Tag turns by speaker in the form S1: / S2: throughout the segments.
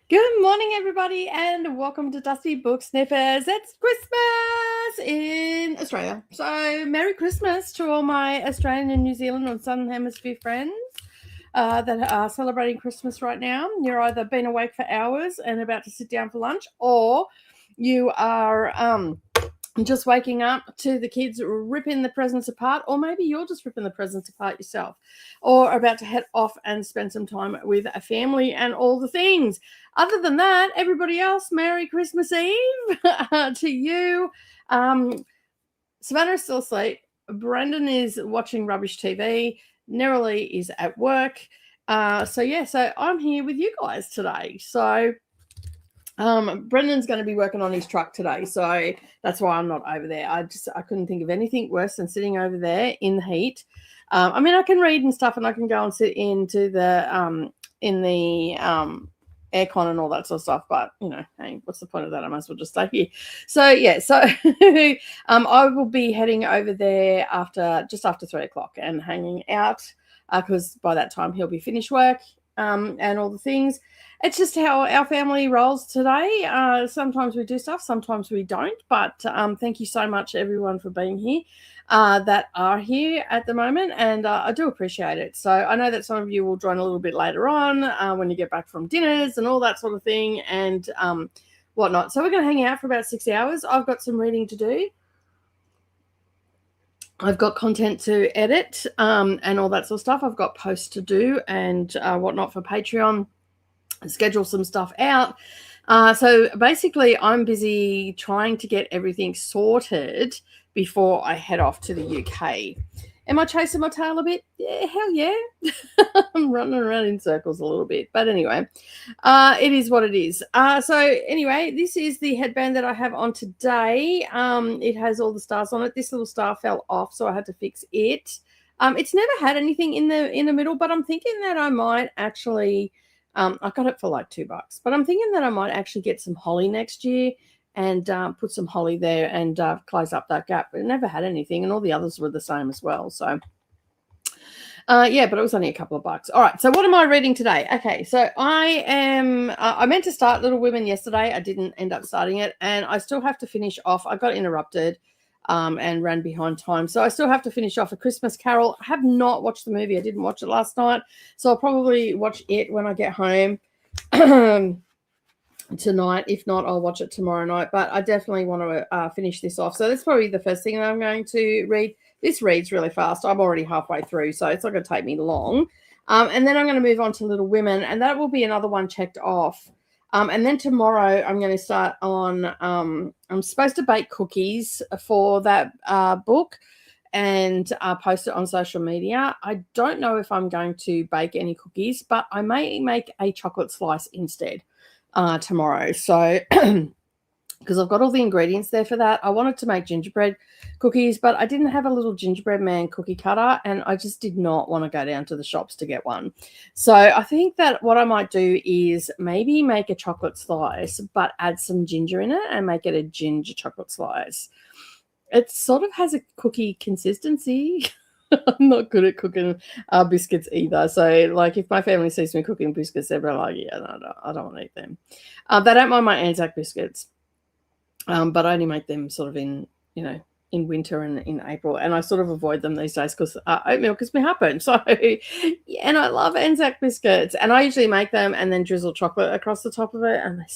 S1: Good morning, everybody, and welcome to Dusty Book Snippers. It's Christmas in Australia. So, Merry Christmas to all my Australian and New Zealand and Southern Hemisphere friends that are celebrating Christmas right now. You're either been awake for hours and about to sit down for lunch, or you are just waking up to the kids ripping the presents apart, or maybe you're just ripping the presents apart yourself, or about to head off and spend some time with a family and all the things. Other than that, everybody else, Merry Christmas Eve to you. Savannah's still asleep. Brendan is watching rubbish TV. Nerily is at work. So I'm here with you guys today. So Brendan's going to be working on his truck today, so that's why I'm not over there. I couldn't think of anything worse than sitting over there in the heat. I mean, I can read and stuff, and I can go and sit into the in the aircon and all that sort of stuff. But hey, what's the point of that? I might as well just stay here. So I will be heading over there just after 3:00 and hanging out because by that time he'll be finished work and all the things. It's just how our family rolls today. Sometimes we do stuff, sometimes we don't. But thank you so much, everyone, for being here that are here at the moment. And I do appreciate it. So I know that some of you will join a little bit later on when you get back from dinners and all that sort of thing and whatnot. So we're going to hang out for about 6 hours. I've got some reading to do. I've got content to edit and all that sort of stuff. I've got posts to do and whatnot for Patreon. Schedule some stuff out. So basically, I'm busy trying to get everything sorted before I head off to the UK. Am I chasing my tail a bit? Yeah, hell yeah. I'm running around in circles a little bit. But anyway, it is what it is. So anyway, this is the headband that I have on today. It has all the stars on it. This little star fell off, so I had to fix it. It's never had anything in the middle, but I'm thinking that I might actually... I got it for like $2, but I'm thinking that I might actually get some holly next year and put some holly there and close up that gap. It never had anything, and all the others were the same as well. So, but it was only a couple of bucks. All right, so what am I reading today? Okay, so I meant to start Little Women yesterday. I didn't end up starting it, and I still have to finish off. I got interrupted and ran behind time. So I still have to finish off A Christmas Carol. I have not watched the movie. I didn't watch it last night. So I'll probably watch it when I get home tonight. If not, I'll watch it tomorrow night. But I definitely want to finish this off. So that's probably the first thing that I'm going to read. This reads really fast. I'm already halfway through, so it's not going to take me long. And then I'm going to move on to Little Women, and that will be another one checked off. And then tomorrow I'm going to start on, I'm supposed to bake cookies for that book and post it on social media. I don't know if I'm going to bake any cookies, but I may make a chocolate slice instead tomorrow. So... because I've got all the ingredients there for that. I wanted to make gingerbread cookies, but I didn't have a little gingerbread man cookie cutter, and I just did not want to go down to the shops to get one. So I think that what I might do is maybe make a chocolate slice, but add some ginger in it and make it a ginger chocolate slice. It sort of has a cookie consistency. I'm not good at cooking biscuits either. So, like, if my family sees me cooking biscuits, they're like, yeah, no, I don't want to eat them. They don't mind my Anzac biscuits. But I only make them sort of in winter and in April, and I sort of avoid them these days because oatmeal gives me heartburn. So, and I love Anzac biscuits, and I usually make them and then drizzle chocolate across the top of it, and they're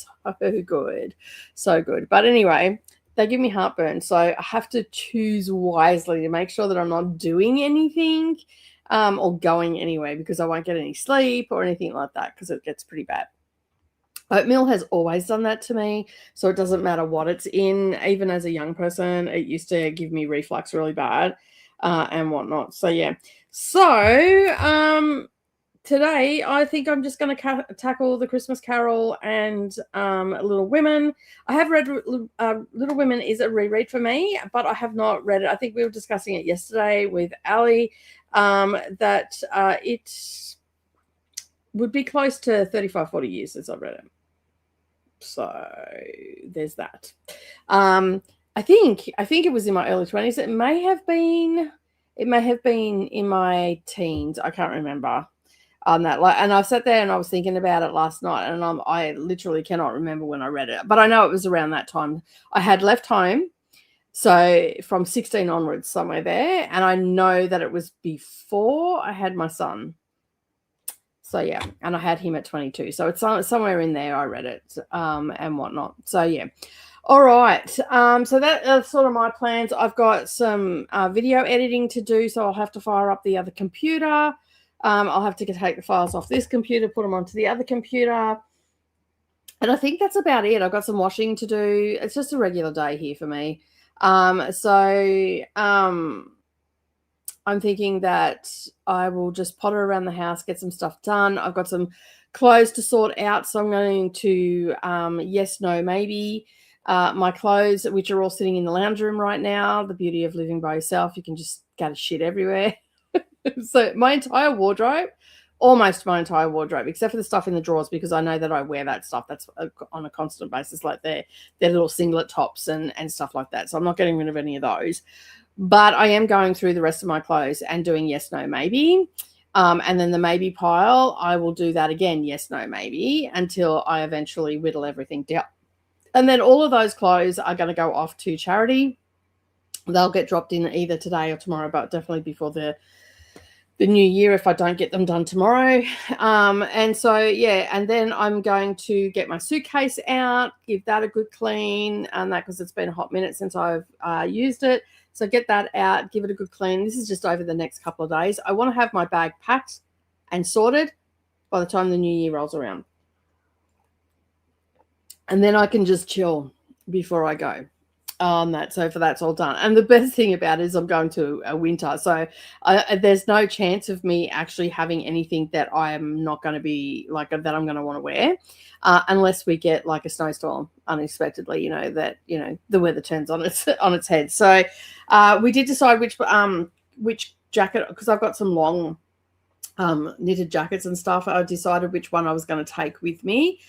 S1: so good. But anyway, they give me heartburn, so I have to choose wisely to make sure that I'm not doing anything or going anywhere because I won't get any sleep or anything like that because it gets pretty bad. Oatmeal has always done that to me, so it doesn't matter what it's in. Even as a young person, it used to give me reflux really bad and whatnot. So, yeah. So, today I think I'm just going to tackle The Christmas Carol and Little Women. I have read Little Women is a reread for me, but I have not read it. I think we were discussing it yesterday with Ali that it would be close to 35, 40 years since I've read it. So there's that. I think it was in my early 20s. It may have been in my teens. I can't remember. on that. Like, and I sat there and I was thinking about it last night, and I literally cannot remember when I read it, but I know it was around that time. I had left home, so from 16 onwards, somewhere there, and I know that it was before I had my son. So yeah, and I had him at 22. So it's somewhere in there I read it and whatnot. So yeah. All right. So that's sort of my plans. I've got some video editing to do, so I'll have to fire up the other computer. I'll have to take the files off this computer, put them onto the other computer. And I think that's about it. I've got some washing to do. It's just a regular day here for me. I'm thinking that I will just potter around the house, get some stuff done. I've got some clothes to sort out, so I'm going to yes, no, maybe. My clothes, which are all sitting in the lounge room right now. The beauty of living by yourself, you can just scatter shit everywhere. So my entire wardrobe, almost my entire wardrobe, except for the stuff in the drawers, because I know that I wear that stuff. That's on a constant basis, like their little singlet tops and stuff like that. So I'm not getting rid of any of those. But I am going through the rest of my clothes and doing yes, no, maybe. And then the maybe pile, I will do that again, yes, no, maybe, until I eventually whittle everything down. And then all of those clothes are going to go off to charity. They'll get dropped in either today or tomorrow, but definitely before the new year if I don't get them done tomorrow. And so, yeah, and then I'm going to get my suitcase out, give that a good clean, and that because it's been a hot minute since I've used it. So get that out, give it a good clean. This is just over the next couple of days. I want to have my bag packed and sorted by the time the new year rolls around. And then I can just chill before I go on that. So that's all done. And the best thing about it is I'm going to a winter. So there's no chance of me actually having anything that I am not going to be like that I'm going to want to wear unless we get like a snowstorm unexpectedly, that, the weather turns on its head. So we did decide which jacket, because I've got some long knitted jackets and stuff. I decided which one I was going to take with me.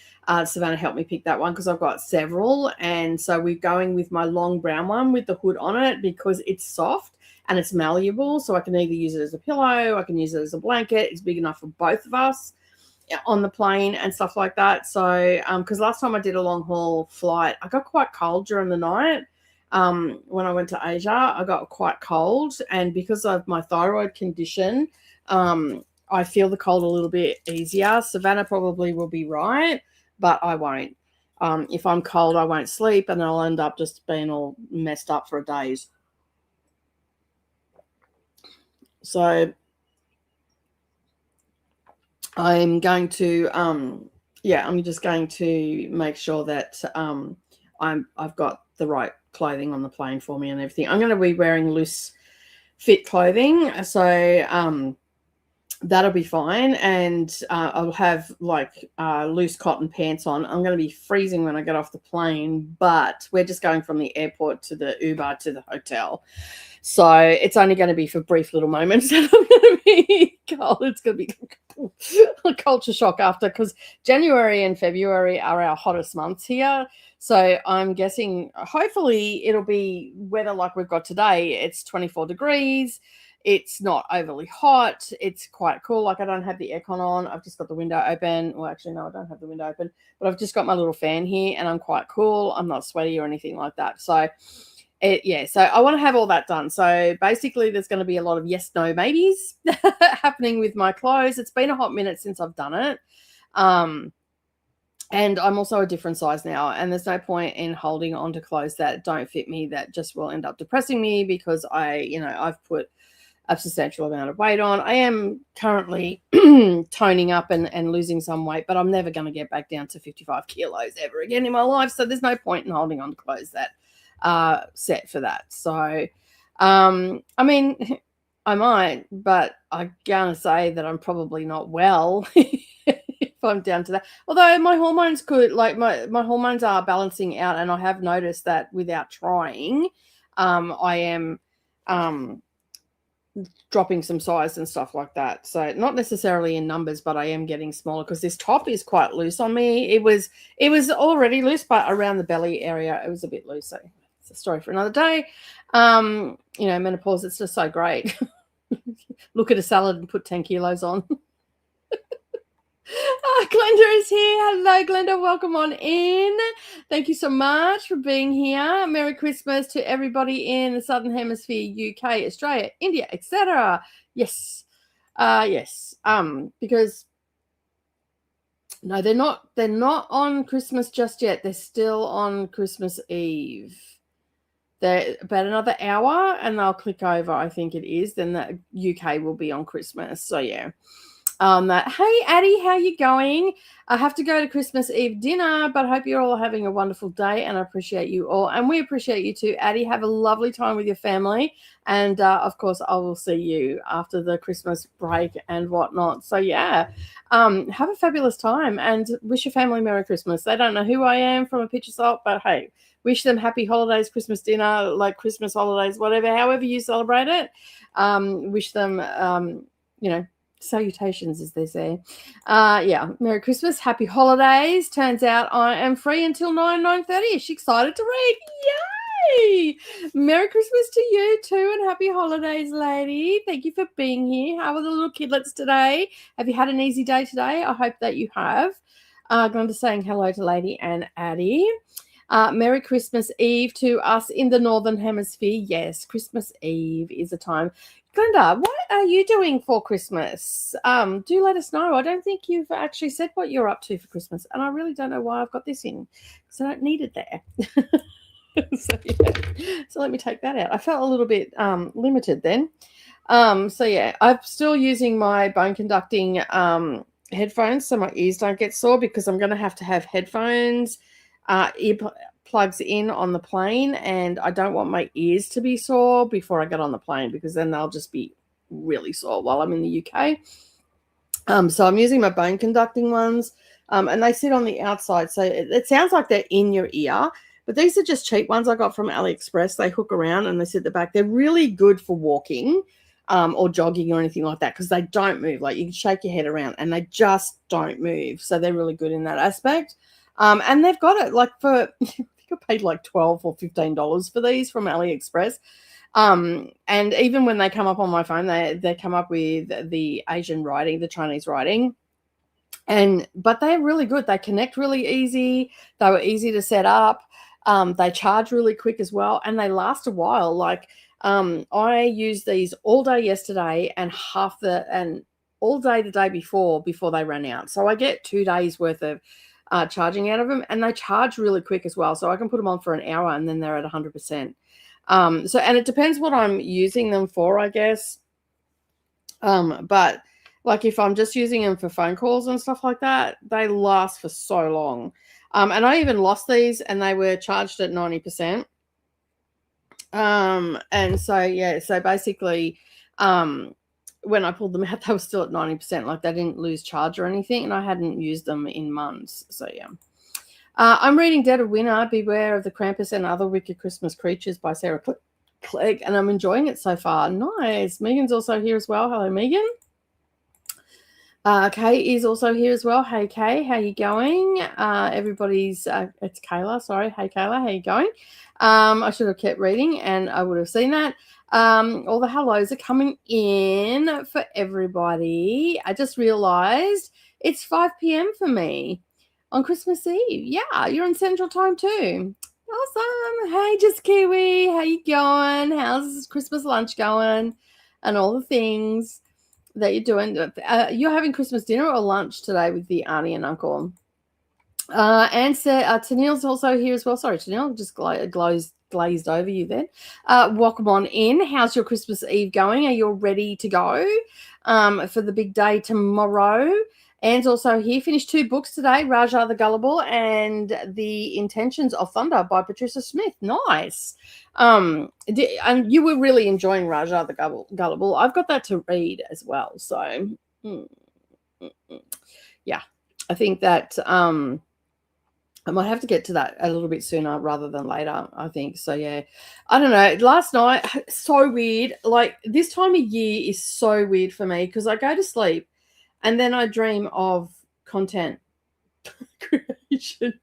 S1: Savannah helped me pick that one because I've got several, and so we're going with my long brown one with the hood on it because it's soft and it's malleable, so I can either use it as a pillow, I can use it as a blanket. It's big enough for both of us on the plane and stuff like that. So because last time I did a long haul flight, I got quite cold during the night. When I went to Asia, I got quite cold, and because of my thyroid condition, I feel the cold a little bit easier. Savannah probably will be right, but I won't. If I'm cold, I won't sleep, and I'll end up just being all messed up for days. So I'm going to, I'm just going to make sure that I've got the right clothing on the plane for me and everything. I'm going to be wearing loose fit clothing, so that'll be fine, and I'll have like loose cotton pants on. I'm going to be freezing when I get off the plane, but we're just going from the airport to the Uber to the hotel, so it's only going to be for brief little moments that I'm going to be cold. It's going to be a culture shock after, because January and February are our hottest months here. So I'm guessing hopefully it'll be weather like we've got today. It's 24 degrees. It's not overly hot. It's quite cool. Like I don't have the aircon on. I've just got the window open. Well, actually, no, I don't have the window open, but I've just got my little fan here and I'm quite cool. I'm not sweaty or anything like that. So so I want to have all that done. So basically there's going to be a lot of yes, no, maybes happening with my clothes. It's been a hot minute since I've done it. And I'm also a different size now, and there's no point in holding on to clothes that don't fit me, that just will end up depressing me, because I've put a substantial amount of weight on. I am currently toning up and losing some weight, but I'm never going to get back down to 55 kilos ever again in my life. So there's no point in holding on to clothes that are set for that. So, I mean, I might, but I'm going to say that I'm probably not well if I'm down to that. Although my hormones my hormones are balancing out, and I have noticed that without trying, I am dropping some size and stuff like that. So not necessarily in numbers, but I am getting smaller because this top is quite loose on me. It was already loose, but around the belly area, it was a bit loose. So it's a story for another day. Menopause, it's just so great. Look at a salad and put 10 kilos on. Glenda is here. Hello, Glenda. Welcome on in. Thank you so much for being here. Merry Christmas to everybody in the Southern Hemisphere, UK, Australia, India, etc. Yes. Yes. Because no, they're not. They're not on Christmas just yet. They're still on Christmas Eve. They're about another hour, and they'll click over. I think it is. Then the UK will be on Christmas. So yeah. Hey Addie, how you going? I have to go to Christmas Eve dinner, but I hope you're all having a wonderful day, and I appreciate you all, and we appreciate you too, Addie. Have a lovely time with your family, and of course I will see you after the Christmas break and whatnot. So yeah, have a fabulous time and wish your family Merry Christmas. They don't know who I am from a picture salt, but hey, wish them happy holidays, Christmas dinner, like Christmas holidays, whatever, however you celebrate it. Wish them salutations, as they say. Yeah, Merry Christmas, happy holidays. Turns out I am free until 9:30. Is she excited to read? Yay! Merry Christmas to you too, and happy holidays, lady. Thank you for being here. How are the little kidlets today? Have you had an easy day today? I hope that you have. Glenda saying hello to Lady and Addie. Merry Christmas Eve to us in the Northern Hemisphere. Yes, Christmas Eve is a time. Glenda, what are you doing for Christmas? Do let us know. I don't think you've actually said what you're up to for Christmas, and I really don't know why I've got this in because I don't need it there. So let me take that out. I felt a little bit limited then. So yeah, I'm still using my bone conducting headphones so my ears don't get sore because I'm going to have headphones, plugs in on the plane, and I don't want my ears to be sore before I get on the plane because then they'll just be really sore while I'm in the UK. So I'm using my bone conducting ones, and they sit on the outside, so it sounds like they're in your ear, but these are just cheap ones I got from AliExpress. They hook around and they sit at the back. They're really good for walking or jogging or anything like that because they don't move. Like you can shake your head around and they just don't move, so they're really good in that aspect. And they've got it like for I paid like $12 or $15 for these from AliExpress. And even when they come up on my phone, they come up with the Asian writing, the Chinese writing. But they're really good. They connect really easy. They were easy to set up. They charge really quick as well, and they last a while. Like I used these all day yesterday and all day the day before they ran out. So I get 2 days worth of charging out of them, and they charge really quick as well. So I can put them on for an hour and then they're at 100%. And it depends what I'm using them for, I guess. But like if I'm just using them for phone calls and stuff like that, they last for so long. And I even lost these and they were charged at 90%. And so, yeah, so basically, when I pulled them out, they were still at 90%. Like they didn't lose charge or anything, and I hadn't used them in months. So yeah. I'm reading Dead of Winter, Beware of the Krampus and Other Wicked Christmas Creatures by Sarah Clegg, and I'm enjoying it so far. Nice. Megan's also here as well. Hello, Megan. Kay is also here as well. Hey, Kay, how you going? Everybody's, it's Kayla, sorry. Hey, Kayla, how you going? I should have kept reading and I would have seen that. All the hellos are coming in for everybody. I just realized it's 5 p.m. for me on Christmas Eve. Yeah, you're in Central Time too. Awesome. Hey, Just Kiwi, how you going? How's Christmas lunch going? And all the things that you're doing. You're having Christmas dinner or lunch today with the auntie and uncle. And Tennille's also here as well. Sorry, Tennille, just glazed over you then. Welcome on in. How's your Christmas Eve going? Are you all ready to go for the big day tomorrow? Anne's also here. Finished 2 books today, Raja the Gullible and The Intentions of Thunder by Patricia Smith. Nice. And you were really enjoying Raja the Gullible. I've got that to read as well. So, yeah, I think that I might have to get to that a little bit sooner rather than later, I think. So, yeah, I don't know. Last night, so weird. Like, this time of year is so weird for me because I go to sleep and then I dream of content creation.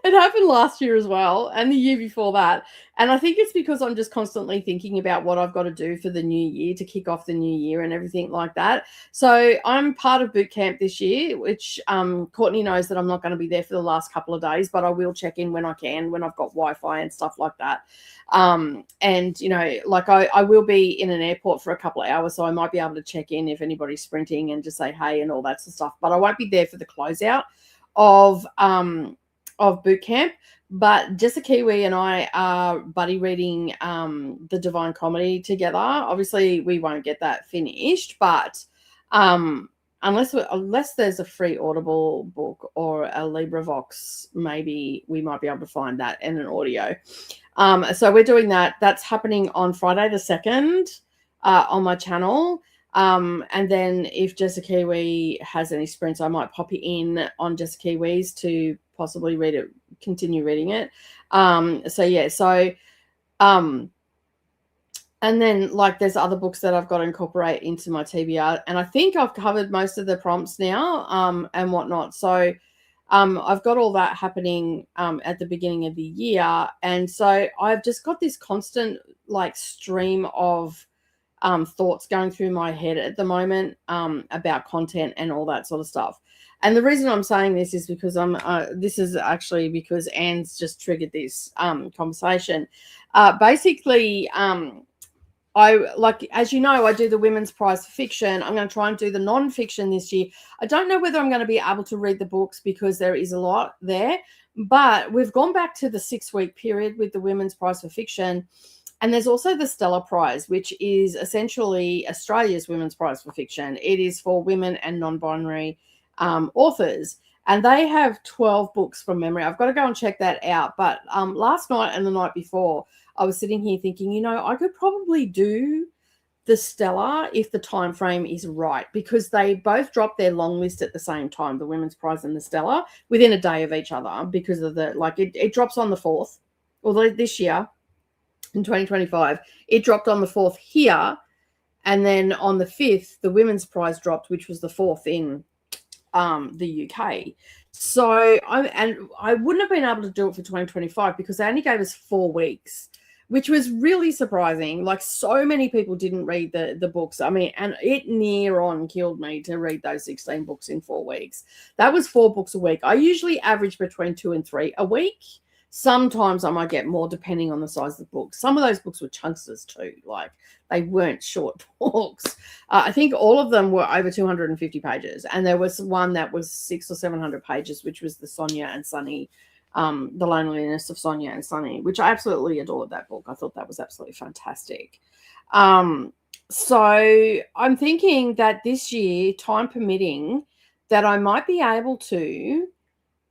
S1: It happened last year as well, and the year before that. And I think it's because I'm just constantly thinking about what I've got to do for the new year to kick off the new year and everything like that. So I'm part of boot camp this year, which Courtney knows that I'm not going to be there for the last couple of days, but I will check in when I can, when I've got Wi-Fi and stuff like that. And, you know, like I will be in an airport for a couple of hours, so I might be able to check in if anybody's sprinting and just say, hey, and all that sort of stuff. But I won't be there for the closeout of boot camp. But Jessica Kiwi and I are buddy reading the Divine Comedy together. Obviously, we won't get that finished, but unless there's a free Audible book or a LibriVox, maybe we might be able to find that in an audio. So we're doing that. That's happening on Friday the 2nd on my channel. And then if Jessica Kiwi has any sprints, I might pop it in on Jessica Kiwi's to possibly read it, continue reading it. And then like there's other books that I've got to incorporate into my TBR, and I think I've covered most of the prompts now and whatnot. So I've got all that happening at the beginning of the year, and so I've just got this constant like stream of thoughts going through my head at the moment about content and all that sort of stuff. And the reason I'm saying this is because this is actually because Anne's just triggered this conversation. Basically, as you know, I do the Women's Prize for Fiction. I'm going to try and do the non-fiction this year. I don't know whether I'm going to be able to read the books because there is a lot there, but we've gone back to the 6-week period with the Women's Prize for Fiction. And there's also the Stella Prize, which is essentially Australia's Women's Prize for Fiction. It is for women and non-binary authors. And they have 12 books from memory. I've got to go and check that out. But last night and the night before, I was sitting here thinking, you know, I could probably do the Stella if the time frame is right, because they both dropped their long list at the same time, the Women's Prize and the Stella, within a day of each other, because of it drops on the 4th, although this year, in 2025, it dropped on the 4th here, and then on the 5th the Women's Prize dropped, which was the 4th in the UK. So I wouldn't have been able to do it for 2025 because they only gave us 4 weeks, which was really surprising. Like, so many people didn't read the books. I mean, and it near on killed me to read those 16 books in 4 weeks. That was 4 books a week. I usually average between 2 and 3 a week. Sometimes I might get more depending on the size of the book. Some of those books were chunksters too. Like, they weren't short books. I think all of them were over 250 pages. And there was one that was 600 or 700 pages, which was the Sonia and Sunny, The Loneliness of Sonia and Sunny, which I absolutely adored that book. I thought that was absolutely fantastic. So I'm thinking that this year, time permitting, that I might be able to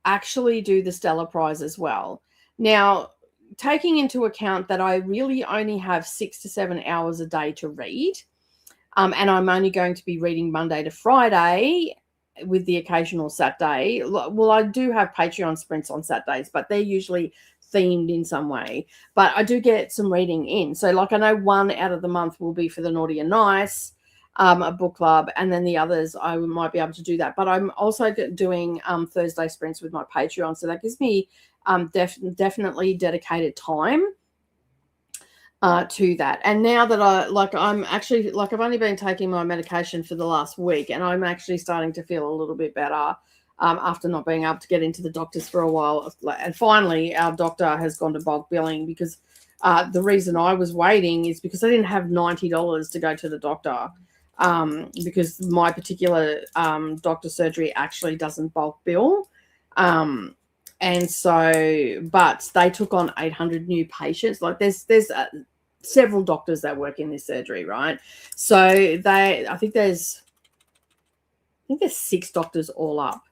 S1: actually do the Stella Prize as well. Now, taking into account that I really only have 6 to 7 hours a day to read, and I'm only going to be reading Monday to Friday with the occasional Saturday. Well, I do have Patreon sprints on Saturdays, but they're usually themed in some way. But I do get some reading in. So, like, I know one out of the month will be for the Naughty and Nice, a book club, and then the others I might be able to do that. But I'm also doing Thursday sprints with my Patreon, so that gives me definitely dedicated time to that. And now that I'm actually, like, I've only been taking my medication for the last week, and I'm actually starting to feel a little bit better after not being able to get into the doctors for a while. And finally, our doctor has gone to bulk billing, because the reason I was waiting is because I didn't have $90 to go to the doctor. Because my particular doctor surgery actually doesn't bulk bill. And so, but they took on 800 new patients. Like, there's several doctors that work in this surgery, right? So I think there's 6 doctors all up.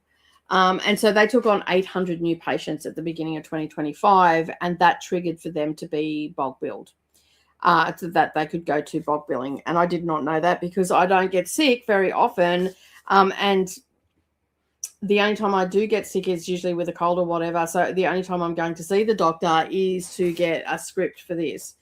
S1: And so they took on 800 new patients at the beginning of 2025, and that triggered for them to be bulk billed. So that they could go to bulk billing. And I did not know that because I don't get sick very often. And the only time I do get sick is usually with a cold or whatever. So the only time I'm going to see the doctor is to get a script for this.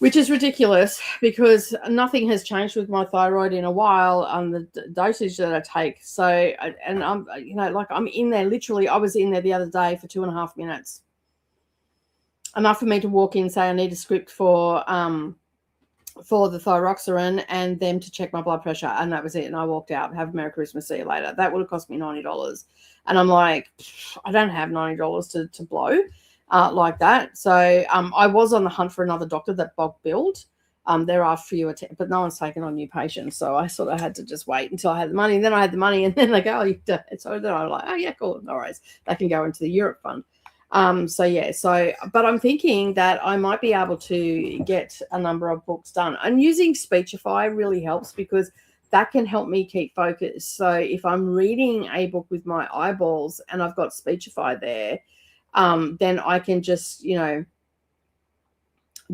S1: which is ridiculous because nothing has changed with my thyroid in a while on the dosage that I take. So, and I'm, like I'm in there literally. I was in there the other day for 2.5 minutes, enough for me to walk in, say I need a script for the thyroxine and them to check my blood pressure, and that was it. And I walked out. Have a Merry Christmas, see you later. That would have cost me $90, and I'm like, I don't have $90 to blow. Like that. So I was on the hunt for another doctor that bulk billed. There are fewer, but no one's taken on new patients. So I sort of had to just wait until I had the money. And then I had the money, and then they go, oh, you don't. So then I'm like, oh, yeah, cool. No worries. They can go into the Europe fund. But I'm thinking that I might be able to get a number of books done. And using Speechify really helps because that can help me keep focus. So if I'm reading a book with my eyeballs and I've got Speechify there, then I can just,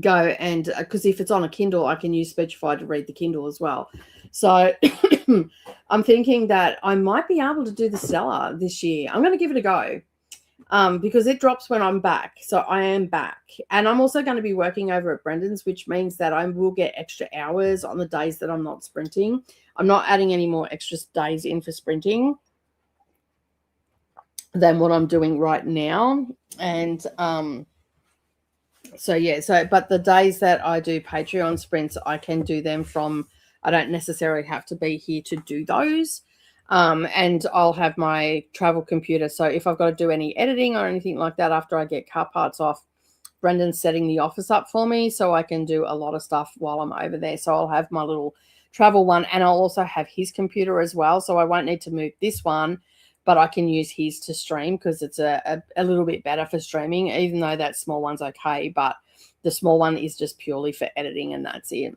S1: go and, because if it's on a Kindle, I can use Speechify to read the Kindle as well. So I'm thinking that I might be able to do the Stellar this year. I'm going to give it a go because it drops when I'm back. So I am back. And I'm also going to be working over at Brendan's, which means that I will get extra hours on the days that I'm not sprinting. I'm not adding any more extra days in for sprinting than what I'm doing right now. And but the days that I do Patreon sprints, I can do them from, I don't necessarily have to be here to do those. And I'll have my travel computer. So if I've got to do any editing or anything like that after I get car parts off, Brendan's setting the office up for me so I can do a lot of stuff while I'm over there. So I'll have my little travel one, and I'll also have his computer as well. So I won't need to move this one, but I can use his to stream because it's a little bit better for streaming, even though that small one's okay. But the small one is just purely for editing, and that's it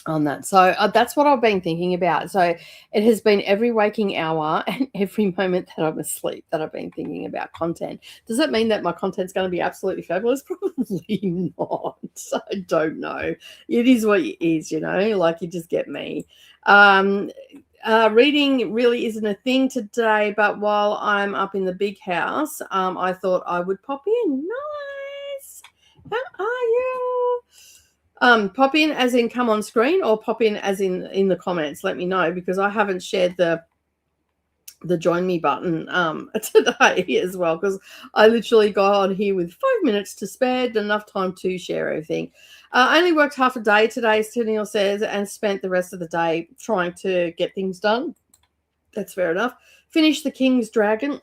S1: on that. So that's what I've been thinking about. So it has been every waking hour and every moment that I'm asleep that I've been thinking about content. Does that mean that my content's going to be absolutely fabulous? Probably not. I don't know. It is what it is, like you just get me. Reading really isn't a thing today, but while I'm up in the big house, I thought I would pop in. Nice. How are you? Pop in as in come on screen, or pop in as in the comments. Let me know, because I haven't shared the join me button today as well, because I literally got on here with 5 minutes to spare, enough time to share everything. I only worked half a day today, Tennille says, and spent the rest of the day trying to get things done. That's fair enough. Finished the King's Dragon.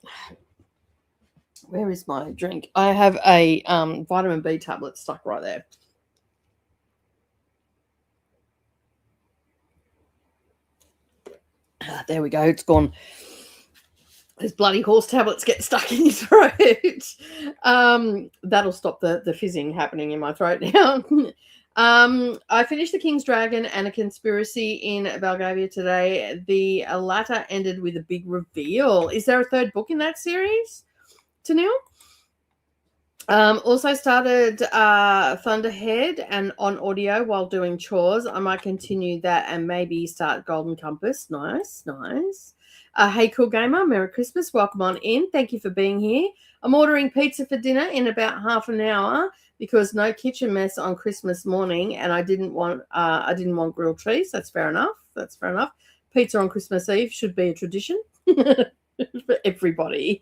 S1: Where is my drink? I have a vitamin B tablet stuck right there. There we go. It's gone. Those bloody horse tablets get stuck in your throat. That'll stop the fizzing happening in my throat now. I finished The King's Dragon and A Conspiracy in Belgravia today. The latter ended with a big reveal. Is there a third book in that series, Tennille? Also started Thunderhead and on audio while doing chores. I might continue that and maybe start Golden Compass. Nice. Hey, Cool Gamer, Merry Christmas. Welcome on in. Thank you for being here. I'm ordering pizza for dinner in about half an hour because no kitchen mess on Christmas morning, and I didn't want grilled cheese. That's fair enough. Pizza on Christmas Eve should be a tradition. For everybody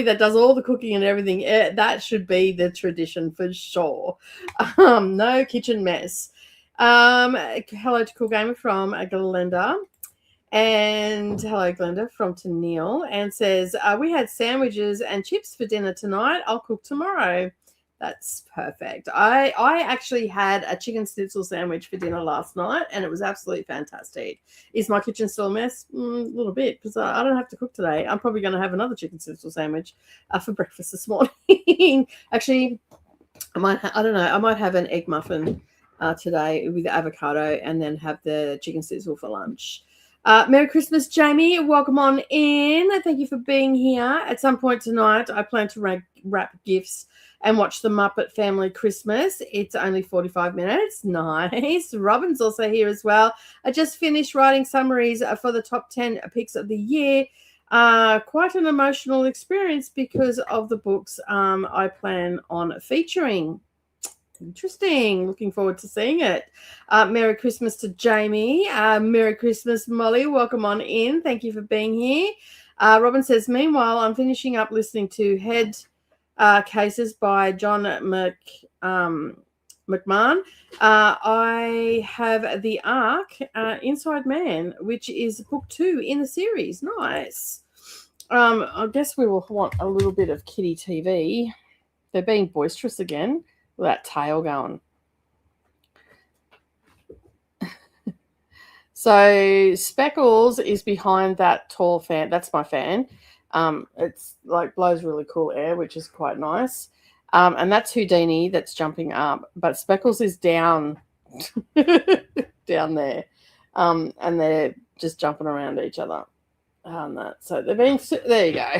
S1: that does all the cooking and everything, that should be the tradition for sure. No kitchen mess. Hello to Cool Gamer from Glenda, and hello Glenda from Tennille, and says we had sandwiches and chips for dinner tonight. I'll cook tomorrow. That's perfect. I actually had a chicken schnitzel sandwich for dinner last night, and it was absolutely fantastic. Is my kitchen still a mess? A little bit, because I don't have to cook today. I'm probably going to have another chicken schnitzel sandwich for breakfast this morning. Actually, I might have an egg muffin today with avocado, and then have the chicken schnitzel for lunch. Merry Christmas, Jamie. Welcome on in. Thank you for being here. At some point tonight, I plan to wrap gifts and watch the Muppet Family Christmas. It's only 45 minutes. Nice. Robin's also here as well. I just finished writing summaries for the top 10 picks of the year. Quite an emotional experience because of the books I plan on featuring. Interesting. Looking forward to seeing it. Merry Christmas to Jamie. Merry Christmas, Molly. Welcome on in. Thank you for being here. Robin says, meanwhile, I'm finishing up listening to Head Cases by John McMahon. I have The Ark, Inside Man, which is book 2 in the series. Nice. I guess we will want a little bit of kiddie TV. They're being boisterous again with that tail going. So Speckles is behind that tall fan. That's my fan. It's like blows really cool air, which is quite nice. And that's Houdini that's jumping up, but Speckles is down down there. And they're just jumping around each other. So they're being, there you go.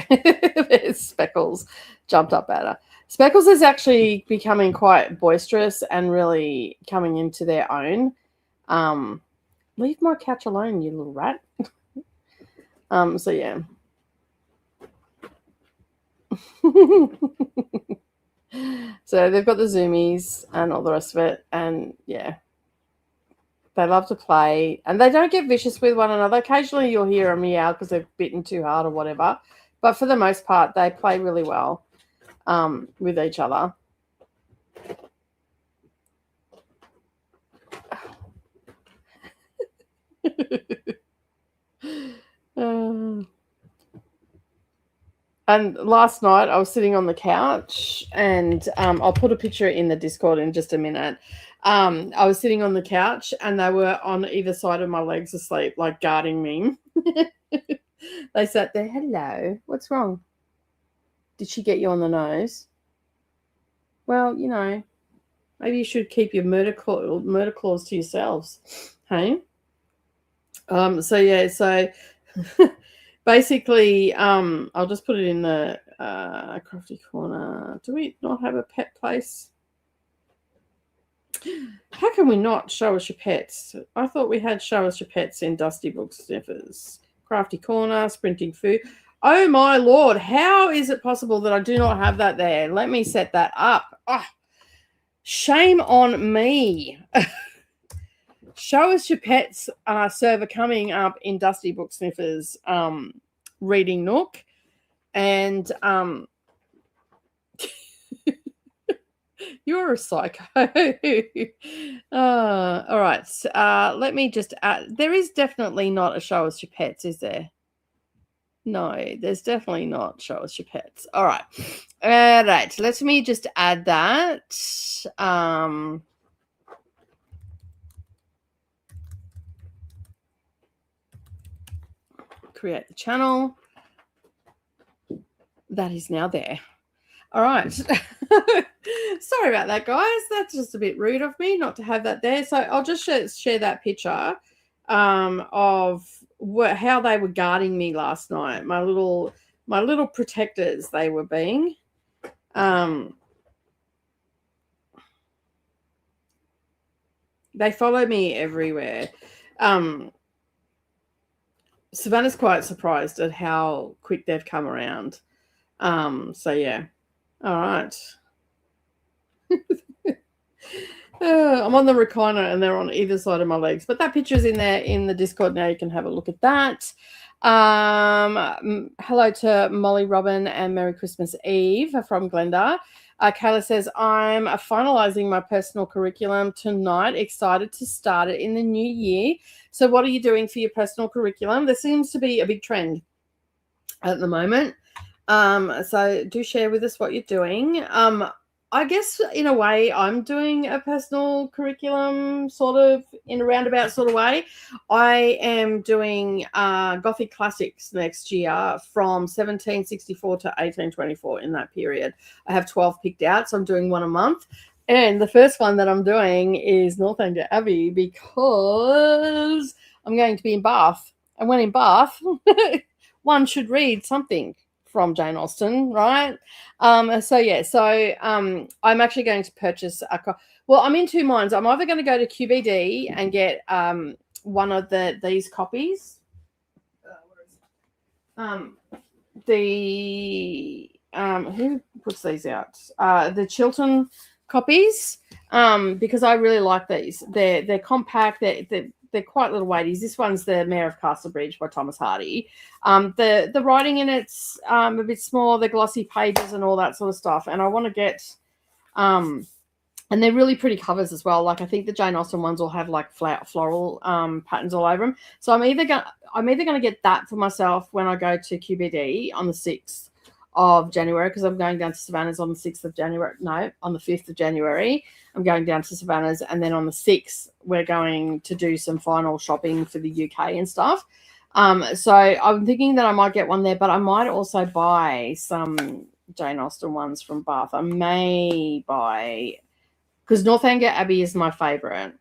S1: There's Speckles jumped up at her. Speckles is actually becoming quite boisterous and really coming into their own. Leave my couch alone, you little rat. So yeah. So they've got the zoomies and all the rest of it, and yeah. They love to play, and they don't get vicious with one another. Occasionally you'll hear a meow because they've bitten too hard or whatever. But for the most part, they play really well with each other. And last night I was sitting on the couch, and I'll put a picture in the Discord in just a minute. I was sitting on the couch, and they were on either side of my legs asleep, like guarding me. They sat there. Hello, what's wrong? Did she get you on the nose? Well, you know, maybe you should keep your murder claws to yourselves. Hey? So yeah, so basically, I'll just put it in the crafty corner. Do we not have a pet place? How can we not show us your pets? I thought we had show us your pets in Dusty Book Sniffers. Crafty corner, sprinting food. Oh my Lord, how is it possible that I do not have that there? Let me set that up. Oh, shame on me. Show us your pets server coming up in Dusty Book Sniffers reading nook. And you're a psycho. All right. Let me just add. There is definitely not a show us your pets, is there? No, there's definitely not show us your pets. All right. All right. Let me just add that. Create the channel. That is now there. All right. Sorry about that, guys. That's just a bit rude of me not to have that there. So I'll just share that picture of how they were guarding me last night. My little protectors they were being. They follow me everywhere. Savannah's quite surprised at how quick they've come around. So yeah. All right. I'm on the recliner and they're on either side of my legs. But that picture's in there in the Discord now. You can have a look at that. Hello to Molly, Robin, and Merry Christmas Eve from Glenda. Kayla says, I'm finalizing my personal curriculum tonight. Excited to start it in the new year. So what are you doing for your personal curriculum? There seems to be a big trend at the moment. So do share with us what you're doing. I guess in a way I'm doing a personal curriculum sort of in a roundabout sort of way. I am doing Gothic classics next year from 1764 to 1824 in that period. I have 12 picked out, so I'm doing one a month. And the first one that I'm doing is Northanger Abbey because I'm going to be in Bath. And when in Bath, one should read something from Jane Austen, right? I'm actually going to purchase I'm in two minds. I'm either going to go to QBD and get one of these copies. Who puts these out? The Chiltern copies because I really like these. They're compact. They're quite little weighties. This one's the Mayor of Castlebridge by Thomas Hardy. The writing in it's a bit small. The glossy pages and all that sort of stuff. And I want to get and they're really pretty covers as well. Like I think the Jane Austen ones will have like floral patterns all over them. So I'm either gonna get that for myself when I go to QBD on the 6th of January, because I'm going down to Savannah's on the 6th of January. No, on the 5th of January, I'm going down to Savannah's, and then on the 6th we're going to do some final shopping for the UK and stuff. So I'm thinking that I might get one there, but I might also buy some Jane Austen ones from Bath. I may buy, because Northanger Abbey is my favourite.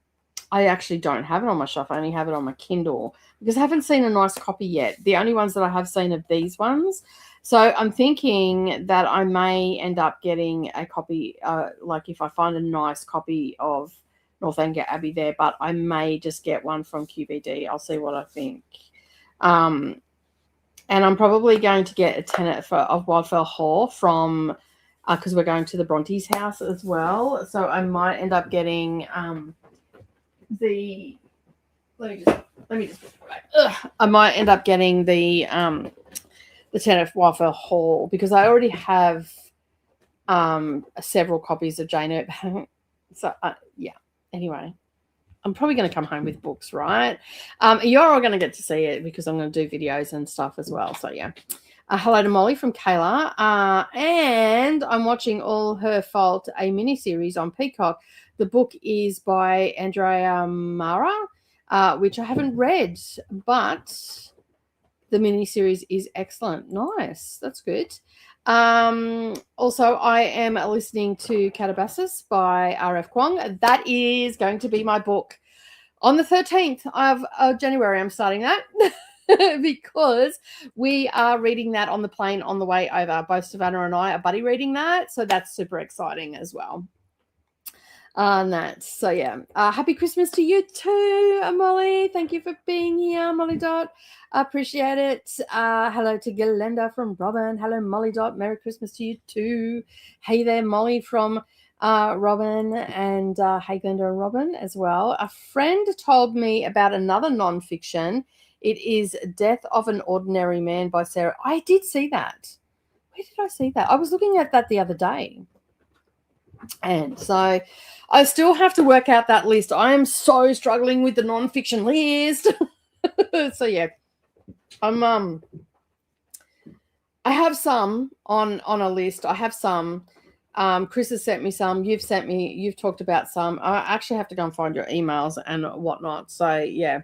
S1: I actually don't have it on my shelf. I only have it on my Kindle because I haven't seen a nice copy yet. The only ones that I have seen are these ones. So I'm thinking that I may end up getting a copy, like if I find a nice copy of Northanger Abbey there, but I may just get one from QBD. I'll see what I think. And I'm probably going to get a tenant of Wildfell Hall from, because we're going to the Bronte's house as well. So I might end up getting I might end up getting the tenant of Wildfell Hall, because I already have several copies of Jane Eyre. So yeah. Anyway, I'm probably going to come home with books, right? You're all going to get to see it because I'm going to do videos and stuff as well. So yeah. Hello to Molly from Kayla. And I'm watching All Her Fault, a miniseries on Peacock. The book is by Andrea Mara, which I haven't read, but the miniseries is excellent. Nice. That's good. Also, I am listening to Calabasas by R.F. Kuang. That is going to be my book on the 13th of January. I'm starting that because we are reading that on the plane on the way over. Both Savannah and I are buddy reading that, so that's super exciting as well. So yeah, happy Christmas to you too, Molly. Thank you for being here, Molly Dot. Appreciate it. Hello to Galenda from Robin. Hello, Molly Dot. Merry Christmas to you too. Hey there, Molly from Robin, and hey, Glenda and Robin as well. A friend told me about another nonfiction. It is Death of an Ordinary Man by Sarah. I did see that. Where did I see that? I was looking at that the other day. And so I still have to work out that list. I am so struggling with the nonfiction list. So yeah, I have some on a list. I have some. Chris has sent me some. You've talked about some. I actually have to go and find your emails and whatnot. So yeah.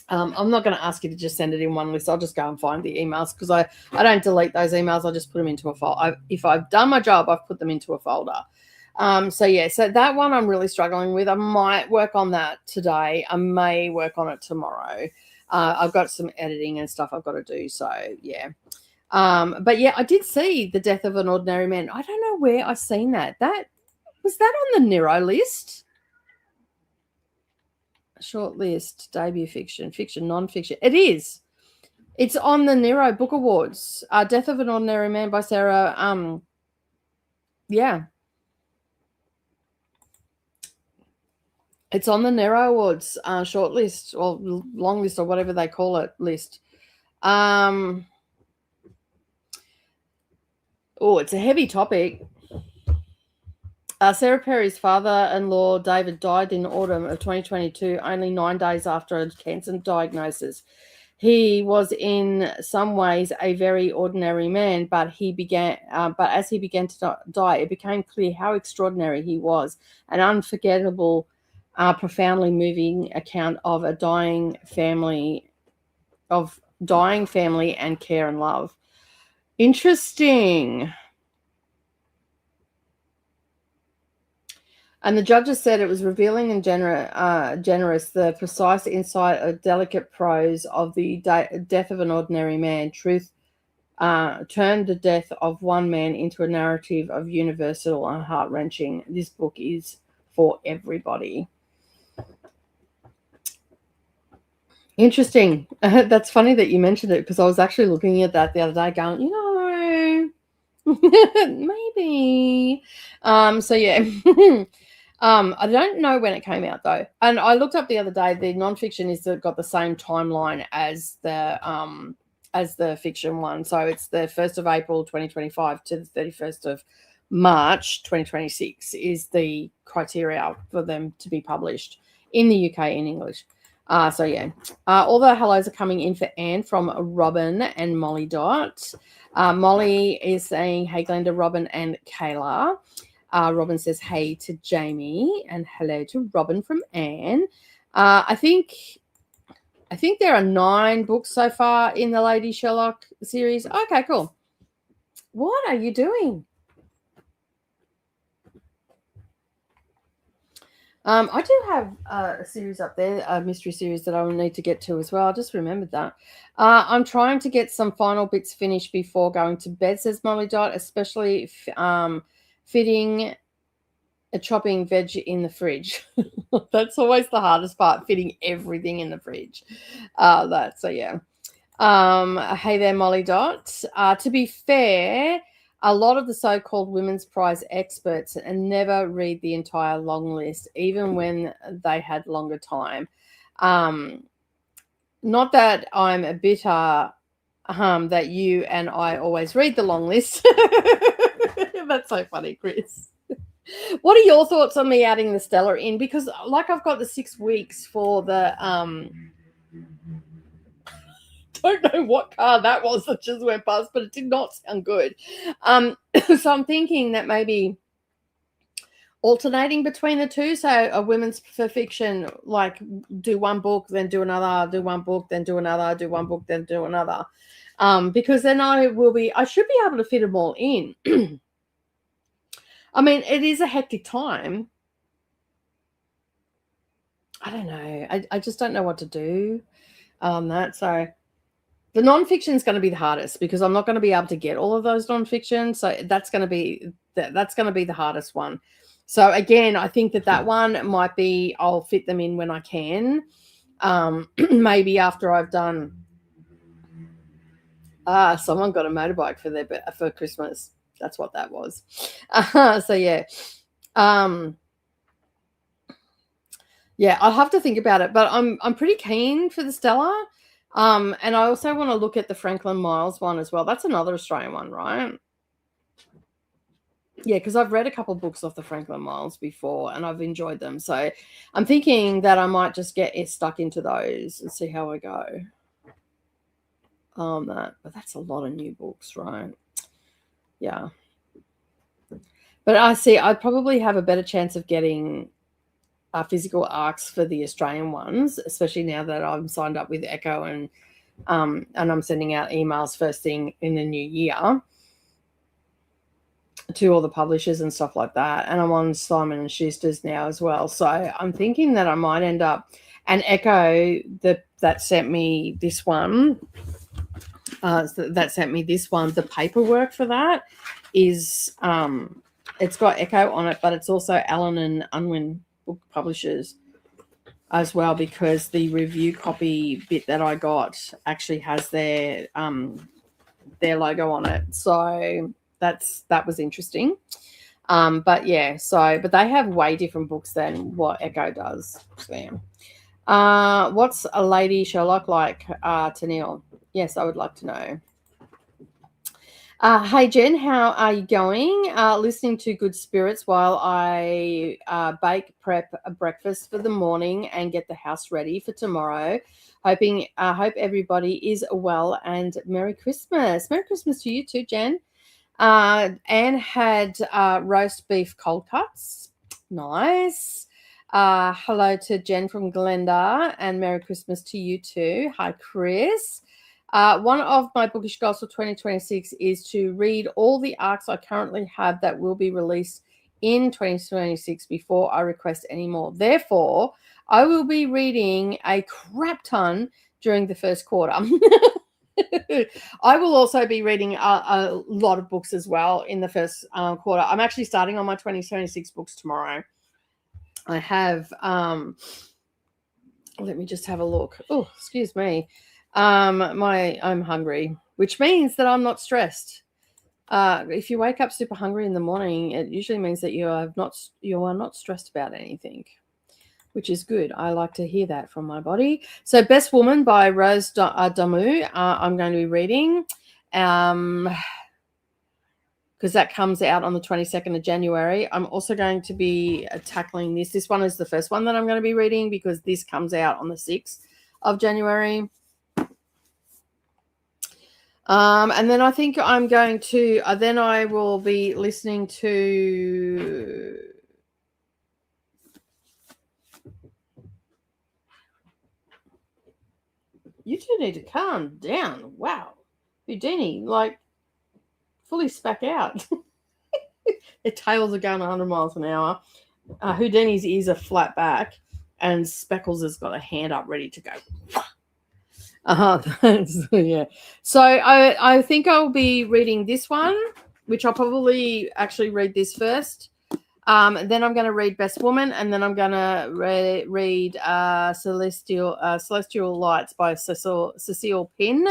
S1: I'm not going to ask you to just send it in one list. I'll just go and find the emails, because I don't delete those emails. I just put them into a folder. If I've done my job, I've put them into a folder. So yeah, so that one I'm really struggling with. I might work on that today. I may work on it tomorrow. I've got some editing and stuff I've got to do. So yeah. But yeah, I did see The Death of an Ordinary Man. I don't know where I've seen that. Was that on the Nero list? Short list, debut fiction, non-fiction. It is. It's on the Nero Book Awards. Death of an Ordinary Man by Sarah. Yeah. It's on the Nero Awards short list, or long list, or whatever they call it, list. Oh, it's a heavy topic. Sarah Perry's father-in-law, David, died in autumn of 2022, only 9 days after a cancer diagnosis. He was in some ways a very ordinary man, but as he began to die, it became clear how extraordinary he was. An unforgettable, profoundly moving account of a dying family and care and love. Interesting. And the judges said it was revealing and generous, the precise insight of delicate prose of the death of an ordinary man. Truth turned the death of one man into a narrative of universal and heart-wrenching. This book is for everybody. Interesting. That's funny that you mentioned it, because I was actually looking at that the other day going, Maybe. So yeah. I don't know when it came out though. And I looked up the other day, the nonfiction is got the same timeline as the fiction one. So it's the 1st of April 2025 to the 31st of March 2026 is the criteria for them to be published in the UK in English. So yeah. All the hellos are coming in for Anne from Robin and Molly Dot. Molly is saying, hey, Glenda, Robin, and Kayla. Robin says, hey to Jamie, and hello to Robin from Anne. I think there are 9 books so far in the Lady Sherlock series. Okay, cool. What are you doing? I do have a series up there, a mystery series that I will need to get to as well. I just remembered that. I'm trying to get some final bits finished before going to bed, says Molly Dot, especially fitting a chopping veg in the fridge. That's always the hardest part, fitting everything in the fridge. So yeah. Hey there, Molly Dot. To be fair, a lot of the so-called women's prize experts never read the entire long list, even when they had longer time. Not that I'm bitter that you and I always read the long list. That's so funny, Chris. What are your thoughts on me adding the Stella in? Because like I've got the 6 weeks for the don't know what car that was that just went past, but it did not sound good. So I'm thinking that maybe alternating between the two. So a women's fiction, like do one book, then do another, do one book, then do another, do one book, then do another. Because then I should be able to fit them all in. I mean, it is a hectic time. I don't know. I just don't know what to do on that. So the nonfiction is going to be the hardest because I'm not going to be able to get all of those nonfiction. So that's going to be the hardest one. So again, I think that one might be I'll fit them in when I can. Maybe after I've done. Someone got a motorbike for Christmas. That's what that was. So yeah. Yeah, I'll have to think about it, but I'm pretty keen for the Stella. And I also want to look at the Franklin Miles one as well. That's another Australian one, right? Yeah, because I've read a couple of books off the Franklin Miles before and I've enjoyed them. So I'm thinking that I might just get stuck into those and see how I go. But that's a lot of new books, right? Yeah. But I see I'd probably have a better chance of getting physical arcs for the Australian ones, especially now that I'm signed up with Echo and I'm sending out emails first thing in the new year to all the publishers and stuff like that. And I'm on Simon and Schuster's now as well. So I'm thinking that I might end up, and Echo that sent me this one. The paperwork for that is it's got Echo on it, but it's also Allen and Unwin book publishers as well, because the review copy bit that I got actually has their logo on it. So that was interesting. But yeah, but they have way different books than what Echo does. So, what's a Lady Sherlock like, Tennille? Yes, I would like to know. Hey, Jen, how are you going? Listening to Good Spirits while I prep a breakfast for the morning and get the house ready for tomorrow. Hope everybody is well and Merry Christmas. Merry Christmas to you too, Jen. Anne had roast beef cold cuts. Nice. Hello to Jen from Glenda and Merry Christmas to you too. Hi, Chris. One of my bookish goals for 2026 is to read all the arcs I currently have that will be released in 2026 before I request any more. Therefore, I will be reading a crap ton during the first quarter. I will also be reading a lot of books as well in the first quarter. I'm actually starting on my 2026 books tomorrow. I have, let me just have a look. Oh, excuse me. I'm hungry, which means that I'm not stressed. If you wake up super hungry in the morning, it usually means that you are not stressed about anything, which is good. I like to hear that from my body. So Best Woman by Rose Damu, I'm going to be reading because that comes out on the 22nd of January. I'm also going to be tackling this. This one is the first one that I'm going to be reading because this comes out on the 6th of January. And then I think I'm going to, then I will be listening to, you two need to calm down. Wow. Houdini, like, fully spack out. Their tails are going 100 miles an hour. Houdini's ears are flat back, and Speckles has got a hand up ready to go. Yeah. So I think I'll be reading this one, which I'll probably actually read this first. Then I'm going to read Best Woman, and then I'm going to read Celestial Lights by Cecile Pinn.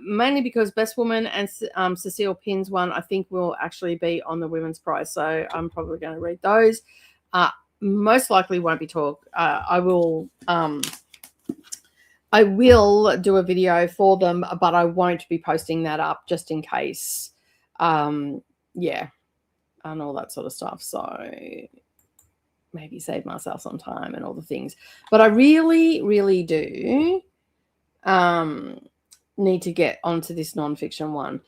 S1: Mainly because Best Woman and Cecile Pinn's one, I think, will actually be on the Women's Prize. So I'm probably going to read those. Most likely won't be talk. I will do a video for them, but I won't be posting that up just in case. Yeah, and all that sort of stuff. So maybe save myself some time and all the things. But I really, really do need to get onto this nonfiction one.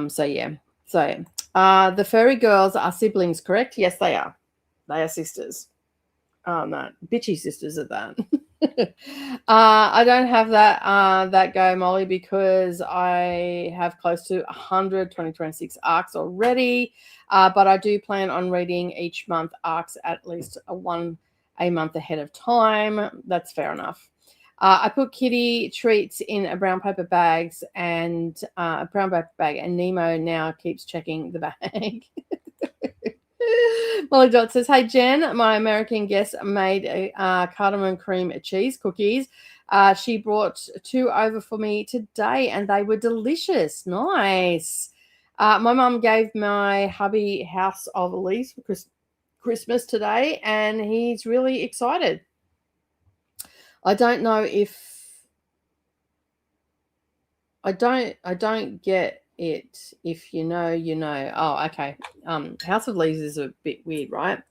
S1: So yeah. So the furry girls are siblings, correct? Yes, they are. They are sisters. No, bitchy sisters at that. I don't have that go, Molly, because I have close to 100 2026 arcs already. But I do plan on reading each month arcs at least a month ahead of time. That's fair enough. I put Kitty treats in a brown paper bags and a brown paper bag, and Nemo now keeps checking the bag. Molly Dot says, "Hey Jen, my American guest made a cardamom cream cheese cookies. She brought 2 over for me today, and they were delicious. Nice. My mum gave my hubby House of Leaves for Christmas today, and he's really excited. I don't know if I don't get it. If you know, you know. Oh, okay. House of Leaves is a bit weird, right?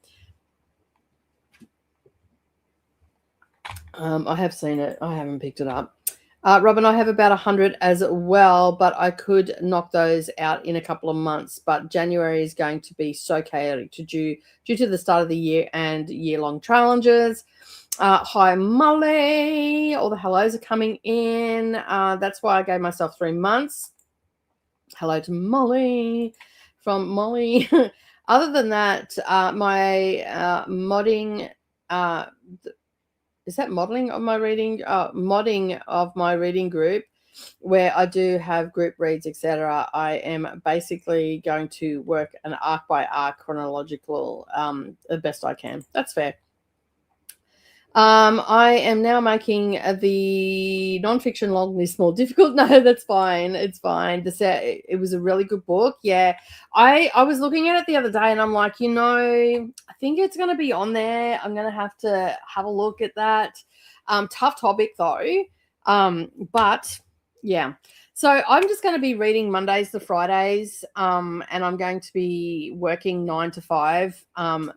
S1: I have seen it. I haven't picked it up. Robin, I have about 100 as well, but I could knock those out in a couple of months. But January is going to be so chaotic due to the start of the year and year-long challenges. Hi, Molly. All the hellos are coming in. That's why I gave myself 3 months. Hello to Molly from Molly. Other than that, my modding, is that modeling of my reading? Modding of my reading group, where I do have group reads, etc. I am basically going to work an arc by arc chronological the best I can. That's fair. I am now making the nonfiction long list more difficult. No, that's fine. It's fine. It was a really good book. Yeah. I was looking at it the other day and I'm like, I think it's going to be on there. I'm going to have a look at that. Tough topic though. But yeah. So I'm just going to be reading Mondays to Fridays. And I'm going to be working 9 to 5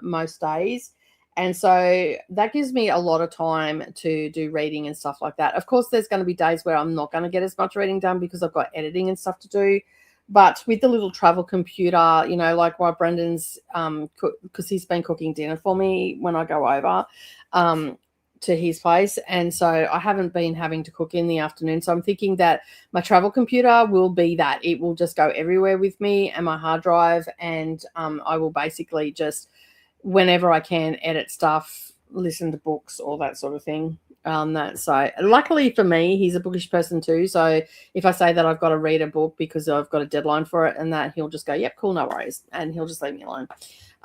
S1: most days. And so that gives me a lot of time to do reading and stuff like that. Of course, there's going to be days where I'm not going to get as much reading done because I've got editing and stuff to do. But with the little travel computer, like while Brendan's, because he's been cooking dinner for me when I go over to his place. And so I haven't been having to cook in the afternoon. So I'm thinking that my travel computer will be that. It will just go everywhere with me and my hard drive. And I will basically just, whenever I can, edit stuff, listen to books, all that sort of thing. So luckily for me, he's a bookish person too. So if I say that I've got to read a book because I've got a deadline for it and that, he'll just go, yep, cool, no worries. And he'll just leave me alone.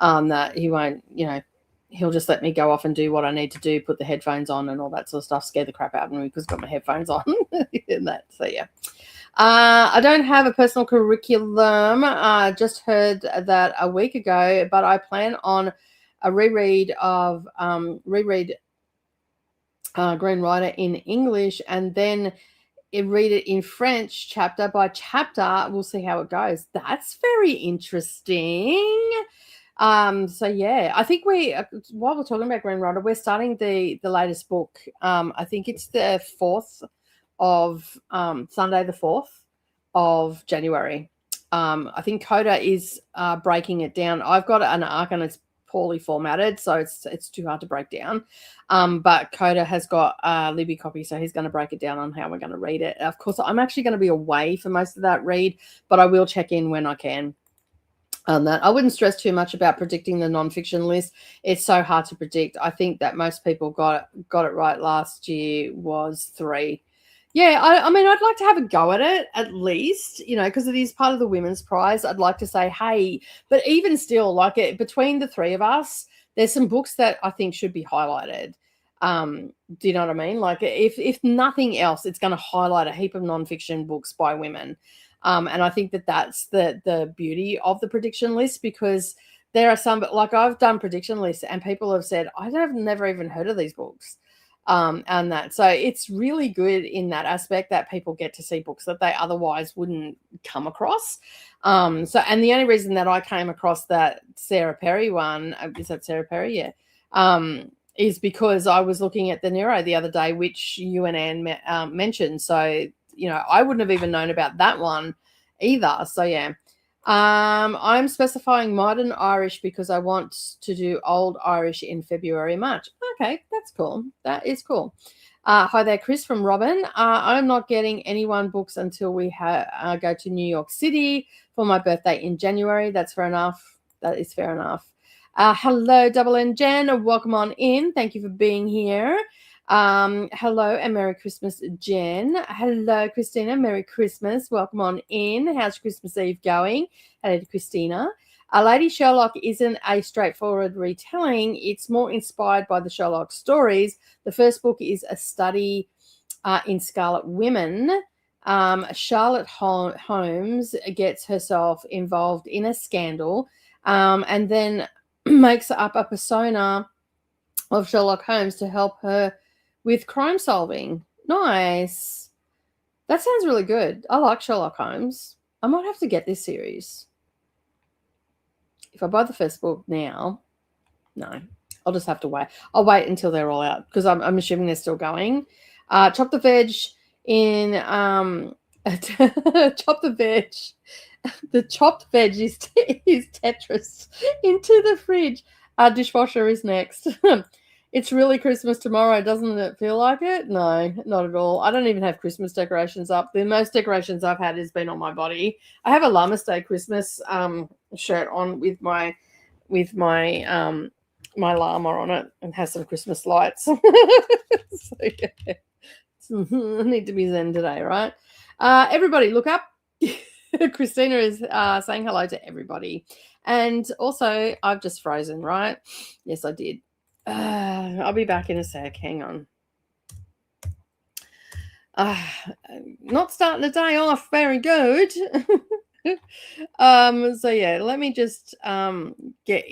S1: That he won't, he'll just let me go off and do what I need to do, put the headphones on and all that sort of stuff, scare the crap out of me because I've got my headphones on and that. So yeah. I don't have a personal curriculum. I just heard that a week ago, but I plan on a reread of Green Rider in English, and then read it in French chapter by chapter. We'll see how it goes. That's very interesting. So yeah, I think while we're talking about Green Rider, we're starting the latest book. I think it's the 4th of Sunday, the 4th of January. I think Coda is breaking it down. I've got an arc and it's poorly formatted, so it's too hard to break down. But Coda has got a Libby copy, so he's going to break it down on how we're going to read it. Of course, I'm actually going to be away for most of that read, but I will check in when I can on that. I wouldn't stress too much about predicting the nonfiction list. It's so hard to predict. I think that most people got it right last year was 3. Yeah, I mean, I'd like to have a go at it at least, because it is part of the women's prize. I'd like to say, hey, but even still, like between the 3 of us, there's some books that I think should be highlighted. Do you know what I mean? Like if nothing else, it's going to highlight a heap of nonfiction books by women. And I think that that's the beauty of the prediction list, because there are some, like I've done prediction lists and people have said, I've never even heard of these books. And that, so it's really good in that aspect that people get to see books that they otherwise wouldn't come across. And the only reason that I came across that Sarah Perry one, is that Sarah Perry? Yeah. Is because I was looking at the Nero the other day, which you and Anne mentioned. So, I wouldn't have even known about that one either. So yeah. I'm specifying modern Irish because I want to do old Irish in February, March. Okay, that's cool. That is cool. Hi there, Chris from Robin. I'm not getting anyone books until we go to New York City for my birthday in January. That's fair enough. That is fair enough. Hello, Double N Jen. Welcome on in. Thank you for being here. Hello and Merry Christmas, Jen. Hello, Christina. Merry Christmas. Welcome on in. How's Christmas Eve going? Hello to Christina. Lady Sherlock isn't a straightforward retelling. It's more inspired by the Sherlock stories. The first book is a study in Scarlet Women. Charlotte Holmes gets herself involved in a scandal and then makes up a persona of Sherlock Holmes to help her with crime solving. Nice. That sounds really good. I like Sherlock Holmes. I might have to get this series. If I buy the first book now, no, I'll just have to wait. I'll wait until they're all out because I'm assuming they're still going. Chop the veg in chop the veg. The chopped veg is Tetris into the fridge. Dishwasher is next. It's really Christmas tomorrow, doesn't it feel like it? No, not at all. I don't even have Christmas decorations up. The most decorations I've had has been on my body. I have a Llama's Day Christmas shirt on with my my llama on it and has some Christmas lights. So yeah. I need to be zen today, right? Everybody look up. Christina is saying hello to everybody. And also, I've just frozen, right? Yes, I did. I'll be back in a sec. Hang on. Not starting the day off very good. So yeah, let me just get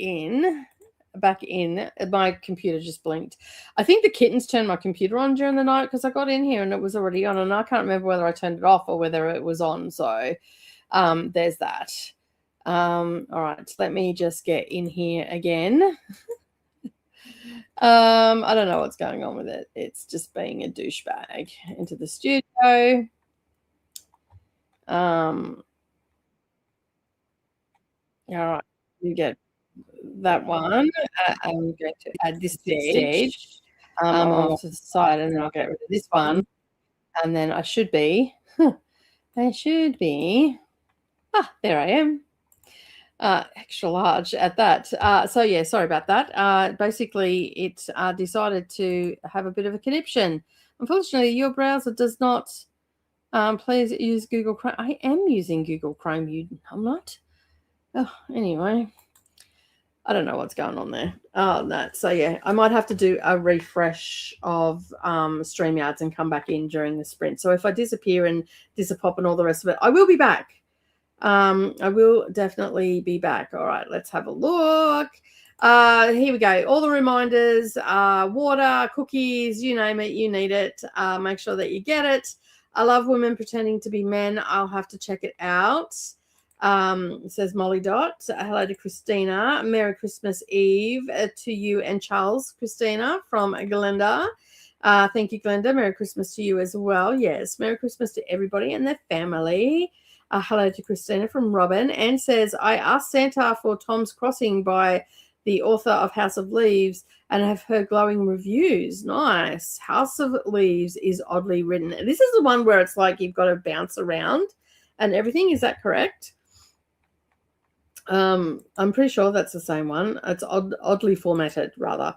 S1: back in. My computer just blinked. I think the kittens turned my computer on during the night because I got in here and it was already on, and I can't remember whether I turned it off or whether it was on. So there's that. All right, let me just get in here again. I don't know what's going on with it. It's just being a douchebag into the studio. All right, you get that one. I'm going to add this stage. I'm off to the side, and then I'll get rid of this one, and then I should be. I should be. There I am. Extra large at that. So yeah, sorry about that. Basically, it decided to have a bit of a conniption. Unfortunately, your browser does not. Please use Google Chrome. I am using Google Chrome. I'm not. Oh, anyway. I don't know what's going on there. That. So yeah, I might have to do a refresh of StreamYards and come back in during the sprint. So if I disappear and disappear and all the rest of it, I will be back. I will definitely be back. All right, let's have a look. Here we go. All the reminders, water, cookies, you name it, you need it. Make sure that you get it. I love women pretending to be men. I'll have to check it out. Says Molly Dot. Hello to Christina. Merry Christmas Eve to you and Charles, Christina, from Glenda. Thank you, Glenda. Merry Christmas to you as well. Yes, Merry Christmas to everybody and their family. Hello to Christina from Robin. And says, I asked Santa for Tom's Crossing by the author of House of Leaves and have heard glowing reviews. Nice. House of Leaves is oddly written. This is the one where it's like you've got to bounce around and everything. Is that correct? I'm pretty sure that's the same one. It's oddly formatted, rather.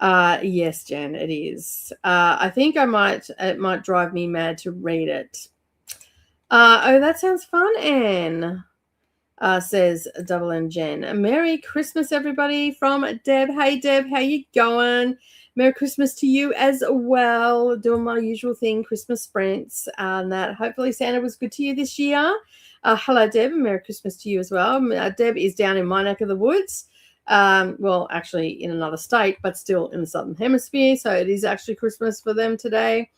S1: Yes, Jen, it is. I think it might drive me mad to read it. Oh, that sounds fun, Anne. Says Double M Jen. Merry Christmas, everybody, from Deb. Hey, Deb, how you going? Merry Christmas to you as well. Doing my usual thing, Christmas sprints. And that hopefully Santa was good to you this year. Hello, Deb, and Merry Christmas to you as well. Deb is down in my neck of the woods. Well, actually in another state, but still in the Southern Hemisphere. So it is actually Christmas for them today.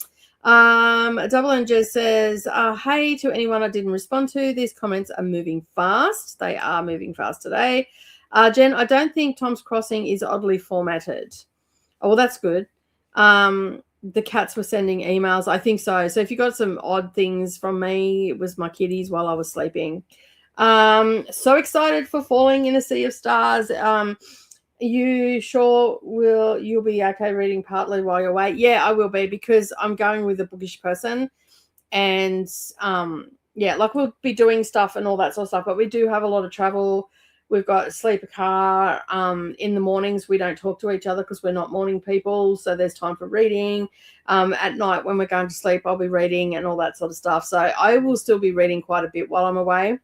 S1: Double N just says, hey to anyone I didn't respond to. These comments are moving fast. They are moving fast today. Jen, I don't think Tom's Crossing is oddly formatted. Oh, well, that's good. The cats were sending emails. I think so. So if you got some odd things from me, it was my kitties while I was sleeping. So excited for Falling in a Sea of Stars. You sure you'll be okay reading partly while you're away? Yeah, I will be, because I'm going with a bookish person, and yeah, like we'll be doing stuff and all that sort of stuff, but we do have a lot of travel. We've got a sleeper car. In the mornings we don't talk to each other because we're not morning people, so there's time for reading. At night when we're going to sleep, I'll be reading and all that sort of stuff, so I will still be reading quite a bit while I'm away.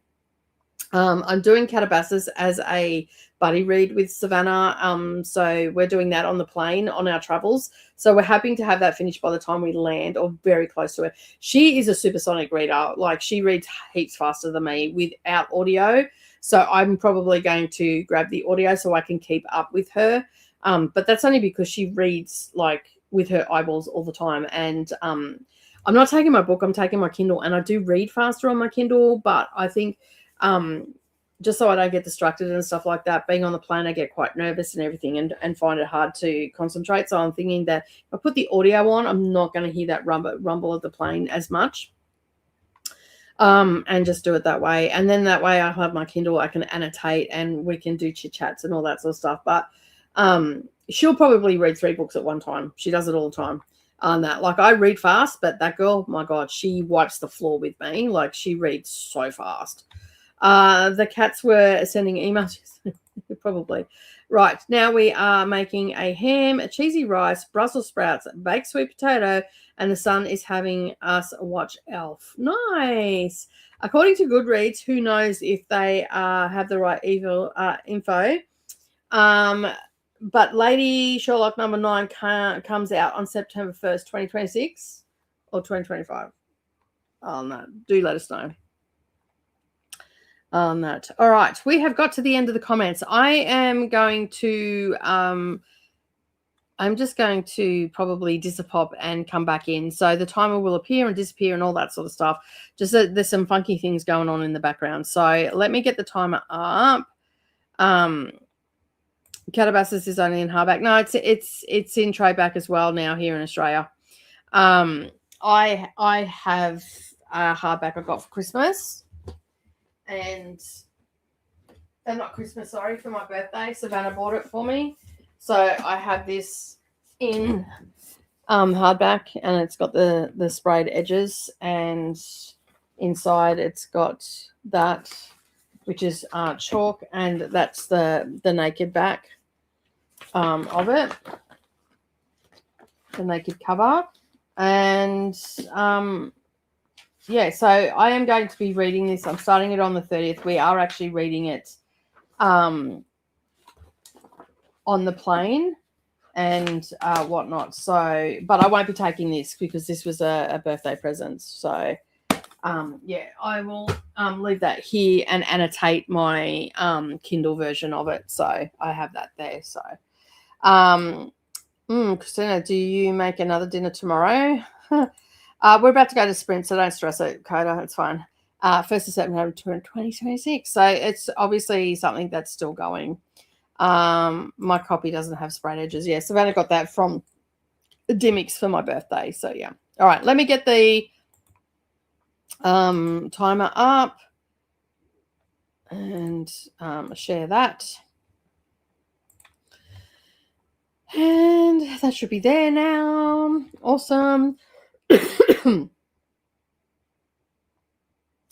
S1: I'm doing Calabasas as a buddy read with Savannah. So we're doing that on the plane on our travels. So we're hoping to have that finished by the time we land, or very close to it. She is a supersonic reader. Like, she reads heaps faster than me without audio. So I'm probably going to grab the audio so I can keep up with her. But that's only because she reads like with her eyeballs all the time. And I'm not taking my book, I'm taking my Kindle, and I do read faster on my Kindle, but I think just so I don't get distracted and stuff like that, being on the plane, I get quite nervous and everything, and find it hard to concentrate. So I'm thinking that if I put the audio on, I'm not going to hear that rumble of the plane as much, and just do it that way. And then that way I'll have my Kindle, I can annotate, and we can do chit chats and all that sort of stuff. But she'll probably read 3 books at one time. She does it all the time. On that, like, I read fast, but that girl, my God, she wipes the floor with me. Like, she reads so fast. The cats were sending emails. Probably. Right, now we are making a ham, a cheesy rice, Brussels sprouts, baked sweet potato, and the son is having us watch Elf. Nice. According to Goodreads, who knows if they have the right info. But Lady Sherlock number 9 comes out on September 1st, 2026 or 2025. Oh, no. Do let us know on that. All right. We have got to the end of the comments. I am going to, I'm just going to probably disappear and come back in. So the timer will appear and disappear and all that sort of stuff. Just there's some funky things going on in the background. So let me get the timer up. Calabasas is only in hardback. No, it's in trade-back as well now here in Australia. I have a hardback I got for Christmas, and not Christmas, sorry, for my birthday. Savannah bought it for me, so I have this in hardback, and it's got the sprayed edges, and inside it's got that, which is chalk, and that's the naked back of it, the naked cover. And yeah, so I am going to be reading this. I'm starting it on the 30th. We are actually reading it on the plane and whatnot. So, but I won't be taking this because this was a birthday present. So, yeah, I will leave that here and annotate my Kindle version of it. So I have that there. So, Christina, do you make another dinner tomorrow? We're about to go to Sprint, so don't stress it, Coda. It's fine. 1st of September 2026. So it's obviously something that's still going. My copy doesn't have sprayed edges. Yes, I've only got that from Dimmicks for my birthday. So yeah. All right, let me get the timer up and share that. And that should be there now. Awesome.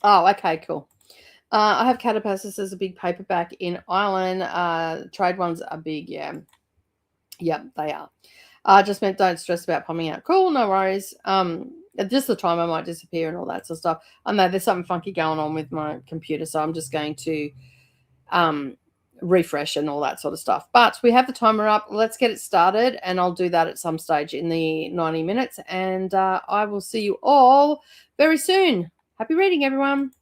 S1: Oh, okay, cool. I have Catapassus as a big paperback in Ireland. Trade ones are big, yeah. Yep, they are. Just meant don't stress about popping out. Cool, no worries. Just the time I might disappear and all that sort of stuff. I know there's something funky going on with my computer, so I'm just going to refresh and all that sort of stuff. But we have the timer up. Let's get it started, and I'll do that at some stage in the 90 minutes. And I will see you all very soon. Happy reading, everyone.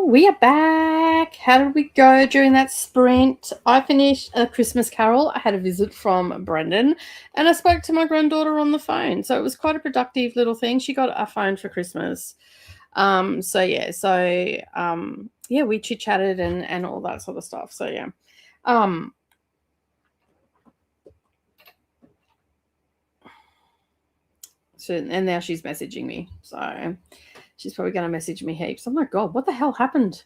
S1: we are back. How did we go during that sprint? I finished A Christmas Carol. I had a visit from Brendan, and I spoke to my granddaughter on the phone. So it was quite a productive little thing. She got a phone for Christmas. We chit chatted and all that sort of stuff. So yeah. And now she's messaging me. So she's probably going to message me heaps. Oh my God, what the hell happened?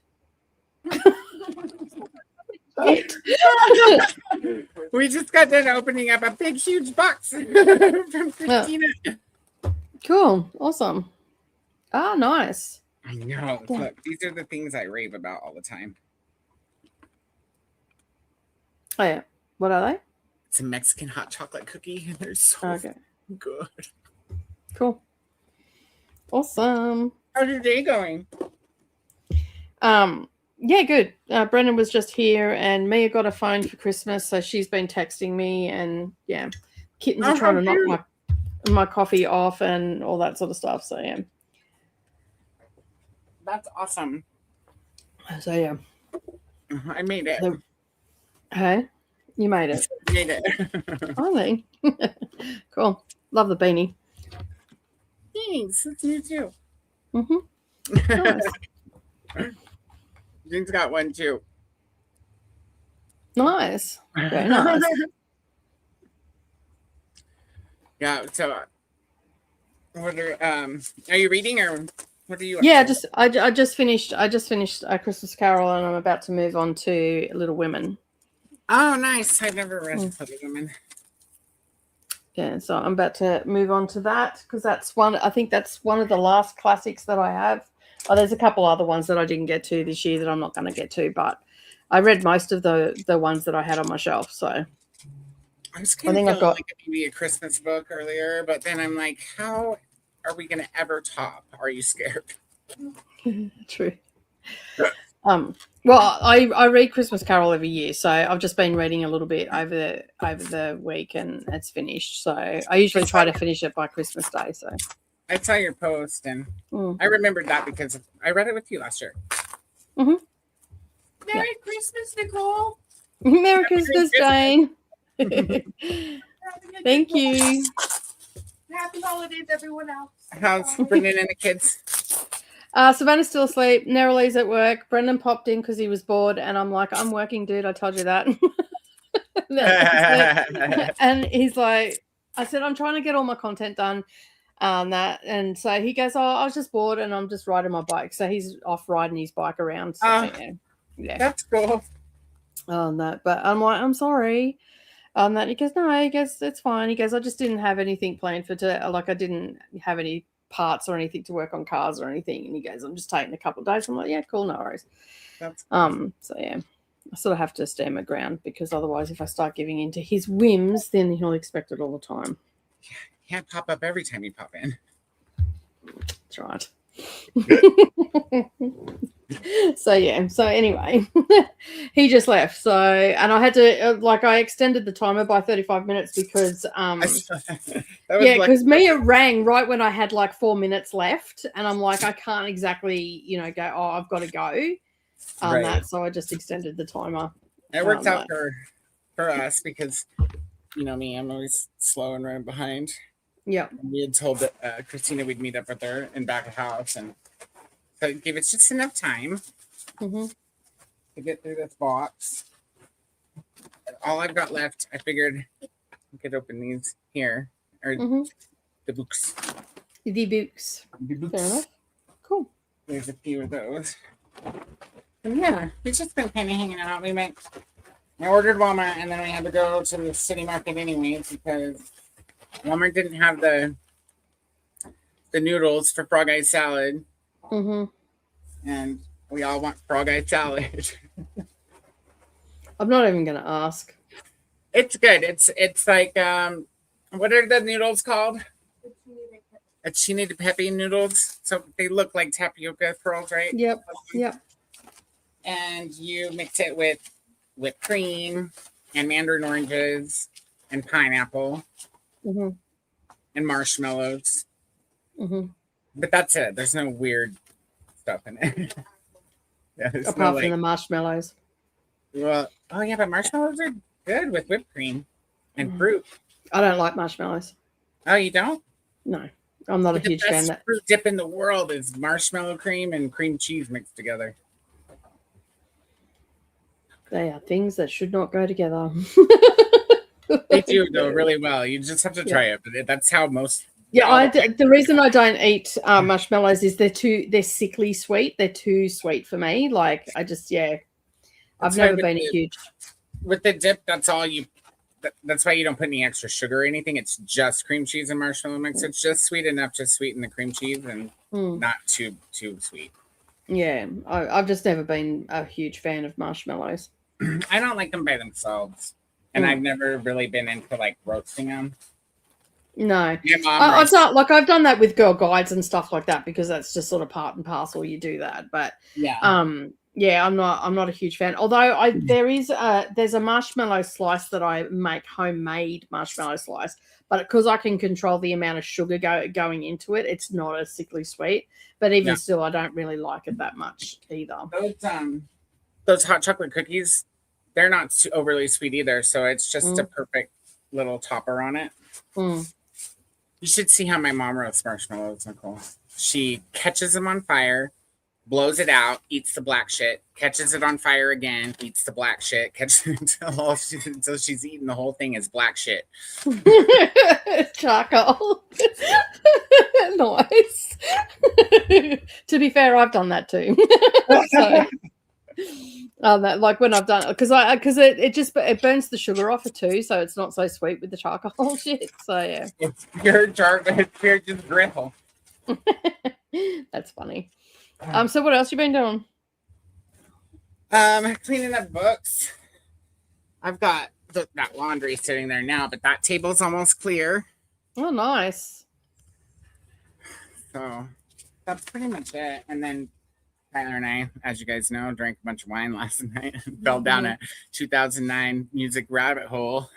S2: We just got done opening up a big, huge box from Christina.
S1: Cool. Awesome. Ah, nice.
S2: I know. Yeah. Look, these are the things I rave about all the time.
S1: Oh, yeah. What are they?
S2: It's a Mexican hot chocolate cookie, and they're so good.
S1: Cool. Awesome.
S2: How's your day going?
S1: Yeah, good. Brendan was just here, and Mia got a phone for Christmas, so she's been texting me, and yeah, kittens are trying to knock my coffee off and all that sort of stuff. So yeah,
S2: that's awesome.
S1: So yeah,
S2: I made it.
S1: Hey, you made it.
S2: I made it.
S1: Finally. Cool. Love the beanie.
S2: Thanks. It's you too.
S1: Nice.
S2: Jean's got one too.
S1: Nice. Very nice.
S2: Yeah. So, what are you reading or what are you?
S1: Yeah, I just finished A Christmas Carol, and I'm about to move on to Little Women.
S2: Oh, nice. I've never read Little Women.
S1: Yeah, so I'm about to move on to that because I think that's one of the last classics that I have. Oh, there's a couple other ones that I didn't get to this year that I'm not going to get to, but I read most of the ones that I had on my shelf. So
S2: I was kind of feeling like maybe a Christmas book earlier, but then I'm like, how are we going to ever top? Are you scared?
S1: True. Well, I read Christmas Carol every year, so I've just been reading a little bit over the week, and it's finished. So I usually try to finish it by Christmas Day. So
S2: I saw your post, and I remembered that because I read it with you last year.
S1: Mm-hmm.
S2: Merry Christmas, Nicole.
S1: Merry Christmas, Jane. Thank you.
S2: Happy holidays, everyone else. How's Brendan and the kids?
S1: Savannah's still asleep. Neryl's at work. Brendan popped in because he was bored, and I'm like, I'm working, dude. I told you that. And he's like, I said, I'm trying to get all my content done. And so he goes, I was just bored, and I'm just riding my bike. So he's off riding his bike around. So, yeah,
S2: that's cool.
S1: But I'm like, I'm sorry. That he goes, no, he goes, it's fine. He goes, I just didn't have anything planned for today. Like I didn't have any parts or anything to work on cars or anything. And he goes, I'm just taking a couple of days. I'm like, yeah, cool, no worries.
S2: That's
S1: so yeah, I sort of have to stand my ground because otherwise if I start giving in to his whims, then he'll expect it all the time.
S2: Yeah, you can't pop up every time you pop in.
S1: That's right. So yeah, so anyway, he just left. So, and I had to I extended the timer by 35 minutes because because Mia rang right when I had like 4 minutes left, and I'm like, I can't exactly go, I've got to go so I just extended the timer.
S2: It worked out for us because me, I'm always slow and running behind.
S1: Yeah,
S2: we had told Christina we'd meet up with her in back of house, and so it gave us just enough time to get through this box. All I've got left, I figured I could open these here, or the books.
S1: The books. Fair enough. Cool.
S2: There's a few of those. And yeah, we've just been kind of hanging out. I ordered Walmart, and then we had to go to the city market anyways because Walmart didn't have the noodles for frog eye salad. And we all want frog eye salad.
S1: I'm not even gonna ask.
S2: It's good. It's like what are the noodles called? Chini de pepe noodles. So they look like tapioca pearls, right?
S1: Yep.
S2: And you mix it with whipped cream and mandarin oranges and pineapple and marshmallows. But that's it. There's no weird stuff in it. Yeah,
S1: apart from the marshmallows.
S2: Well, oh yeah, but marshmallows are good with whipped cream and fruit.
S1: I don't like marshmallows.
S2: Oh, you don't?
S1: No, I'm not a huge fan of that.
S2: The best fruit dip in the world is marshmallow cream and cream cheese mixed together.
S1: They are things that should not go together.
S2: They do though really well. You just have to try it. But that's how most.
S1: Yeah, the reason I don't eat marshmallows is they're sickly sweet. They're too sweet for me. Like I've never been a huge.
S2: With the dip, that's all you. That's why you don't put any extra sugar or anything. It's just cream cheese and marshmallow mix. It's just sweet enough to sweeten the cream cheese and not too sweet.
S1: Yeah, I've just never been a huge fan of marshmallows.
S2: I don't like them by themselves, and I've never really been into like roasting them.
S1: No, I've done that with Girl Guides and stuff like that because that's just sort of part and parcel. You do that, but I'm not a huge fan. Although there's a marshmallow slice that I make, homemade marshmallow slice, but because I can control the amount of sugar going into it, it's not as sickly sweet. But even still, I don't really like it that much either.
S2: Those hot chocolate cookies, they're not overly sweet either, so it's just a perfect little topper on it. You should see how my mom roasts marshmallows, Nicole. She catches them on fire, blows it out, eats the black shit, catches it on fire again, eats the black shit, catches it until she's eaten the whole thing as black shit.
S1: Charcoal. Nice. To be fair, I've done that too. Like when I've done because it burns the sugar off it too, so it's not so sweet with the charcoal shit. So yeah,
S2: it's pure charcoal. It's pure just grill.
S1: That's funny. So what else you been doing?
S2: Cleaning up books. I've got that laundry sitting there now, but that table's almost clear.
S1: Oh, nice.
S2: So that's pretty much it. And then Tyler and I, as you guys know, drank a bunch of wine last night and fell down a 2009 music rabbit hole.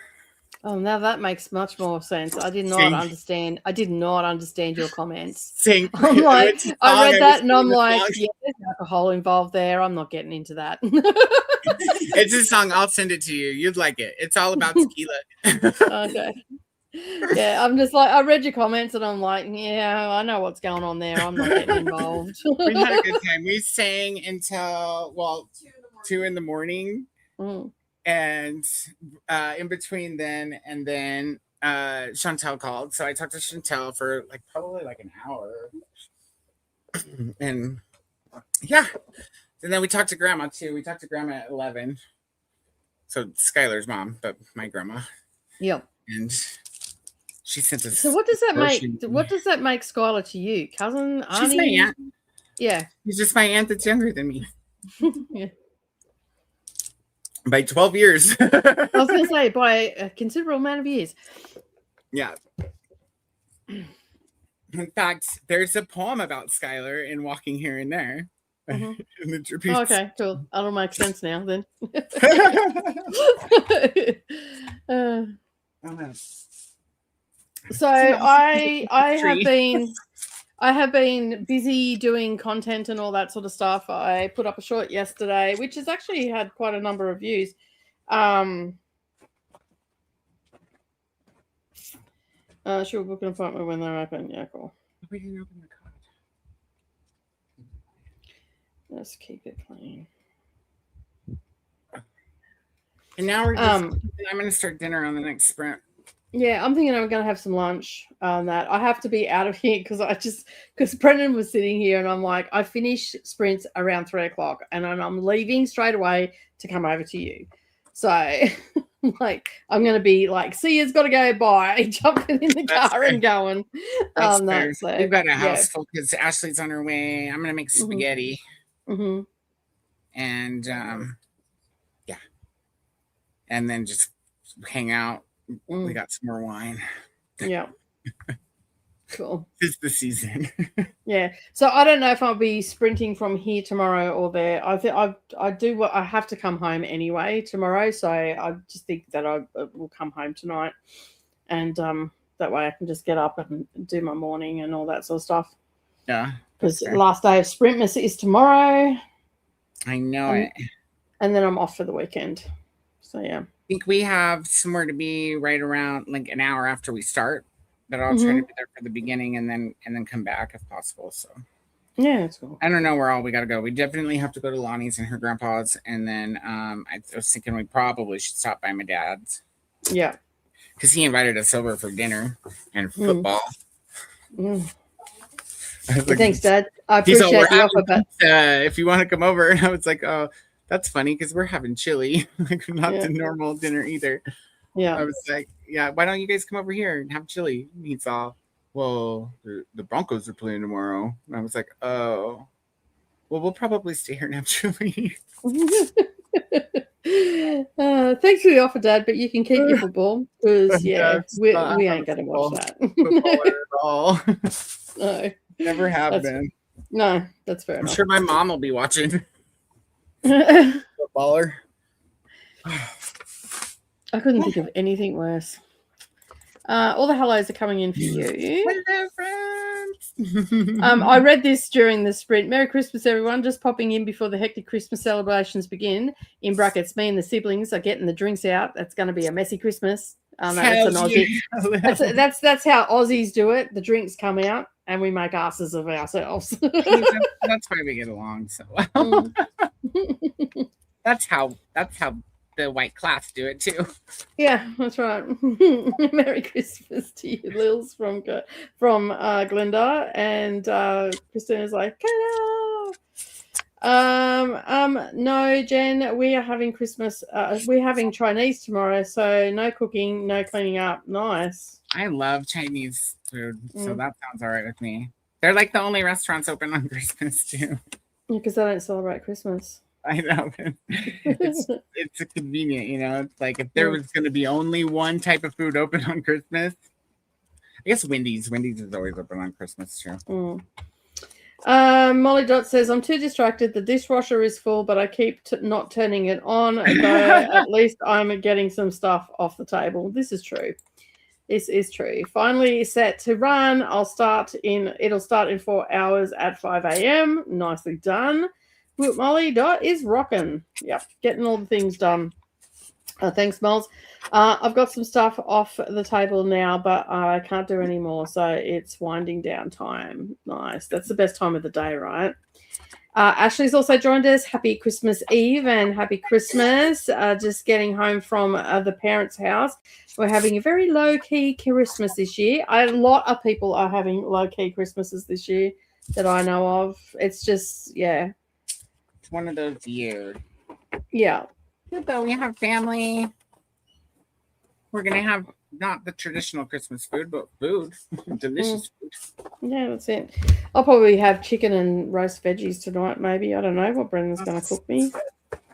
S1: Oh, now that makes much more sense. I did not understand your comments. I'm like, I read that and I'm like, yeah, there's alcohol involved there. I'm not getting into that.
S2: It's a song. I'll send it to you. You'd like it. It's all about tequila.
S1: Okay. Yeah, I'm just like, I read your comments and I'm like, yeah, I know what's going on there. I'm not getting involved.
S2: We had a good time. We sang until 2 in the morning. And in between then and then Chantel called. So I talked to Chantel for probably an hour. And yeah. And then we talked to Grandma too. We talked to Grandma at 11. So Skylar's mom, but my grandma.
S1: Yep.
S2: And she sent us.
S1: So what does that make? What does that make Skylar to you? Cousin? Auntie?
S2: She's my aunt.
S1: Yeah.
S2: She's just my aunt that's younger than me.
S1: Yeah.
S2: By 12 years.
S1: I was going to say, by a considerable amount of years.
S2: Yeah. In fact, there's a poem about Skylar in Walking Here and There. In the tributes.
S1: Oh, okay, cool. That'll make sense now then. So I have been busy doing content and all that sort of stuff. I put up a short yesterday, which has actually had quite a number of views. She'll book an appointment when they're open. Yeah, cool.
S2: We didn't open the card.
S1: Let's keep it clean.
S2: And now we're I'm going to start dinner on the next sprint.
S1: Yeah, I'm thinking I'm going to have some lunch on that. I have to be out of here because Brendan was sitting here and I'm like, I finish sprints around 3:00 and I'm leaving straight away to come over to you. So I'm going to be like, see, it's got to go by, jumping in the car and going.
S2: That's fair. We've got a house full because Ashley's on her way. I'm going to make spaghetti. And yeah. And then just hang out. We got some more wine.
S1: Yeah. Cool.
S2: It's the season.
S1: Yeah. So I don't know if I'll be sprinting from here tomorrow or there. I think I have to come home anyway tomorrow. So I just think that I will come home tonight. And that way I can just get up and do my morning and all that sort of stuff.
S2: Yeah.
S1: Because last day of Sprintmas is tomorrow.
S2: I know it.
S1: And then I'm off for the weekend. So yeah.
S2: I think we have somewhere to be right around like an hour after we start. But I'll try to be there for the beginning and then come back if possible. So
S1: yeah, that's cool.
S2: I don't know where all we got to go. We definitely have to go to Lonnie's and her grandpa's, and then I was thinking we probably should stop by my dad's.
S1: Yeah,
S2: because he invited us over for dinner and football.
S1: Like, thanks, Dad. I appreciate the offer, but
S2: if you want to come over, and I was like, oh, that's funny because we're having chili, like not the normal dinner either.
S1: Yeah,
S2: I was like, yeah, why don't you guys come over here and have chili? And he's all, well, the Broncos are playing tomorrow. And I was like, oh, well, we'll probably stay here and have chili.
S1: Thanks for the offer, Dad, but you can keep your football because we ain't gonna watch that
S2: at all.
S1: No,
S2: never have been.
S1: No, that's fair enough.
S2: I'm sure my mom will be watching. Footballer.
S1: I couldn't think of anything worse. All the hellos are coming in for you.
S2: Hello, friends.
S1: I read this during the sprint. Merry Christmas, everyone. Just popping in before the hectic Christmas celebrations begin. In brackets, me and the siblings are getting the drinks out. That's going to be a messy Christmas. That's an Aussie. That's how Aussies do it. The drinks come out and we make asses of ourselves.
S2: That's why we get along so well. That's how the white class do it too.
S1: Yeah, that's right. Merry Christmas to you, Lils from Glenda, and Christina's like, hello. No, Jen, we are having Christmas. We're having Chinese tomorrow, so no cooking, no cleaning up. Nice.
S2: I love Chinese food, so that sounds all right with me. They're like the only restaurants open on Christmas too.
S1: Because they don't celebrate Christmas.
S2: I know. It's a convenient, It's like if there was going to be only one type of food open on Christmas, I guess Wendy's. Wendy's is always open on Christmas too.
S1: Molly Dot says, I'm too distracted. The dishwasher is full, but I keep not turning it on. Though at least I'm getting some stuff off the table. This is true. This is true. Finally set to run. It'll start in 4 hours at 5 a.m. Nicely done. Molly Dot is rocking. Yep, getting all the things done. Thanks, Moles. I've got some stuff off the table now, but I can't do any more, so it's winding down time. Nice. That's the best time of the day, right? Ashley's also joined us. Happy Christmas Eve and happy Christmas. Just getting home from the parents' house. We're having a very low-key Christmas this year. A lot of people are having low-key Christmases this year that I know of. It's just, yeah.
S2: It's one of those years.
S1: Yeah.
S2: But we have family. We're going to have not the traditional Christmas food, but food. Delicious food.
S1: Yeah, that's it. I'll probably have chicken and roast veggies tonight, maybe. I don't know what Brendan's going to cook me.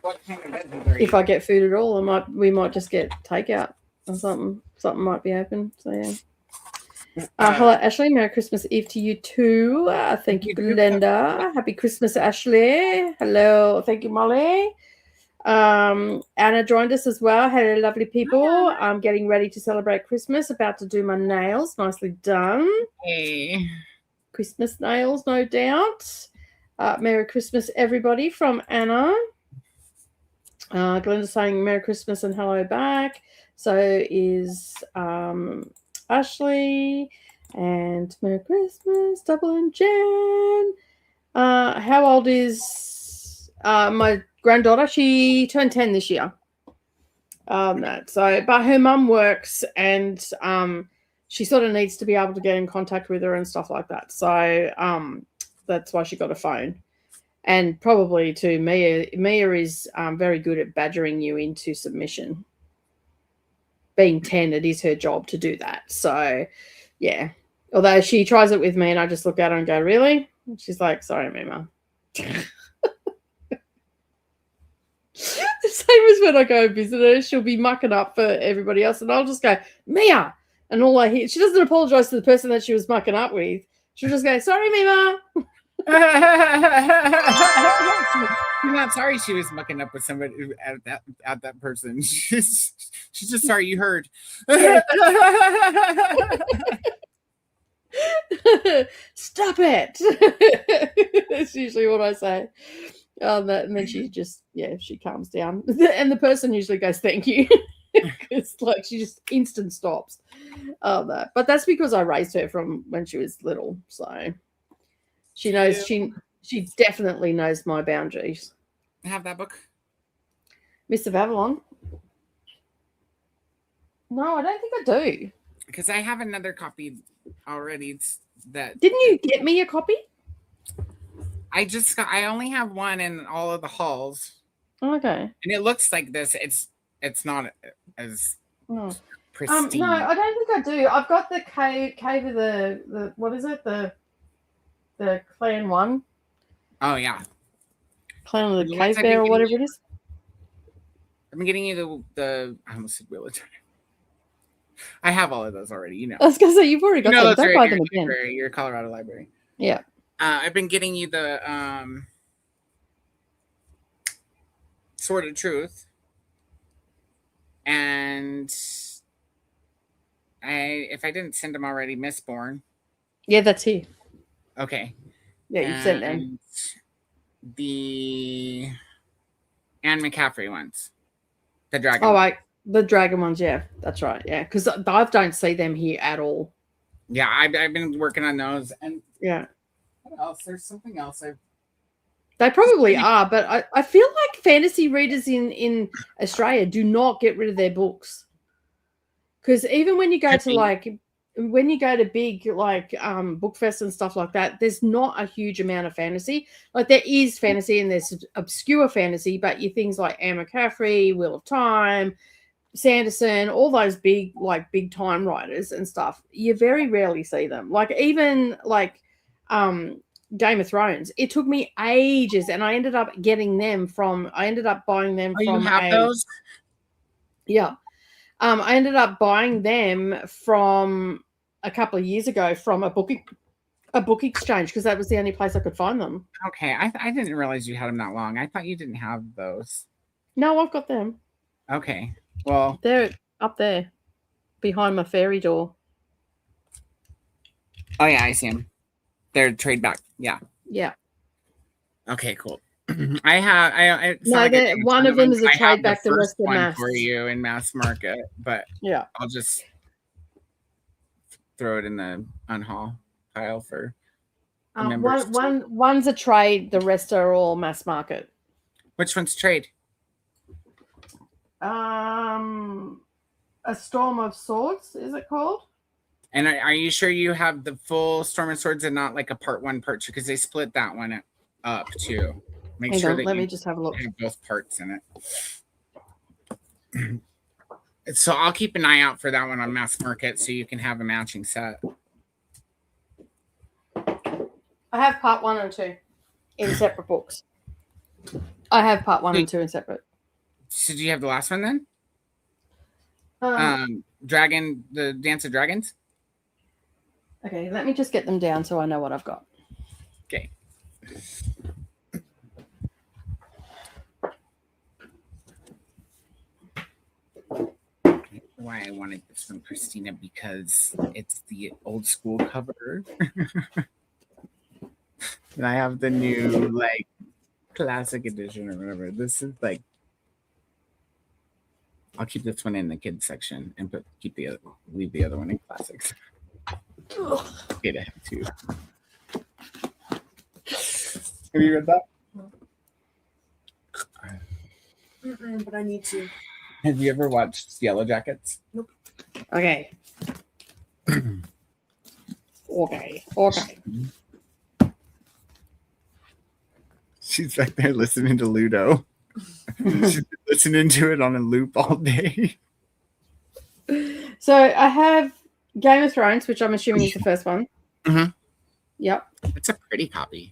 S2: What kind of veggies are you?
S1: If I get food at all, we might just get takeout or something. Something might be open. So, yeah. Hello, Ashley. Merry Christmas Eve to you too. Thank you, Glenda. Happy Christmas, Ashley. Hello. Thank you, Molly. Anna joined us as well. Hello, lovely people. I'm getting ready to celebrate Christmas. About to do my nails. Nicely done.
S2: Hey.
S1: Christmas nails, no doubt. Merry Christmas, everybody, from Anna. Glenda saying Merry Christmas and hello back. So is Ashley, and Merry Christmas, Double and Jen. How old is my granddaughter? She turned 10 this year. But her mum works, and she sort of needs to be able to get in contact with her and stuff like that. So that's why she got a phone. And probably to Mia is very good at badgering you into submission. Being 10, it is her job to do that. So, yeah. Although she tries it with me and I just look at her and go, really? And she's like, sorry, Mima. The same as when I go visit her, she'll be mucking up for everybody else and I'll just go, Mia. And all I hear, she doesn't apologize to the person that she was mucking up with. She'll just go, sorry, Mima.
S2: She's not sorry she was mucking up with somebody at that person. She's just sorry you heard.
S1: Stop it. That's usually what I say. And then she just, she calms down. And the person usually goes, thank you. It's like she just instant stops. No. But that's because I raised her from when she was little. So she knows, she definitely knows my boundaries.
S2: I have that book.
S1: Mists of Avalon. No, I don't think I do.
S2: Because I have another copy already. Didn't
S1: you get me a copy?
S2: I only have one in all of the halls.
S1: Okay.
S2: And it looks like this. It's not as pristine.
S1: No, I don't think I do. I've got the cave of the what is it? The clan one.
S2: Oh yeah.
S1: Clan of the Cave Bear or whatever it is.
S2: I've been getting you the I almost said Wheel of Time. I have all of those already, you know.
S1: I was gonna say you've already got them. Don't buy them again.
S2: Your Colorado library.
S1: Yeah.
S2: I've been getting you the Sword of Truth. And if I didn't send them already, Mistborn.
S1: Yeah, that's here.
S2: Okay.
S1: Yeah, you sent them.
S2: The Anne McCaffrey ones. The dragon.
S1: Oh, the dragon ones, yeah. That's right. Yeah. Because I don't see them here at all.
S2: Yeah, I've been working on those. And
S1: yeah.
S2: What else? There's something else
S1: They probably are, but I feel like fantasy readers in Australia do not get rid of their books. Because even when you go to big book fests and stuff like that, there's not a huge amount of fantasy. Like there is fantasy and there's obscure fantasy, but you things like Anne McCaffrey, Wheel of Time, Sanderson, all those big time writers and stuff, you very rarely see them. Like even Game of Thrones. It took me ages, and I ended up buying them from.
S2: You have those?
S1: Yeah. I ended up buying them from a couple of years ago from a book exchange because that was the only place I could find them.
S2: Okay, I didn't realize you had them that long. I thought you didn't have those.
S1: No, I've got them.
S2: Okay, well,
S1: they're up there behind my fairy door.
S2: Oh yeah, I see them. They're trade back. Yeah.
S1: Yeah.
S2: Okay, cool. I
S1: one of them is a trade back. The rest
S2: one
S1: are mass
S2: for you in mass market, but
S1: yeah,
S2: I'll just throw it in the unhaul pile for
S1: one's a trade. The rest are all mass market.
S2: Which one's trade?
S1: A Storm of Swords, is it called?
S2: And are you sure you have the full Storm of Swords and not like a part 1, part 2? Because they split that one up too. Make sure that
S1: let me just have a look.
S2: Have both parts in it. So I'll keep an eye out for that one on mass market so you can have a matching set.
S1: I have part 1 and 2 in separate books. I have part 1 and 2 in separate.
S2: So do you have the last one then? The Dance of Dragons?
S1: Okay, let me just get them down so I know what I've got.
S2: Okay. Why I wanted this from Christina, because it's the old school cover. And I have the new classic edition or whatever. This is I'll keep this one in the kids section and leave the other one in classics. Get ahead too. Have you read that?
S3: But I need to.
S2: Have you ever watched Yellow Jackets?
S3: Nope.
S1: Okay. Okay.
S2: She's back there listening to Ludo. She's been listening to it on a loop all day.
S1: So I have Game of Thrones, which I'm assuming is the first one.
S2: Mm-hmm.
S1: Yep.
S2: It's a pretty copy.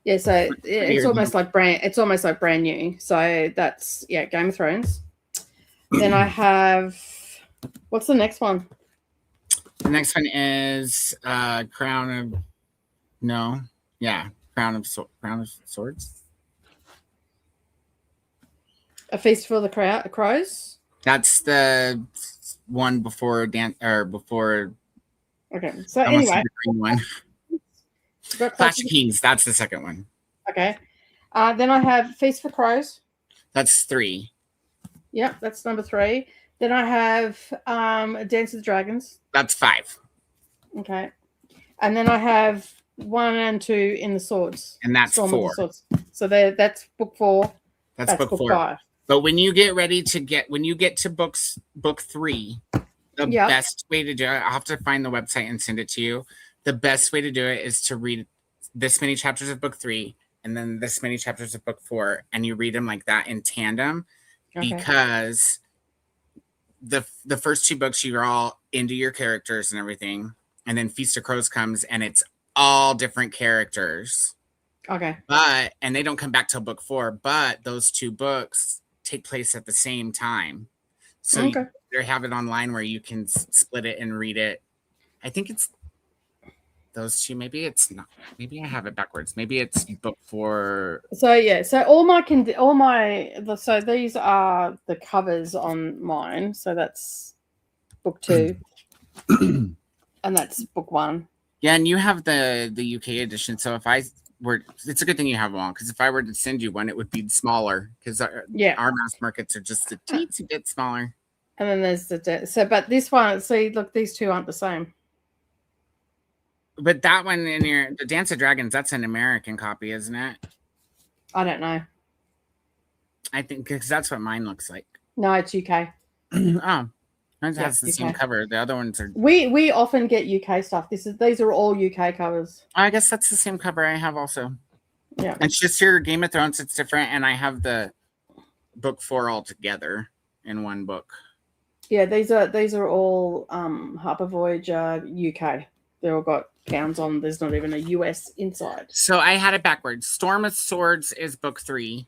S1: Yeah, so it's almost like brand new. So that's Game of Thrones. Then I have, what's the next one?
S2: The next one is Crown of Swords.
S1: A Feast for the Crows.
S2: That's the one before before.
S1: Okay, so anyway,
S2: the green one. Clash of Kings. That's the second one.
S1: Okay, Then I have Feast for Crows.
S2: That's 3.
S1: Yep, that's number 3. Then I have Dance of the Dragons.
S2: That's 5.
S1: Okay. And then I have 1 and 2 in the Swords.
S2: And that's
S1: Storm
S2: 4.
S1: of the Swords. So that's book 4.
S2: That's book 4.
S1: 5.
S2: But when you get to book 3, the best way to do it, I'll have to find the website and send it to you. The best way to do it is to read this many chapters of book 3 and then this many chapters of book 4, and you read them like that in tandem, because the first 2 books you're all into your characters and everything, and then Feast of Crows comes and it's all different characters.
S1: Okay.
S2: And they don't come back till book 4, but those 2 books take place at the same time. So they have it online where you can split it and read it. I think it's those 2. Maybe it's not. Maybe I have it backwards. Maybe it's book 4.
S1: So so these are the covers on mine. So that's book 2, and that's book 1.
S2: Yeah, and you have the UK edition. So it's a good thing you have one, because if I were to send you one, it would be smaller, because our mass markets are just a teensy bit smaller.
S1: And then there's but this one, see, look, these 2 aren't the same.
S2: But that one the Dance of Dragons, that's an American copy, isn't it?
S1: I don't know.
S2: I think because that's what mine looks like.
S1: No, it's UK.
S2: Oh, mine has the same cover. The other ones are.
S1: We often get UK stuff. These are all UK covers.
S2: I guess that's the same cover I have also.
S1: Yeah,
S2: it's just your Game of Thrones. It's different, and I have the book 4 all together in one book.
S1: Yeah, these are all Harper Voyager UK. They're all got pounds on. There's not even a US inside.
S2: So I had it backwards. Storm of Swords is book 3.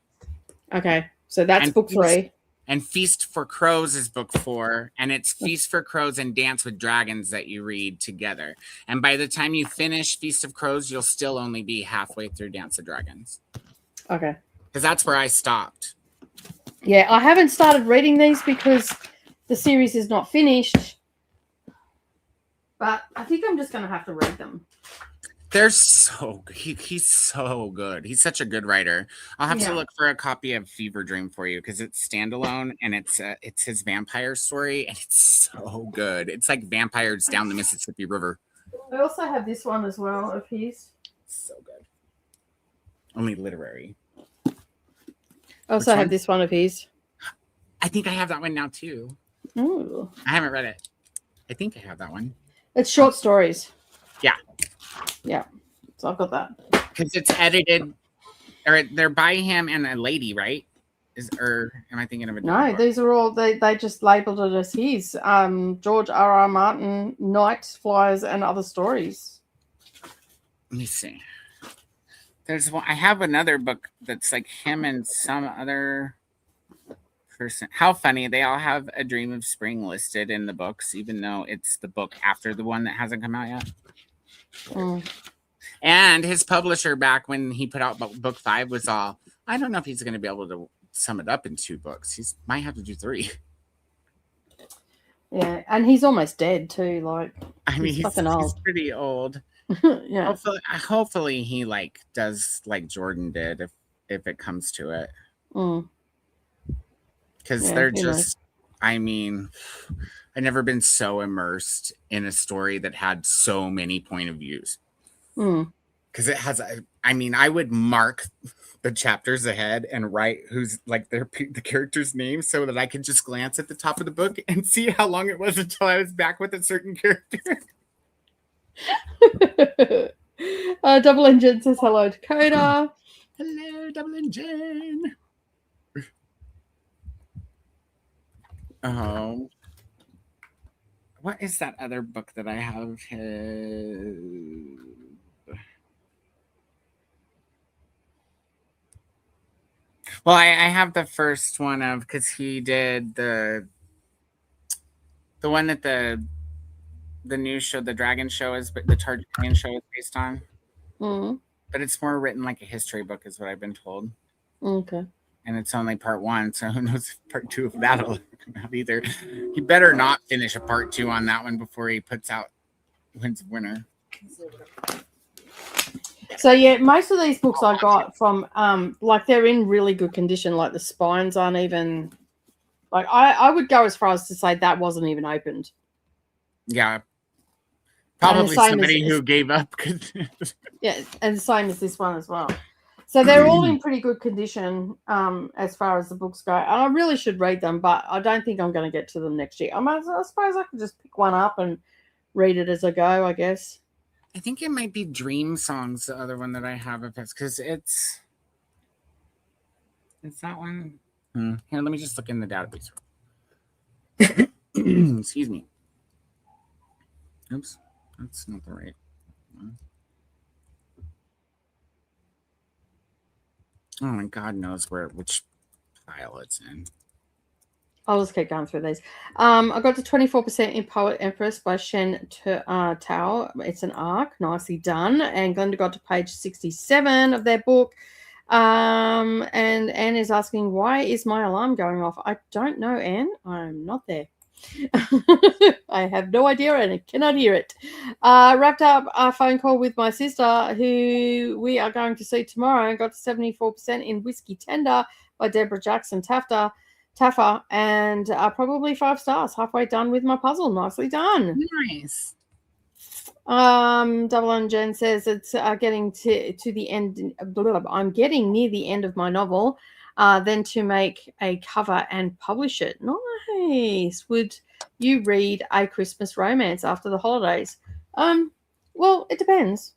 S1: Okay, so that's book 3.
S2: And Feast for Crows is book 4. And it's Feast for Crows and Dance with Dragons that you read together. And by the time you finish Feast of Crows, you'll still only be halfway through Dance of Dragons.
S1: Okay.
S2: Because that's where I stopped.
S1: Yeah, I haven't started reading these because the series is not finished. But I think I'm just going to have to read them.
S2: They're so good. He's so good. He's such a good writer. I'll have to look for a copy of Fever Dream for you, because it's standalone and it's his vampire story, and it's so good. It's like vampires down the Mississippi River.
S1: I also have this one as well of his.
S2: So good. Only literary.
S1: I also have this one of his.
S2: I think I have that one now too.
S1: Ooh.
S2: I haven't read it. I think I have that one.
S1: It's short stories.
S2: Yeah.
S1: Yeah. So I've got that.
S2: Because it's edited, or they're by him and a lady, right? Or am I thinking of a
S1: No, these are all they just labeled it as his. George R.R. Martin, Night Flyers and Other Stories.
S2: Let me see. There's one. I have another book that's like him and some other person. How funny. They all have A Dream of Spring listed in the books, even though it's the book after the one that hasn't come out yet. And his publisher, back when he put out book 5, was all, I don't know if he's going to be able to sum it up in 2 books. He might have to do 3.
S1: Yeah, and he's almost dead too. Like,
S2: I mean, he's
S1: fucking old.
S2: He's pretty old.
S1: Yeah.
S2: Hopefully he does like Jordan did, if it comes to it. Because they're just, I mean, I've never been so immersed in a story that had so many point of views. Because it has, I mean, I would mark the chapters ahead and write who's like the character's name, so that I could just glance at the top of the book and see how long it was until I was back with a certain character.
S1: Double Engine says hello, Dakota.
S2: Hello, Double Engine. Oh, what is that other book that I have? Well, I have the first one of, because he did the one that the new show, the Dragon Show, the Targaryen show is based on. But it's more written like a history book, is what I've been told.
S1: Okay.
S2: And it's only part 1, so who knows if part 2 of that'll come out either. He better not finish a part 2 on that one before he puts out Winds of Winter.
S1: So yeah, most of these books I got from like they're in really good condition. Like the spines aren't even like I would go as far as to say that wasn't even opened.
S2: Yeah. Probably
S1: same
S2: somebody
S1: as-
S2: who gave up.
S1: Yeah, and the same as this one as well. So they're all in pretty good condition as far as the books go. And I really should read them, but I don't think I'm going to get to them next year. I suppose I could just pick one up and read it as I go, I guess.
S2: I think it might be Dream Songs, the other one that I have, if it's because it's that one. Here, let me just look in the database. Excuse me. Oops, that's not the right one. Oh my God knows which pile it's in.
S1: I'll just keep going through these. I got to 24% in Poet Empress by Shen Tao. It's an arc, nicely done. And Glenda got to page 67 of their book. And Anne is asking, why is my alarm going off? I don't know, Anne. I'm not there. I have no idea and I cannot hear it. Wrapped up a phone call with my sister, who we are going to see tomorrow. Got to 74% in Whiskey Tender by Deborah Jackson Taffer, and probably 5 stars. Halfway done with my puzzle. Nicely done.
S2: Nice.
S1: Double N Jen says it's getting to the end. I'm getting near the end of my novel. Then to make a cover and publish it. Nice. Would you read A Christmas Romance after the holidays? Well, it depends.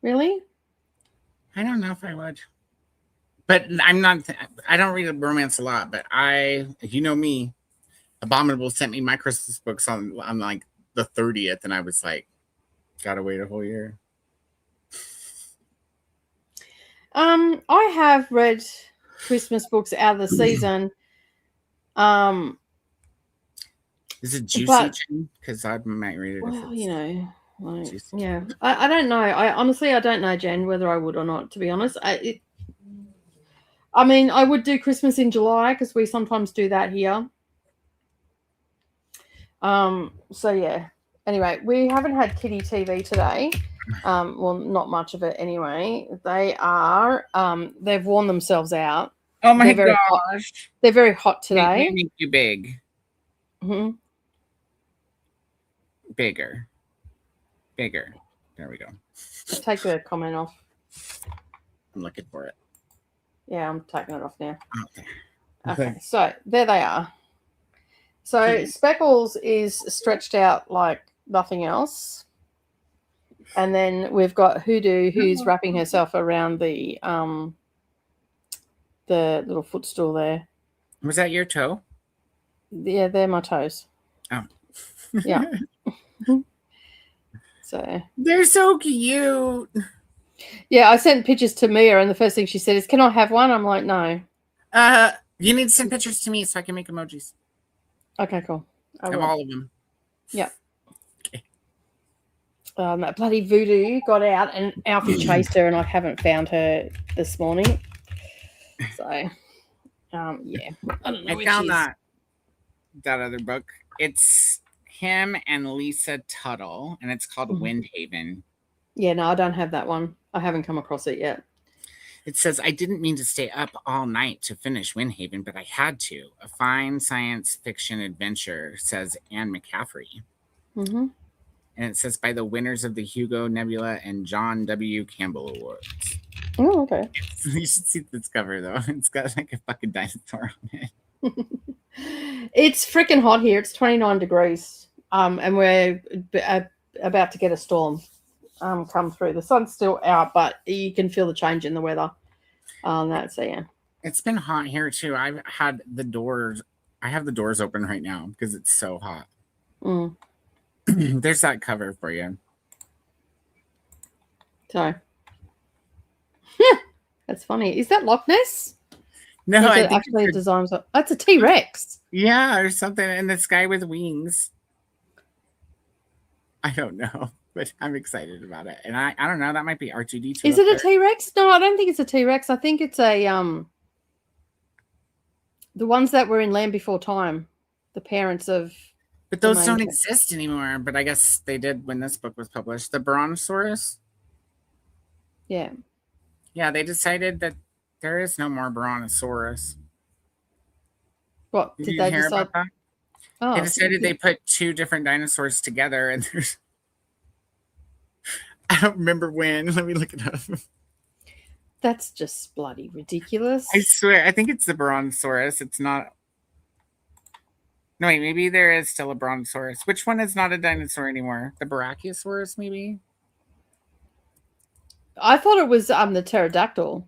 S1: Really?
S2: I don't know if I would. But I'm not. I don't read romance a lot. But you know me, Abominable sent me my Christmas books on like the 30th, and I was like, gotta wait a whole year.
S1: I have read Christmas books out of the season.
S2: Is it juicy? Because I might read it.
S1: Well, you know, like, yeah, I don't know. I honestly don't know, Jen, whether I would or not. To be honest, I mean, I would do Christmas in July because we sometimes do that here. So yeah. Anyway, we haven't had Kitty TV today. Well, not much of it anyway. They are. They've worn themselves out.
S2: Oh my gosh!
S1: They're very hot today.
S2: They make you big.
S1: Mm-hmm.
S2: Bigger. There we go.
S1: Take the comment off.
S2: I'm looking for it.
S1: Yeah, I'm taking it off now.
S2: Okay.
S1: So there they are. So Speckles is stretched out like nothing else. And then we've got Hoodoo, who's wrapping herself around the little footstool there.
S2: Was that your toe?
S1: Yeah, they're my toes.
S2: Oh.
S1: Yeah. So
S2: they're so cute.
S1: Yeah, I sent pictures to Mia, and the first thing she said is, "Can I have one?" I'm like, "No."
S2: You need to send pictures to me so I can make emojis.
S1: Okay, cool.
S2: I have all of them.
S1: Yeah. Okay. That bloody Voodoo got out, and Alfie chased her, and I haven't found her this morning. So, yeah, I don't know.
S2: I found that other book. It's him and Lisa Tuttle, and it's called Windhaven.
S1: Yeah, no, I don't have that one. I haven't come across it yet.
S2: It says, I didn't mean to stay up all night to finish Windhaven, but I had to. A fine science fiction adventure, says Anne McCaffrey.
S1: Mm-hmm.
S2: And it says, by the winners of the Hugo, Nebula, and John W. Campbell Awards.
S1: Oh, okay.
S2: You should see this cover, though. It's got like a fucking dinosaur on it.
S1: It's freaking hot here. It's 29 degrees. And we're about to get a storm come through. The sun's still out, but you can feel the change in the weather. So yeah.
S2: It's been hot here too. I have the doors open right now because it's so hot.
S1: Mm.
S2: There's that cover for you.
S1: So that's funny. Is that Loch Ness?
S2: No, I think
S1: actually designs. That's a T-Rex.
S2: Yeah, or something in the sky with wings. I don't know, but I'm excited about it. And I don't know, that might be R2D2.
S1: Is it a T-Rex? No, I don't think it's a T-Rex. I think it's a the ones that were in Land Before Time, the parents of.
S2: But those don't exist anymore. But I guess they did when this book was published. The Brontosaurus.
S1: Yeah.
S2: Yeah, they decided that there is no more Brontosaurus.
S1: What
S2: Did
S1: did
S2: you
S1: they
S2: hear
S1: decide?
S2: about that?
S1: Oh,
S2: They decided they put two different dinosaurs together, and there's I don't remember when. Let me look it up.
S1: that's just bloody ridiculous.
S2: I swear, I think it's the Brontosaurus. It's not. No, wait, maybe there is still a Brontosaurus. Which one is not a dinosaur anymore? The Brachiosaurus, maybe?
S1: I thought it was the pterodactyl.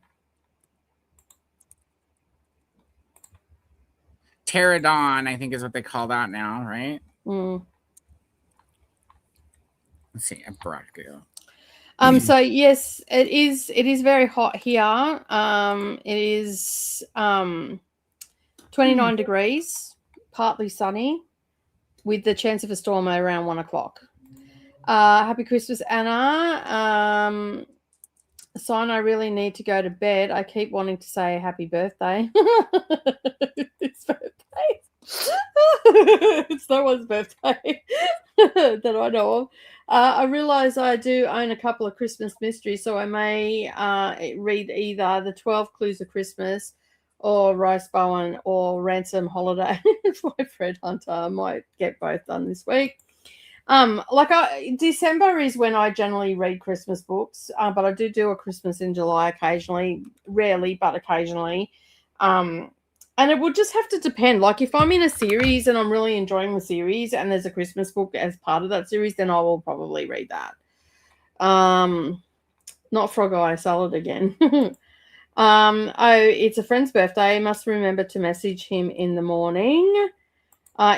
S2: Pterodon, I think is what they call that now, right?
S1: Mm.
S2: Let's see, a Brachio.
S1: So yes, it is. It is very hot here. It is 29 degrees, partly sunny, with the chance of a storm at around 1 o'clock. Happy Christmas, Anna. Sign, I really need to go to bed. I keep wanting to say happy birthday. It's birthday. It's no one's birthday that I know of. I realize I do own a couple of Christmas mysteries, so I may read either the 12 Clues of Christmas or Rice Bowen or Ransom Holiday by Fred Hunter. I might get both done this week. December is when I generally read Christmas books, but I do a Christmas in July occasionally, rarely, but occasionally. And it would just have to depend. Like if I'm in a series and I'm really enjoying the series and there's a Christmas book as part of that series, then I will probably read that. Not Frog Eye Salad again. It's a friend's birthday. Must remember to message him in the morning.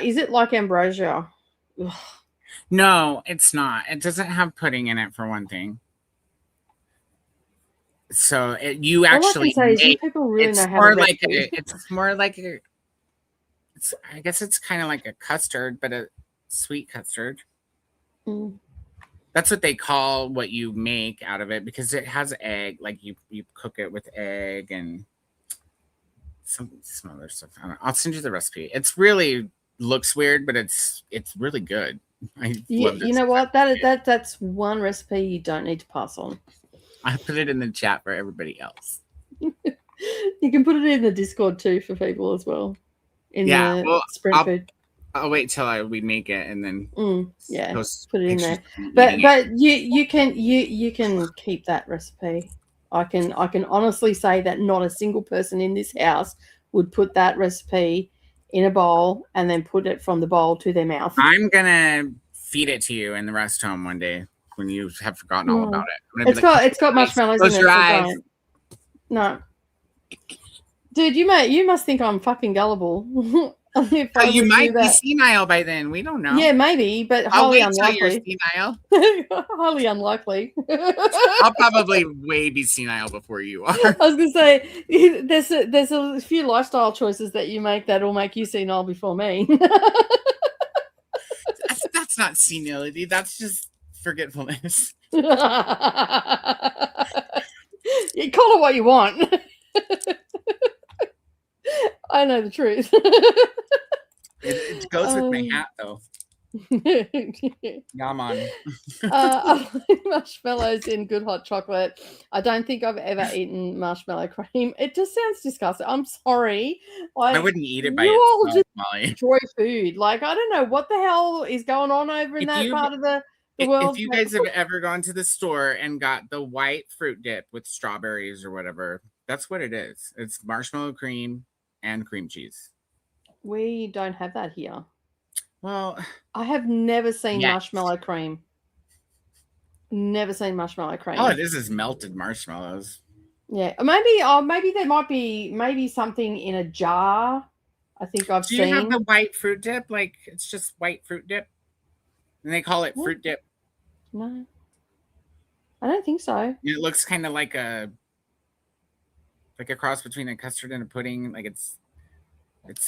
S1: Is it like ambrosia? Ugh.
S2: No, it's not. It doesn't have pudding in it, for one thing. So you actually
S1: all I can say is you people really know how to
S2: like it's more like I guess it's kind of like a custard, but a sweet custard.
S1: Mm.
S2: That's what they call what you make out of it, because it has egg. Like you cook it with egg and some other stuff. I'll send you the recipe. It's really looks weird, but it's really good.
S1: You know what? That's one recipe you don't need to pass on.
S2: I put it in the chat for everybody else.
S1: You can put it in the Discord too for people as well. Sprint food.
S2: I'll wait till we make it and then
S1: put it in there. But you can keep that recipe. I can honestly say that not a single person in this house would put that recipe in a bowl and then put it from the bowl to their mouth.
S2: I'm gonna feed it to you in the rest home one day when you have forgotten all about it.
S1: It's got marshmallows in it. So no, dude, you must think I'm fucking gullible.
S2: You might be senile by then. We don't know.
S1: Yeah, maybe, but highly unlikely.
S2: You're senile.
S1: Highly unlikely.
S2: I'll probably way be senile before you are.
S1: I was gonna say there's a few lifestyle choices that you make that'll make you senile before me.
S2: That's not senility. That's just forgetfulness.
S1: You call it what you want. I know the truth.
S2: It goes with my hat, though. Yeah, man.
S1: Marshmallows in good hot chocolate. I don't think I've ever eaten marshmallow cream. It just sounds disgusting. I'm sorry.
S2: I wouldn't eat it by
S1: itself. You all just
S2: Molly.
S1: enjoy food. Like, I don't know what the hell is going on over in that part of the world.
S2: If you guys have ever gone to the store and got the white fruit dip with strawberries or whatever, that's what it is. It's marshmallow cream and cream cheese.
S1: We don't have that here.
S2: Well,
S1: I have never seen marshmallow cream. Never seen marshmallow cream.
S2: Oh, this is melted marshmallows.
S1: Yeah, maybe there might be something in a jar. I think I've seen.
S2: Do you have the white fruit dip? Like it's just white fruit dip, and they call it fruit dip.
S1: No, I don't think so.
S2: It looks kind of like a cross between a custard and a pudding. Like it's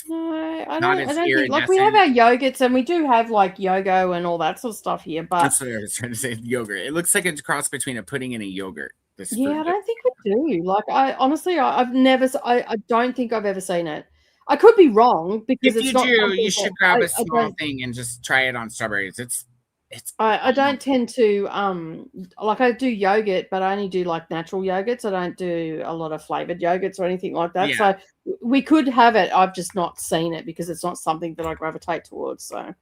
S1: no, I don't think. Like we have our yogurts and we do have like yogo and all that sort of stuff here, but
S2: that's what I was trying to say. Yogurt. It looks like a cross between a pudding and a yogurt.
S1: Yeah, I don't think we do. Like I honestly, I've never. I don't think I've ever seen it. I could be wrong because
S2: if you should grab a small thing and just try it on strawberries. It's
S1: I don't tend to like I do yogurt, but I only do like natural yogurts. I don't do a lot of flavored yogurts or anything like that.
S2: Yeah.
S1: So we could have it. I've just not seen it because it's not something that I gravitate towards. So,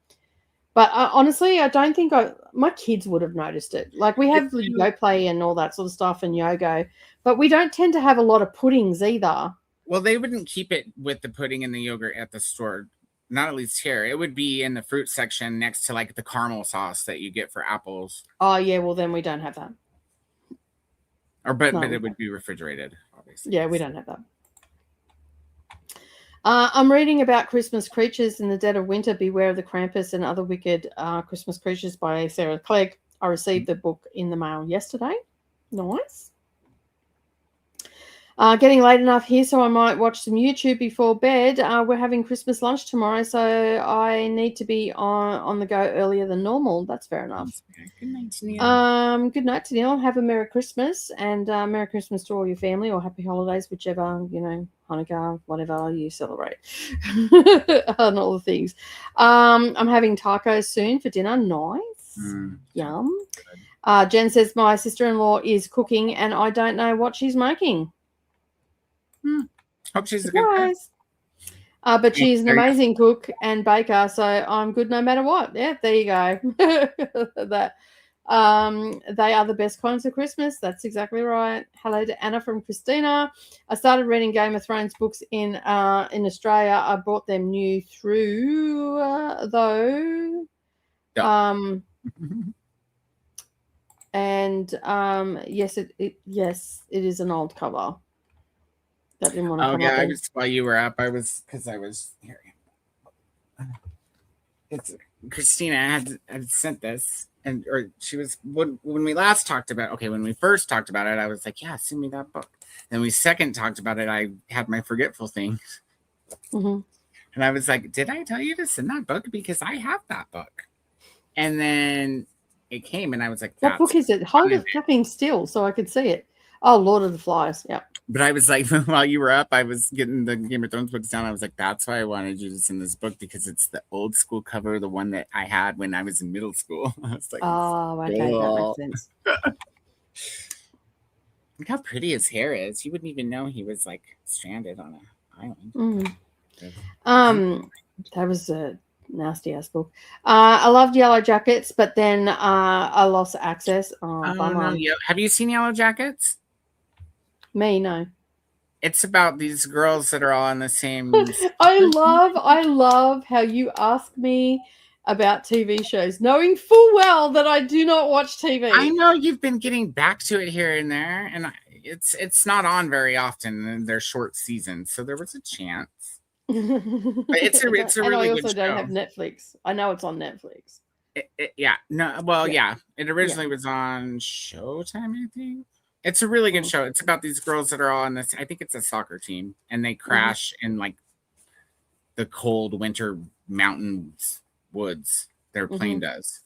S1: but honestly, I don't think my kids would have noticed it. Like we have YoPlay and all that sort of stuff and Yogo, but we don't tend to have a lot of puddings either.
S2: Well, they wouldn't keep it with the pudding and the yogurt at the store. Not at least here. It would be in the fruit section next to like the caramel sauce that you get for apples.
S1: Oh yeah, well then we don't have that.
S2: But it would be refrigerated, obviously.
S1: Yeah, we don't have that. I'm reading about Christmas creatures in the dead of winter. Beware of the Krampus and other wicked Christmas creatures by Sarah Clegg. I received the book in the mail yesterday. Nice. Getting late enough here, so I might watch some YouTube before bed. We're having Christmas lunch tomorrow, so I need to be on the go earlier than normal. That's fair enough.
S2: Good night, Neil.
S1: Good night to Neil. Have a Merry Christmas and Merry Christmas to all your family, or Happy Holidays, whichever, Hanukkah, whatever you celebrate, and all the things. I'm having tacos soon for dinner. Nice. Yum. Jen says my sister-in-law is cooking and I don't know what she's making.
S2: Hope she's a good cook.
S1: But she's an amazing cook and baker, so I'm good no matter what. Yeah, there you go. That they are the best kinds of Christmas. That's exactly right. Hello to Anna from Christina. I started reading Game of Thrones books in Australia. I bought them new through though. And yes, it is an old cover. That didn't want to come up.
S2: I was while you were up. I was here. It's Christina had sent this, or she was when we last talked about. Okay, when we first talked about it, I was like, "Yeah, send me that book." Then we second talked about it. I had my forgetful thing, and I was like, "Did I tell you to send that book? Because I have that book." And then it came, and I was like,
S1: "What book is it? Hold it fucking still so I could see it." Oh, Lord of the Flies. Yeah.
S2: But I was like, while you were up, I was getting the Game of Thrones books down. I was like, that's why I wanted you to send this book, because it's the old school cover, the one that I had when I was in middle school. I was like,
S1: oh, okay, that makes sense.
S2: Look how pretty his hair is. You wouldn't even know he was like stranded on an
S1: island. That was a nasty ass book. I loved Yellow Jackets, but then I lost access.
S2: Have you seen Yellow Jackets?
S1: Me, no.
S2: It's about these girls that are all in the same.
S1: I love how you ask me about TV shows, knowing full well that I do not watch TV.
S2: I know you've been getting back to it here and there, and it's not on very often, and they're short seasons, so there was a chance. But it's a really good show. And I also
S1: don't have Netflix. I know it's on Netflix.
S2: It originally was on Showtime, I think. It's a really good show. It's about these girls that are all on this. I think it's a soccer team, and they crash in like the cold winter mountains woods. Their plane does,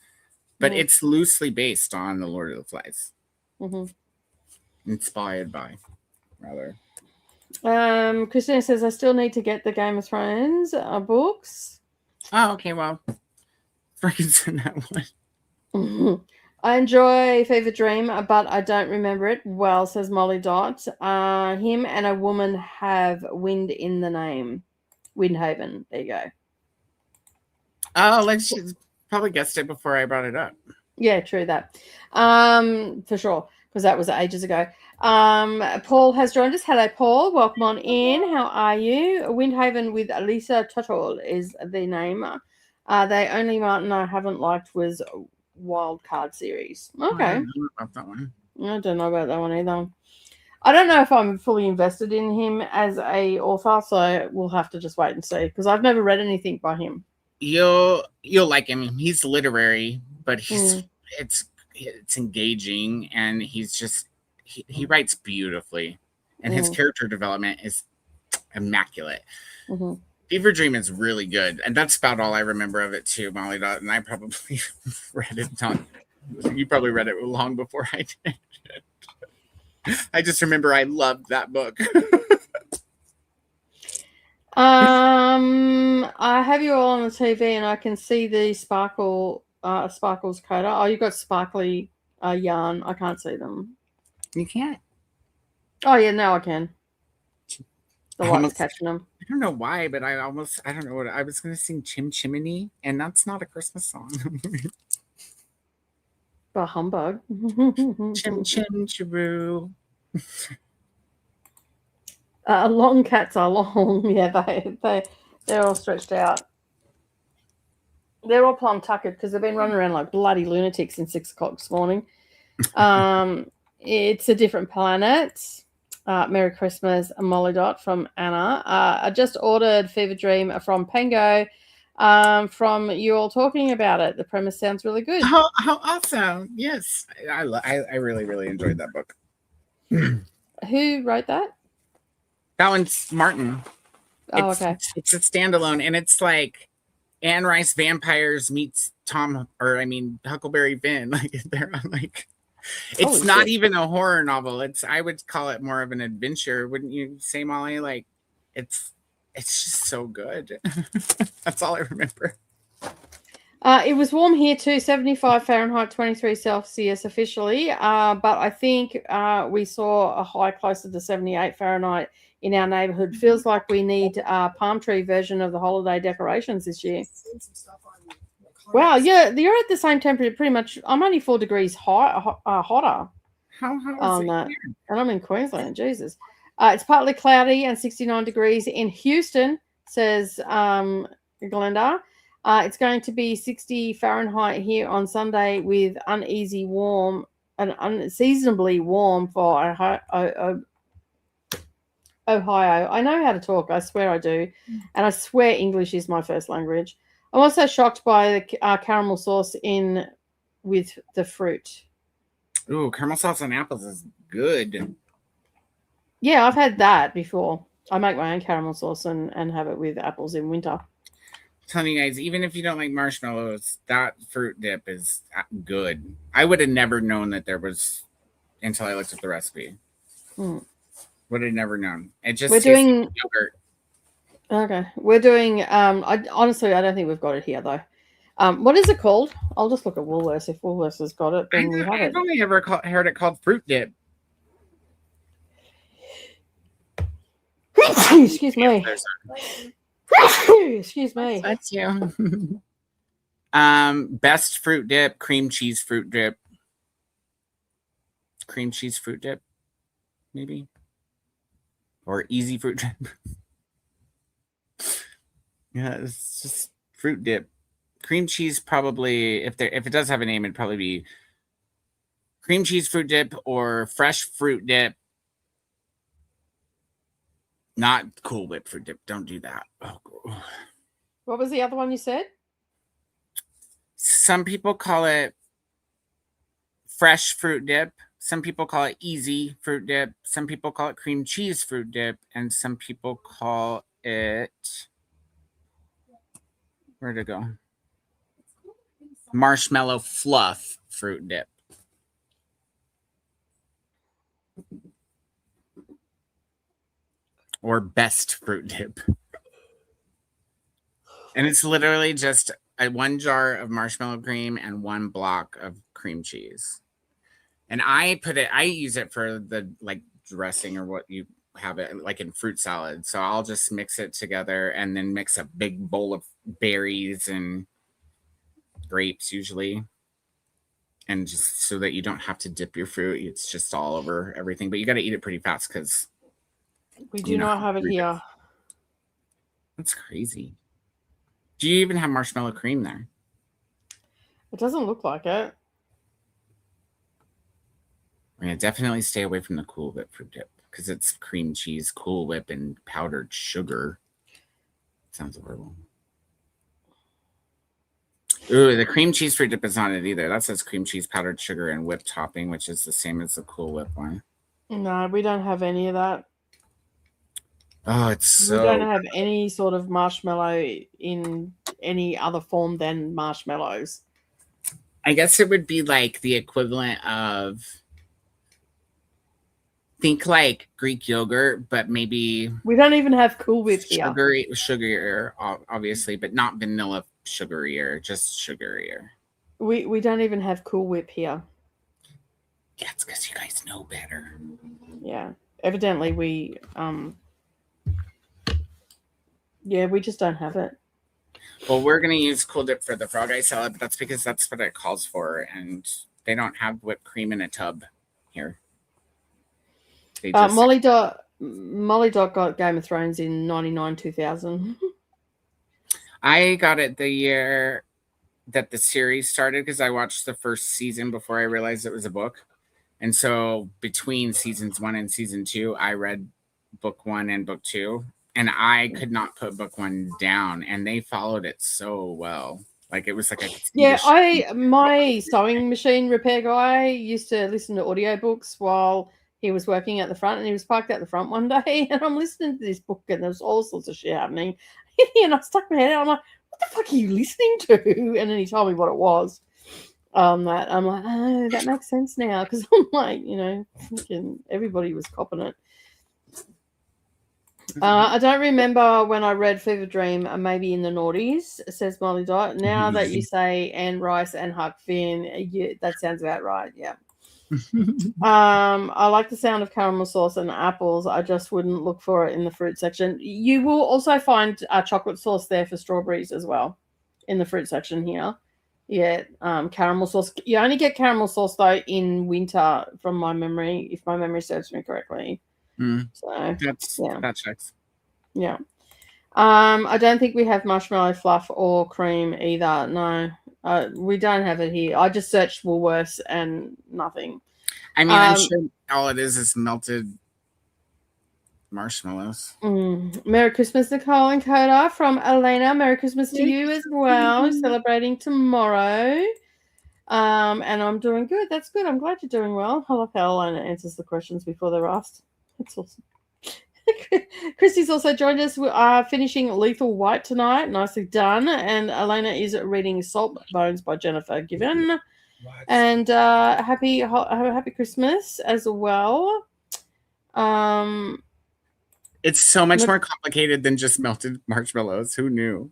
S2: but it's loosely based on the Lord of the Flies. Inspired by, rather.
S1: Christina says I still need to get the Game of Thrones books.
S2: Oh, okay. Well, freaking that one.
S1: I enjoy Fever Dream, but I don't remember it well, says Molly Dot. Him and a woman have wind in the name. Windhaven. There you go.
S2: Oh, like she probably guessed it before I brought it up.
S1: Yeah, true that. For sure, because that was ages ago. Paul has joined us. Hello, Paul. Welcome on in. How are you? Windhaven with Lisa Tuttle is the name. The only Martin I haven't liked was Wild Card series. Okay.
S2: I don't know about that one.
S1: I don't know about that one either. I don't know if I'm fully invested in him as a author, so we'll have to just wait and see, because I've never read anything by him.
S2: You'll like him. He's literary, but it's engaging, and he's just he writes beautifully, and his character development is immaculate. Fever Dream is really good, and that's about all I remember of it too, Molly Dot. And I probably read it you probably read it long before I did. I just remember I loved that book.
S1: I have you all on the TV, and I can see the sparkle Sparkles coda. Oh, you got sparkly yarn. I can't see them.
S2: You can't.
S1: Oh yeah, now I can. The light's
S2: Almost-
S1: catching them.
S2: I don't know why, but I don't know what I was going to sing Chim Chimney, and that's not a Christmas song.
S1: But humbug.
S2: Chim Chim Chiroo.
S1: Long cats are long. Yeah, they're all stretched out. They're all plum tuckered because they've been running around like bloody lunatics since 6 o'clock this morning. It's a different planet. Merry Christmas, Molly Dot from Anna. I just ordered Fever Dream from Pango. From you all talking about it. The premise sounds really good.
S2: How awesome! Yes, I really really enjoyed that book.
S1: Who wrote that?
S2: That one's Martin.
S1: Oh, okay.
S2: It's a standalone, and it's like Anne Rice vampires meets Huckleberry Finn. Like they're like, it's
S1: Holy
S2: not
S1: shit.
S2: even a horror novel. I would call it more of an adventure, wouldn't you say, Molly? Like it's just so good. That's all I remember.
S1: It was warm here too, 75 Fahrenheit, 23 Celsius officially. But I think we saw a high closer to 78 Fahrenheit in our neighborhood. Feels like we need a palm tree version of the holiday decorations this year. Wow, yeah, you're at the same temperature pretty much. I'm only 4 degrees hotter
S2: How
S1: on
S2: is it
S1: that.
S2: here?
S1: And I'm in Queensland, Jesus. It's partly cloudy and 69 degrees in Houston, says Glenda. It's going to be 60 Fahrenheit here on Sunday with uneasy warm and unseasonably warm for Ohio. I know how to talk. I swear I do. And I swear English is my first language. I'm also shocked by the caramel sauce in with the fruit.
S2: Ooh, caramel sauce on apples is good.
S1: Yeah, I've had that before. I make my own caramel sauce and have it with apples in winter.
S2: Telling you guys, even if you don't like marshmallows, that fruit dip is good. I would have never known that there was until I looked at the recipe. Would have never known. It just tastes like yogurt.
S1: Okay, we're doing. Honestly, I don't think we've got it here though. What is it called? I'll just look at Woolworths. If Woolworths has got it, then we have it.
S2: I've only ever heard it called fruit dip.
S1: Excuse me. Excuse me.
S2: That's you. Best fruit dip, cream cheese fruit dip. Cream cheese fruit dip, maybe. Or easy fruit dip. Yeah, it's just fruit dip. Cream cheese probably, if it does have a name, it'd probably be cream cheese fruit dip or fresh fruit dip. Not Cool Whip fruit dip. Don't do that. Oh.
S1: What was the other one you said?
S2: Some people call it fresh fruit dip. Some people call it easy fruit dip. Some people call it cream cheese fruit dip. And some people call it... Where'd it go? Marshmallow fluff fruit dip. Or best fruit dip. And it's literally just one jar of marshmallow cream and 1 block of cream cheese. And I use it for the like dressing or what you have it like in fruit salad. So I'll just mix it together and then mix a big bowl of berries and grapes usually. And just so that you don't have to dip your fruit. It's just all over everything. But you got to eat it pretty fast because
S1: we do not have it here.
S2: That's crazy. Do you even have marshmallow cream there?
S1: It doesn't look like it.
S2: We're going to definitely stay away from the Cool Whip fruit dip because it's cream cheese, Cool Whip, and powdered sugar. Sounds horrible. Ooh, the cream cheese fruit dip is not it either. That says cream cheese, powdered sugar, and whipped topping, which is the same as the Cool Whip one.
S1: No, we don't have any of that.
S2: Oh, it's so...
S1: We don't have any sort of marshmallow in any other form than marshmallows.
S2: I guess it would be like the equivalent of... Think like Greek yogurt, but maybe...
S1: We don't even have Cool Whip here.
S2: Sugarier, obviously, but not vanilla sugarier, just sugarier.
S1: We don't even have Cool Whip here.
S2: Yeah, it's because you guys know better.
S1: Yeah. Evidently we we just don't have it.
S2: Well, we're gonna use Cool Dip for the frog eye salad, but that's because that's what it calls for, and they don't have whipped cream in a tub here. They just
S1: Molly Dot got Game of Thrones in 99, 2000.
S2: I got it the year that the series started because I watched the first season before I realized it was a book. And so between seasons 1 and season 2, I read book 1 and book 2, and I could not put book 1 down, and they followed it so well. Like it was like
S1: my sewing machine repair guy used to listen to audiobooks while he was working at the front, and he was parked at the front one day, and I'm listening to this book, and there's all sorts of shit happening. And I stuck my head out. I'm like, what the fuck are you listening to? And then he told me what it was. I'm like, oh, that makes sense now, because I'm like, everybody was copping it. I don't remember when I read Fever Dream, maybe in the noughties, says Molly Dot. Now that you say Anne Rice and Huck Finn, that sounds about right, yeah. I like the sound of caramel sauce and apples. I just wouldn't look for it in the fruit section. You will also find chocolate sauce there for strawberries as well in the fruit section here. Yeah, caramel sauce. You only get caramel sauce though in winter, from my memory, if my memory serves me correctly. So
S2: that checks.
S1: Yeah. I don't think we have marshmallow fluff or cream either. No, we don't have it here. I just searched Woolworths and nothing.
S2: I mean, I'm sure all it is melted marshmallows.
S1: Merry Christmas, Nicole and Coda, from Elena. Merry Christmas to you as well. Celebrating tomorrow. And I'm doing good. That's good. I'm glad you're doing well. I love how Elena answers the questions before they're asked. That's awesome. Christy's also joined us. We are finishing Lethal White tonight. Nicely done. And Elena is reading Salt Bones by Jennifer Given. And happy Christmas as well.
S2: It's so much more complicated than just melted marshmallows. Who knew?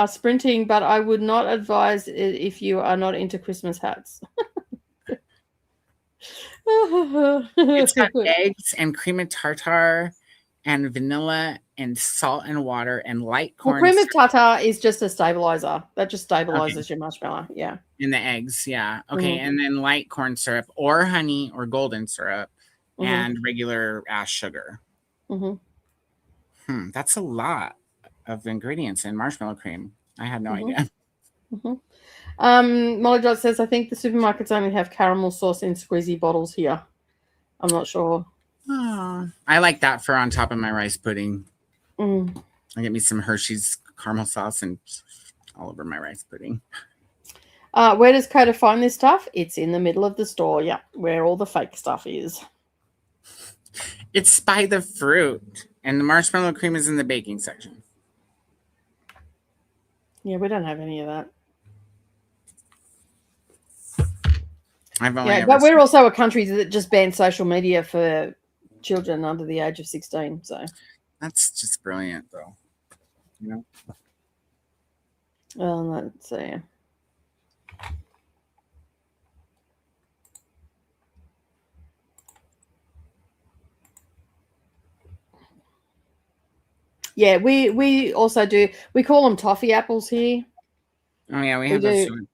S1: Sprinting, but I would not advise it if you are not into Christmas hats.
S2: It's got eggs and cream of tartar and vanilla and salt and water and light corn.
S1: Well, cream of tartar is just a stabilizer. That just stabilizes your marshmallow. Yeah.
S2: And the eggs, yeah. Okay, and then light corn syrup or honey or golden syrup and regular ash sugar. That's a lot of ingredients in marshmallow cream. I had no idea.
S1: Molly Dot says, I think the supermarkets only have caramel sauce in squeezy bottles here. I'm not sure.
S2: Oh, I like that for on top of my rice pudding. I get me some Hershey's caramel sauce and all over my rice pudding.
S1: Where does Coda find this stuff? It's in the middle of the store, yeah, where all the fake stuff is.
S2: It's by the fruit, and the marshmallow cream is in the baking section.
S1: Yeah, we don't have any of that.
S2: But
S1: we're also a country that just banned social media for children under the age of 16. So
S2: that's just brilliant, though.
S1: Well, let's see. Yeah, we also do. We call them toffee apples here.
S2: Oh yeah, we have those too.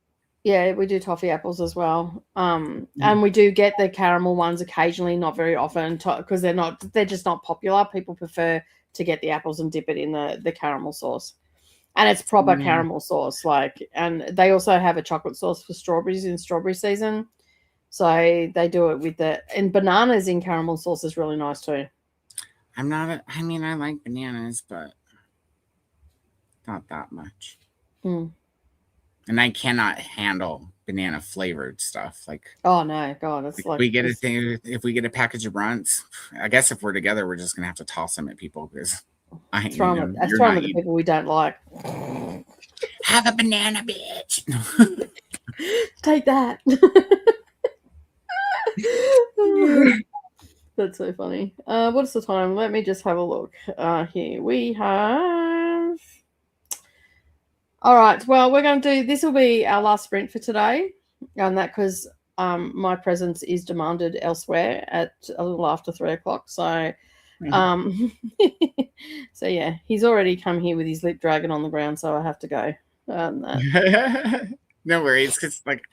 S1: Yeah, we do toffee apples as well. And we do get the caramel ones occasionally, not very often, because they're just not popular. People prefer to get the apples and dip it in the caramel sauce. And it's proper caramel sauce, and they also have a chocolate sauce for strawberries in strawberry season. So they do it with and bananas in caramel sauce is really nice too.
S2: I like bananas, but not that much. And I cannot handle banana flavored stuff.
S1: Oh no, God, it's like
S2: we get if we get a package of runts, I guess if we're together, we're just gonna have to toss them at people because
S1: that's wrong with the people we don't like.
S2: Have a banana, bitch.
S1: Take that. That's so funny. What's the time? Let me just have a look. Here we have All right. Well, we're going to do this. Will be our last sprint for today, and that because my presence is demanded elsewhere at a little after 3 o'clock. So, so yeah, he's already come here with his lip dragon on the ground, so I have to go.
S2: No worries, because like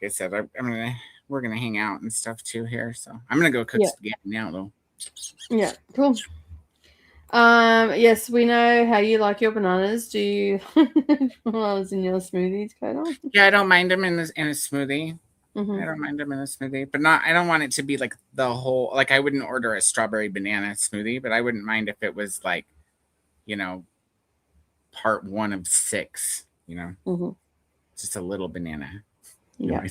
S2: I said, we're gonna hang out and stuff too here. So I'm gonna go cook spaghetti now, though.
S1: Yeah, cool. Yes, we know how you like your bananas. Do you bananas in your smoothies, Coda?
S2: Yeah, I don't mind them in a smoothie. I don't mind them in a smoothie, but I don't want it to be like the whole. Like I wouldn't order a strawberry banana smoothie, but I wouldn't mind if it was like, part 1 of 6. Just a little banana.
S1: Yeah.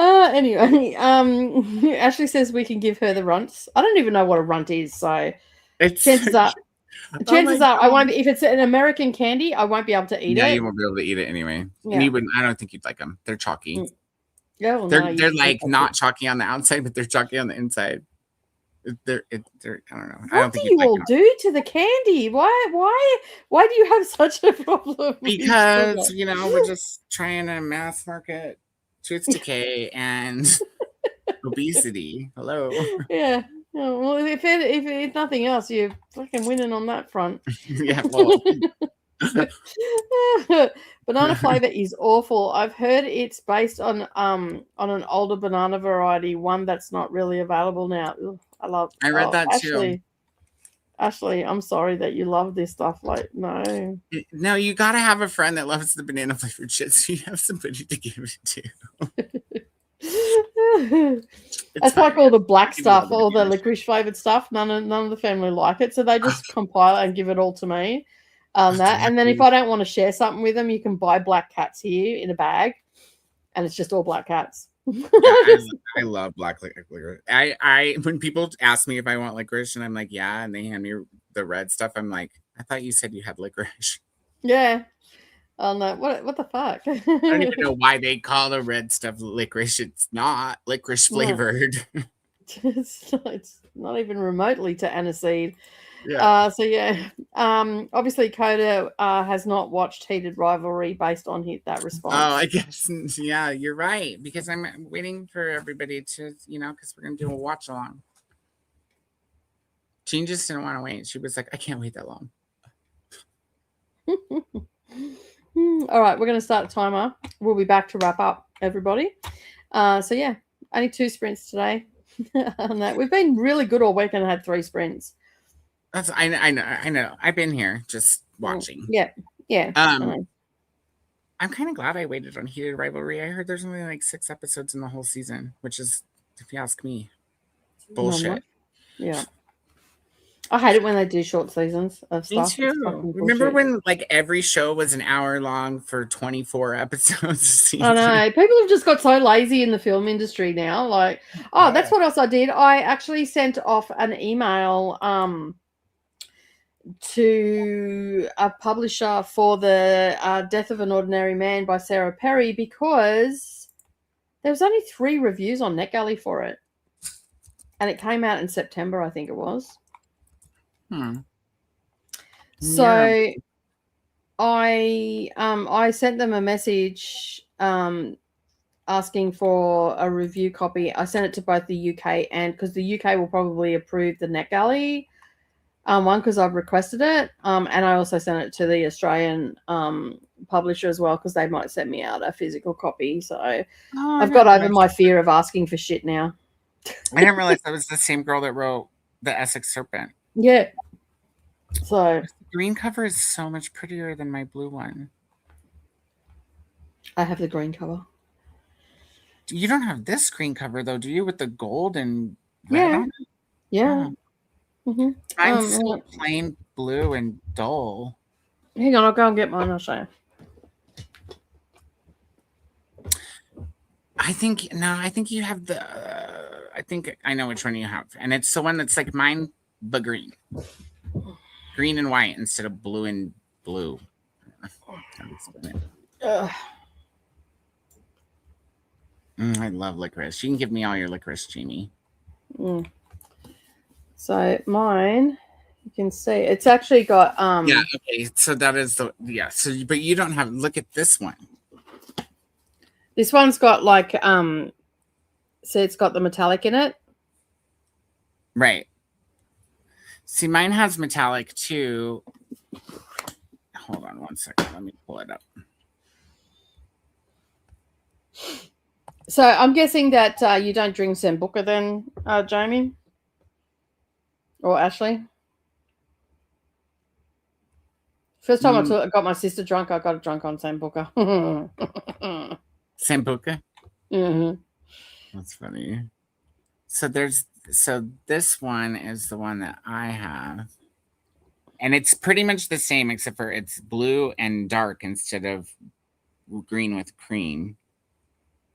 S2: Anyway,
S1: Ashley says we can give her the runts. I don't even know what a runt is, so chances are I won't be, if it's an American candy, I won't be able to eat it.
S2: Yeah, you won't be able to eat it anyway. Yeah. And you wouldn't. I don't think you'd like them. They're chalky.
S1: Yeah, well,
S2: they're like not chalky on the outside, but they're chalky on the inside. They're I don't know.
S1: What do you all do to the candy? Why do you have such a problem?
S2: Because we're just trying to mass market tooth decay and obesity. Hello.
S1: Yeah. Oh, well, if nothing else, you're fucking winning on that front.
S2: Yeah. Well.
S1: Banana flavor is awful. I've heard it's based on an older banana variety, one that's not really available now. I read that too. Ashley, I'm sorry that you love this stuff. Like, no.
S2: No, you gotta have a friend that loves the banana flavored shit, so you have somebody to give it
S1: to. It's like all the black stuff, all the licorice flavored stuff. None of the family like it, so they just compile and give it all to me. And then if I don't want to share something with them, you can buy black cats here in a bag, and it's just all black cats.
S2: I love black licorice. I when people ask me if I want licorice, and I'm like, yeah, and they hand me the red stuff, I'm like, I thought you said you had licorice.
S1: Yeah. Oh no, what the fuck?
S2: I don't even know why they call the red stuff licorice. It's not licorice flavored.
S1: It's not even remotely to aniseed. Yeah. So yeah. Obviously Coda has not watched Heated Rivalry based on that response.
S2: Oh, I guess yeah, you're right. Because I'm waiting for everybody to, because we're gonna do a watch along. Jean just didn't want to wait. She was like, I can't wait that long.
S1: All right, we're gonna start a timer. We'll be back to wrap up, everybody. So yeah, only 2 sprints today. On that. We've been really good all week and had 3 sprints.
S2: I know. I've been here just watching.
S1: Yeah.
S2: I'm kind of glad I waited on Heated Rivalry. I heard there's only like 6 episodes in the whole season, which is, if you ask me, bullshit.
S1: Yeah. I hate it when they do short seasons of stuff.
S2: Me too. Remember when like every show was an hour long for 24 episodes?
S1: I know. People have just got so lazy in the film industry now. Like, that's what else I did. I actually sent off an email to a publisher for the Death of an Ordinary Man by Sarah Perry, because there was only 3 reviews on NetGalley for it, and it came out in September, I think it was. So yeah. I sent them a message asking for a review copy. I sent it to both the UK, and because the UK will probably approve the NetGalley one, because I've requested it, and I also sent it to the Australian publisher as well, because they might send me out a physical copy. So I've got over my fear of asking for shit now.
S2: I didn't realize that was the same girl that wrote The Essex Serpent.
S1: Yeah. So
S2: the green cover is so much prettier than my blue one.
S1: I have the green cover.
S2: You don't have this green cover though, do you? With the gold and red on it?
S1: Yeah.
S2: Oh. Mm-hmm. I'm so plain blue and dull.
S1: Hang on, I'll go and get mine. I'll show you.
S2: I think you have the. I think I know which one you have, and it's the one that's like mine, but green and white instead of blue and blue. I love licorice. You can give me all your licorice, Jamie.
S1: So mine You can see it's actually got
S2: Yeah, okay. So that is the so but you don't have look at this one.
S1: This one's got like so it's got the metallic in it.
S2: Right. See, mine has metallic too. Hold on one second. Let me pull it up.
S1: So I'm guessing that you don't drink Sambuca then, Jamie? Or Ashley? First time I got my sister drunk, I got her drunk on Sambuca.
S2: Sambuca?
S1: Mm-hmm.
S2: That's funny. So this one is the one that I have. And it's pretty much the same except for it's blue and dark instead of green with cream.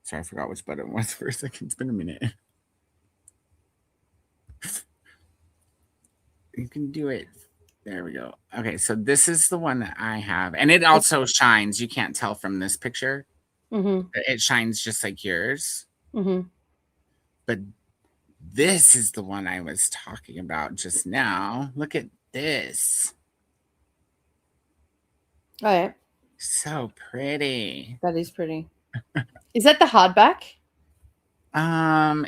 S2: Sorry, I forgot which button it was for a second. It's been a minute. You can do it. There we go. Okay, so this is the one that I have. And it also shines. You can't tell from this picture.
S1: Mm-hmm.
S2: It shines just like yours.
S1: Mm-hmm.
S2: But this is the one I was talking about just now. Look at this.
S1: Oh, yeah.
S2: So pretty.
S1: That is pretty. Is that the hardback?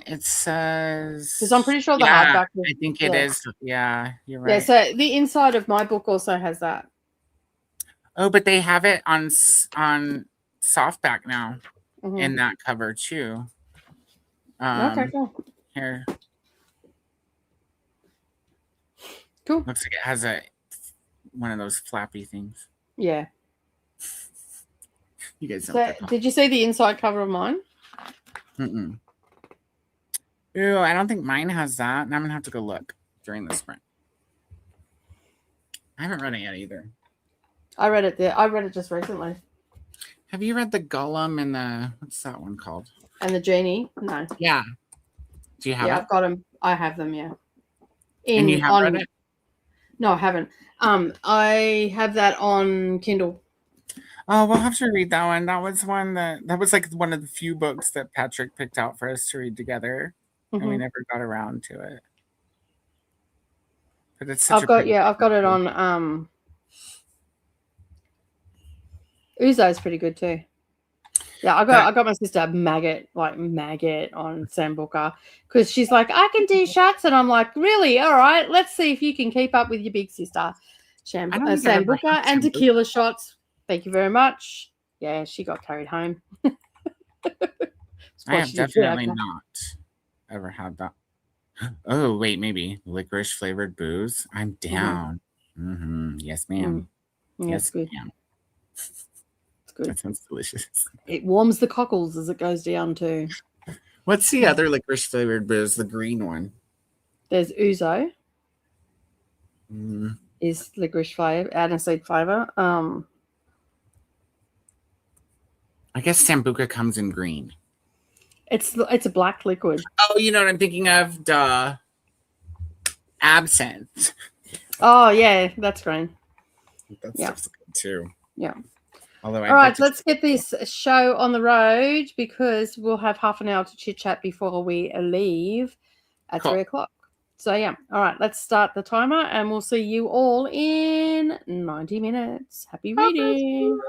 S2: It says
S1: Because I'm pretty sure the hardback.
S2: I think it is. Yeah, you're right.
S1: Yeah, so the inside of my book also has that.
S2: Oh, but they have it on softback now, in that cover too.
S1: Okay, cool.
S2: Here.
S1: Cool.
S2: Looks like it has one of those flappy things.
S1: Yeah.
S2: You guys know.
S1: So, did you see the inside cover of mine?
S2: Mm-mm. Ew, I don't think mine has that. And I'm gonna have to go look during the sprint. I haven't read it yet either.
S1: I read it there. I read it just recently.
S2: Have you read the Gollum and the what's that one called?
S1: And the Genie? No.
S2: Yeah. Do you have it?
S1: Yeah, I've got them. I have them. Yeah.
S2: And you have read it?
S1: No, I haven't. I have that on Kindle.
S2: Oh, we'll have to read that one. That was one that was like one of the few books that Patrick picked out for us to read together, and we never got around to it. But it's such
S1: I've got it on. Uzo's pretty good too. Yeah, I got my sister maggot on Sambuca because she's like, I can do shots, and I'm like, really? All right, let's see if you can keep up with your big sister. Sambuca and tequila shots. Thank you very much. Yeah, she got carried home.
S2: I have definitely not ever had that. Oh, wait, maybe licorice flavored booze. I'm down. Yes, ma'am. Yes, ma'am.
S1: It's good.
S2: That sounds delicious.
S1: It warms the cockles as it goes down too.
S2: What's the other licorice flavored booze? The green one.
S1: There's Uzo. Is licorice flavor, aniseed flavor.
S2: I guess Sambuca comes in green.
S1: It's a black liquid.
S2: Oh, you know what I'm thinking of? Duh. Absinthe.
S1: Oh yeah, that's green.
S2: That's good too.
S1: Yeah.
S2: Although
S1: all right, let's get this show on the road because we'll have half an hour to chit chat before we leave at 3:00. So yeah, all right, let's start the timer and we'll see you all in 90 minutes. Happy reading.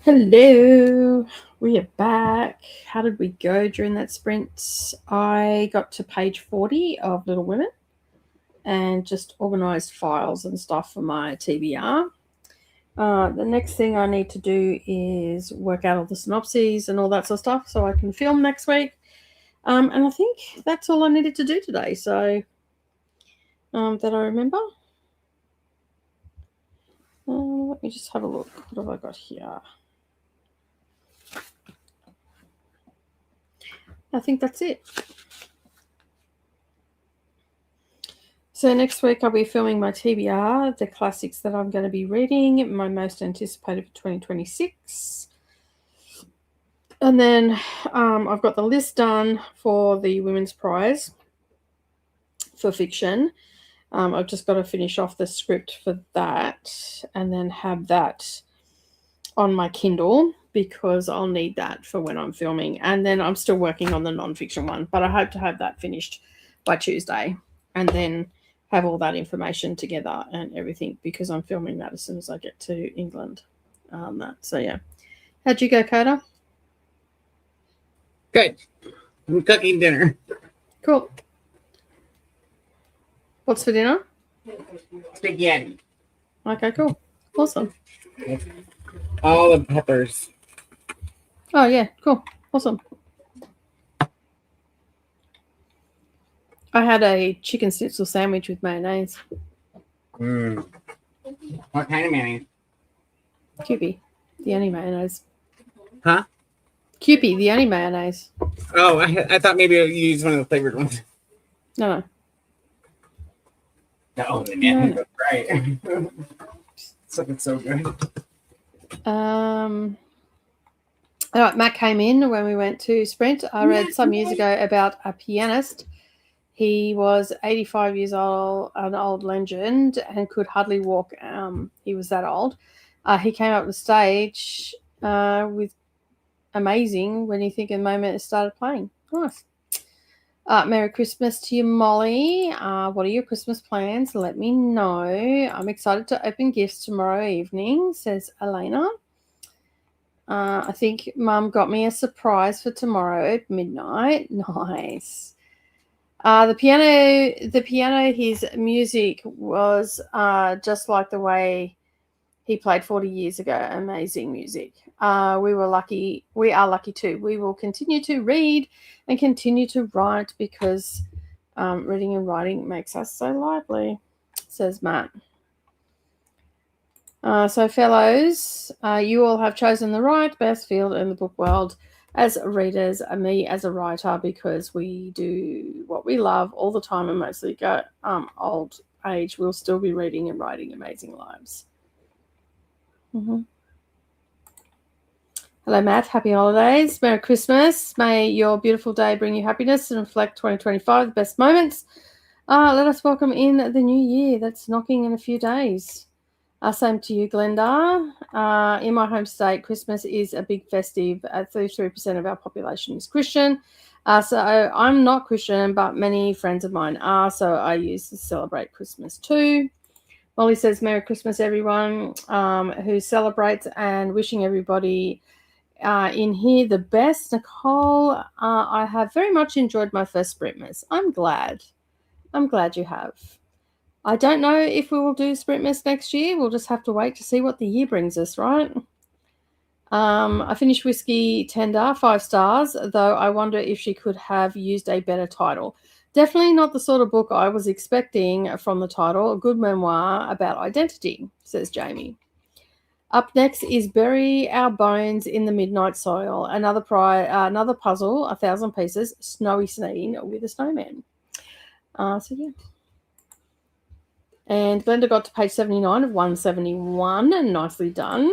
S1: Hello, we are back. How did we go during that sprint? I got to page 40 of Little Women and just organized files and stuff for my TBR. The next thing I need to do is work out all the synopses and all that sort of stuff so I can film next week. And I think that's all I needed to do today. So that I remember. Let me just have a look. What have I got here? I think that's it. So next week I'll be filming my TBR, the classics that I'm going to be reading, my most anticipated for 2026. And then I've got the list done for the Women's Prize for fiction. I've just got to finish off the script for that and then have that on my Kindle because I'll need that for when I'm filming. And then I'm still working on the nonfiction one, but I hope to have that finished by Tuesday and then have all that information together and everything because I'm filming that as soon as I get to England. So, yeah. How'd you go, Coda?
S2: Good. I'm cooking dinner.
S1: Cool. What's for dinner?
S2: Spaghetti.
S1: Okay, cool. Awesome.
S2: All the peppers.
S1: Oh, yeah, cool. Awesome. I had a chicken schnitzel sandwich with mayonnaise.
S2: What kind of mayonnaise?
S1: Kewpie, the only mayonnaise.
S2: Huh?
S1: Kewpie, the only mayonnaise.
S2: Oh, I thought maybe you used one of the flavored ones.
S1: No.
S2: No, the mayonnaise. Right. It's looking so good.
S1: Matt came in when we went to Sprint. I read some years ago about a pianist. He was 85 years old, an old legend, and could hardly walk. He was that old. He came up the stage with amazing when you think a moment it started playing. Nice. Merry Christmas to you, Molly. What are your Christmas plans? Let me know. I'm excited to open gifts tomorrow evening, says Elena. I think Mum got me a surprise for tomorrow at midnight. Nice. The piano, his music was just like the way he played 40 years ago. Amazing music. We are lucky too. We will continue to read and continue to write because reading and writing makes us so lively, says Matt. So fellows, you all have chosen the right, best field in the book world as readers, me as a writer, because we do what we love all the time and mostly go old age. We'll still be reading and writing amazing lives. Mm-hmm. Hello, Matt. Happy holidays. Merry Christmas. May your beautiful day bring you happiness and reflect 2025, the best moments. Let us welcome in the new year that's knocking in a few days. Same to you, Glenda. In my home state, Christmas is a big festive. 33% of our population is Christian. So I'm not Christian, but many friends of mine are, so I used to celebrate Christmas too. Molly says, Merry Christmas, everyone who celebrates, and wishing everybody in here the best. Nicole, I have very much enjoyed my first Sprintmas. I'm glad you have. I don't know if we will do Sprintmas next year. We'll just have to wait to see what the year brings us, right? I finished Whiskey Tender, 5 stars, though I wonder if she could have used a better title. Definitely not the sort of book I was expecting from the title. A good memoir about identity, says Jamie. Up next is Bury Our Bones in the Midnight Soil, another puzzle, 1,000 pieces, snowy scene with a snowman. So, yeah. And Glenda got to page 79 of 171, and nicely done.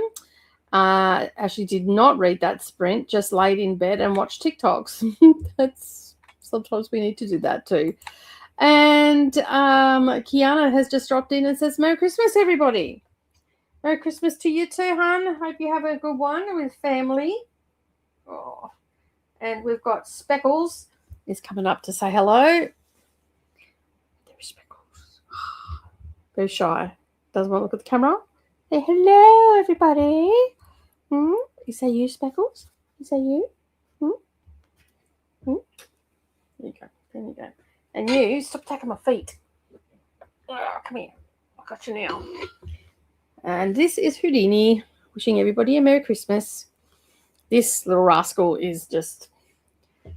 S1: Ashley did not read that sprint, just laid in bed and watched TikToks. Sometimes we need to do that too. And Kiana has just dropped in and says, Merry Christmas, everybody. Merry Christmas to you too, hon. Hope you have a good one with family. Oh. And we've got Speckles is coming up to say hello. There's Speckles. Very shy. Doesn't want to look at the camera. Say hello, everybody. Is that you, Speckles? Is that you? There you go. There you go. And you, stop taking my feet. Oh, come here. I got you now. And this is Houdini, wishing everybody a Merry Christmas. This little rascal is just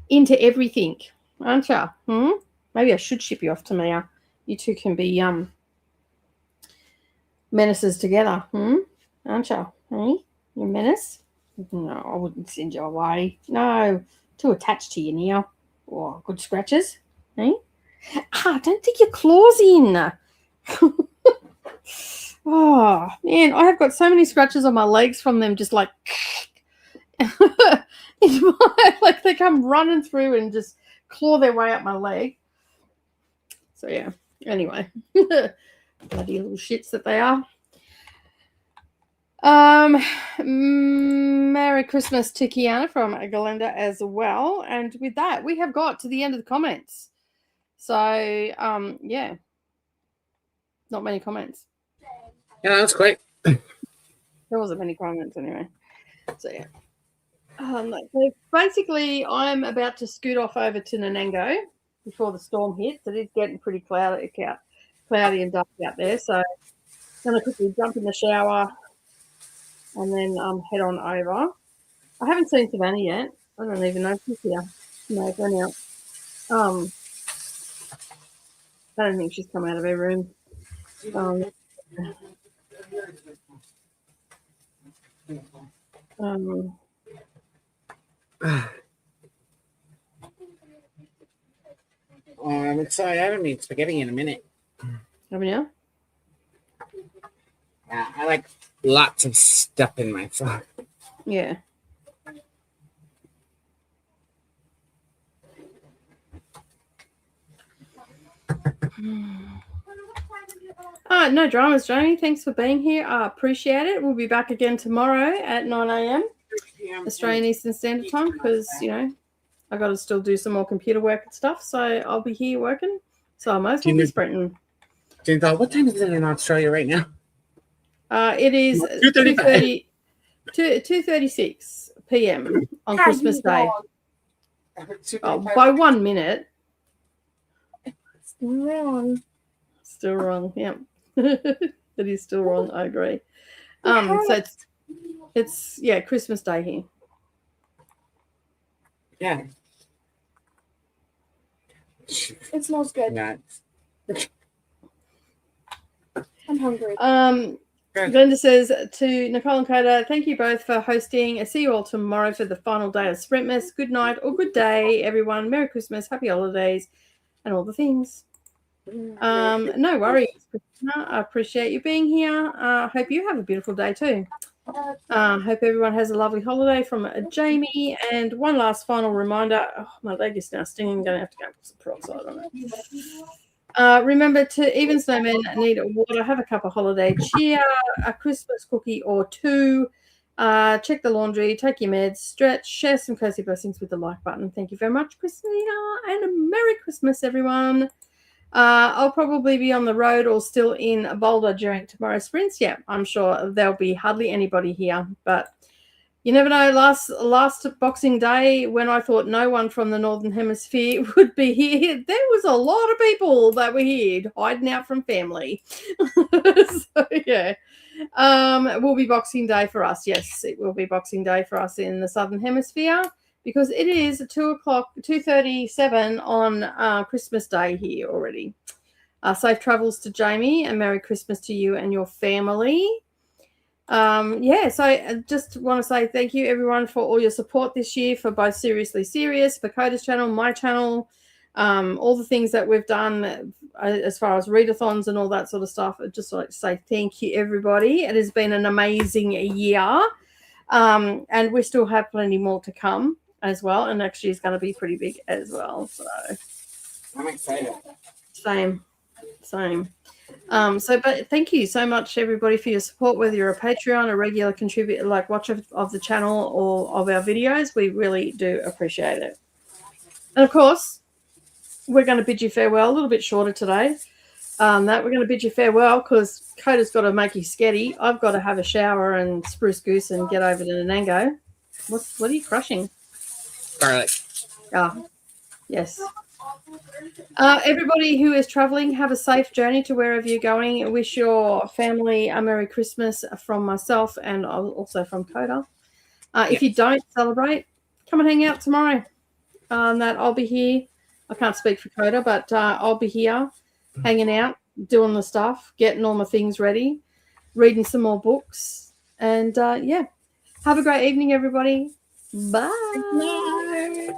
S1: into everything, aren't you? Maybe I should ship you off to Mia. You two can be menaces together, aren't you? Hey, you menace? No, I wouldn't send you away. No, too attached to you now. Oh, good scratches. Hey? Don't dig your claws in. Oh, man, I have got so many scratches on my legs from them just like like they come running through and just claw their way up my leg. So, yeah, anyway, bloody little shits that they are. Merry Christmas to Kiana from Galenda as well. And with that, we have got to the end of the comments. So, yeah, not many comments.
S2: Yeah, that's great.
S1: There wasn't many comments anyway. So, yeah. So basically, I'm about to scoot off over to Nanango before the storm hits. It is getting pretty cloudy and dark out there. So I'm going to quickly jump in the shower and then head on over. I haven't seen Savannah yet. I don't even know if she's here. No, gone out. I don't think she's come out of her room.
S2: I'm excited. I haven't eaten spaghetti in a minute.
S1: Haven't you?
S2: Yeah, I like lots of stuff in my phone.
S1: Yeah. No dramas, Joni. Thanks for being here. I appreciate it. We'll be back again tomorrow at 9 a.m. Australian Eastern Standard Time because, you know, I got to still do some more computer work and stuff. So I'll be here working. So I might as well be sprinting.
S2: What time is it in Australia right now?
S1: It is 2:36 p.m. on Christmas Day. By 1 minute. Still wrong. Yeah. It is still wrong. I agree. So it's Christmas Day here.
S2: Yeah.
S3: It smells good.
S2: Nuts.
S3: I'm hungry.
S1: Glenda says to Nicole and Coda, thank you both for hosting. I'll see you all tomorrow for the final day of Sprintmas. Good night or good day, everyone. Merry Christmas, happy holidays, and all the things. No worries, Christina. I appreciate you being here. Hope you have a beautiful day too. Hope everyone has a lovely holiday from Jamie. And one last final reminder. Oh, my leg is now stinging. I'm going to have to go put some peroxide on it. Remember to even snowmen need water. Have a cup of holiday cheer, a Christmas cookie or two. Check the laundry, take your meds, stretch, share some cozy blessings with the like button. Thank you very much, Christina, and a Merry Christmas, everyone. I'll probably be on the road or still in Boulder during tomorrow's sprints. Yeah, I'm sure there'll be hardly anybody here, but you never know. Last Boxing Day, when I thought no one from the Northern Hemisphere would be here, there was a lot of people that were here hiding out from family. So, yeah. Will be Boxing Day for us. Yes, it will be Boxing Day for us in the Southern Hemisphere because it is 2:37 on Christmas Day here already. Safe travels to Jamie and Merry Christmas to you and your family. So I just want to say thank you, everyone, for all your support this year for both Seriously Serious, for Coda's channel, my channel, all the things that we've done as far as readathons and all that sort of stuff. I'd just like to say thank you, everybody. It has been an amazing year, and we still have plenty more to come as well, and next year is going to be pretty big as well. So
S2: I'm excited.
S1: Same. But thank you so much, everybody, for your support, whether you're a Patreon, a regular contributor, like watcher of the channel or of our videos. We really do appreciate it. And, of course, we're going to bid you farewell, a little bit shorter today. that we're going to bid you farewell because Coda's got to make his sketty. I've got to have a shower and spruce goose and get over to Nanango. What are you crushing?
S2: Garlic.
S1: Ah, yes. Everybody who is traveling, have a safe journey to wherever you're going. I wish your family a Merry Christmas from myself and also from Coda. If you don't celebrate, come and hang out tomorrow. That I'll be here. I can't speak for Coda, but I'll be here hanging out, doing the stuff, getting all my things ready, reading some more books. And, yeah, have a great evening, everybody. Bye.
S2: Bye.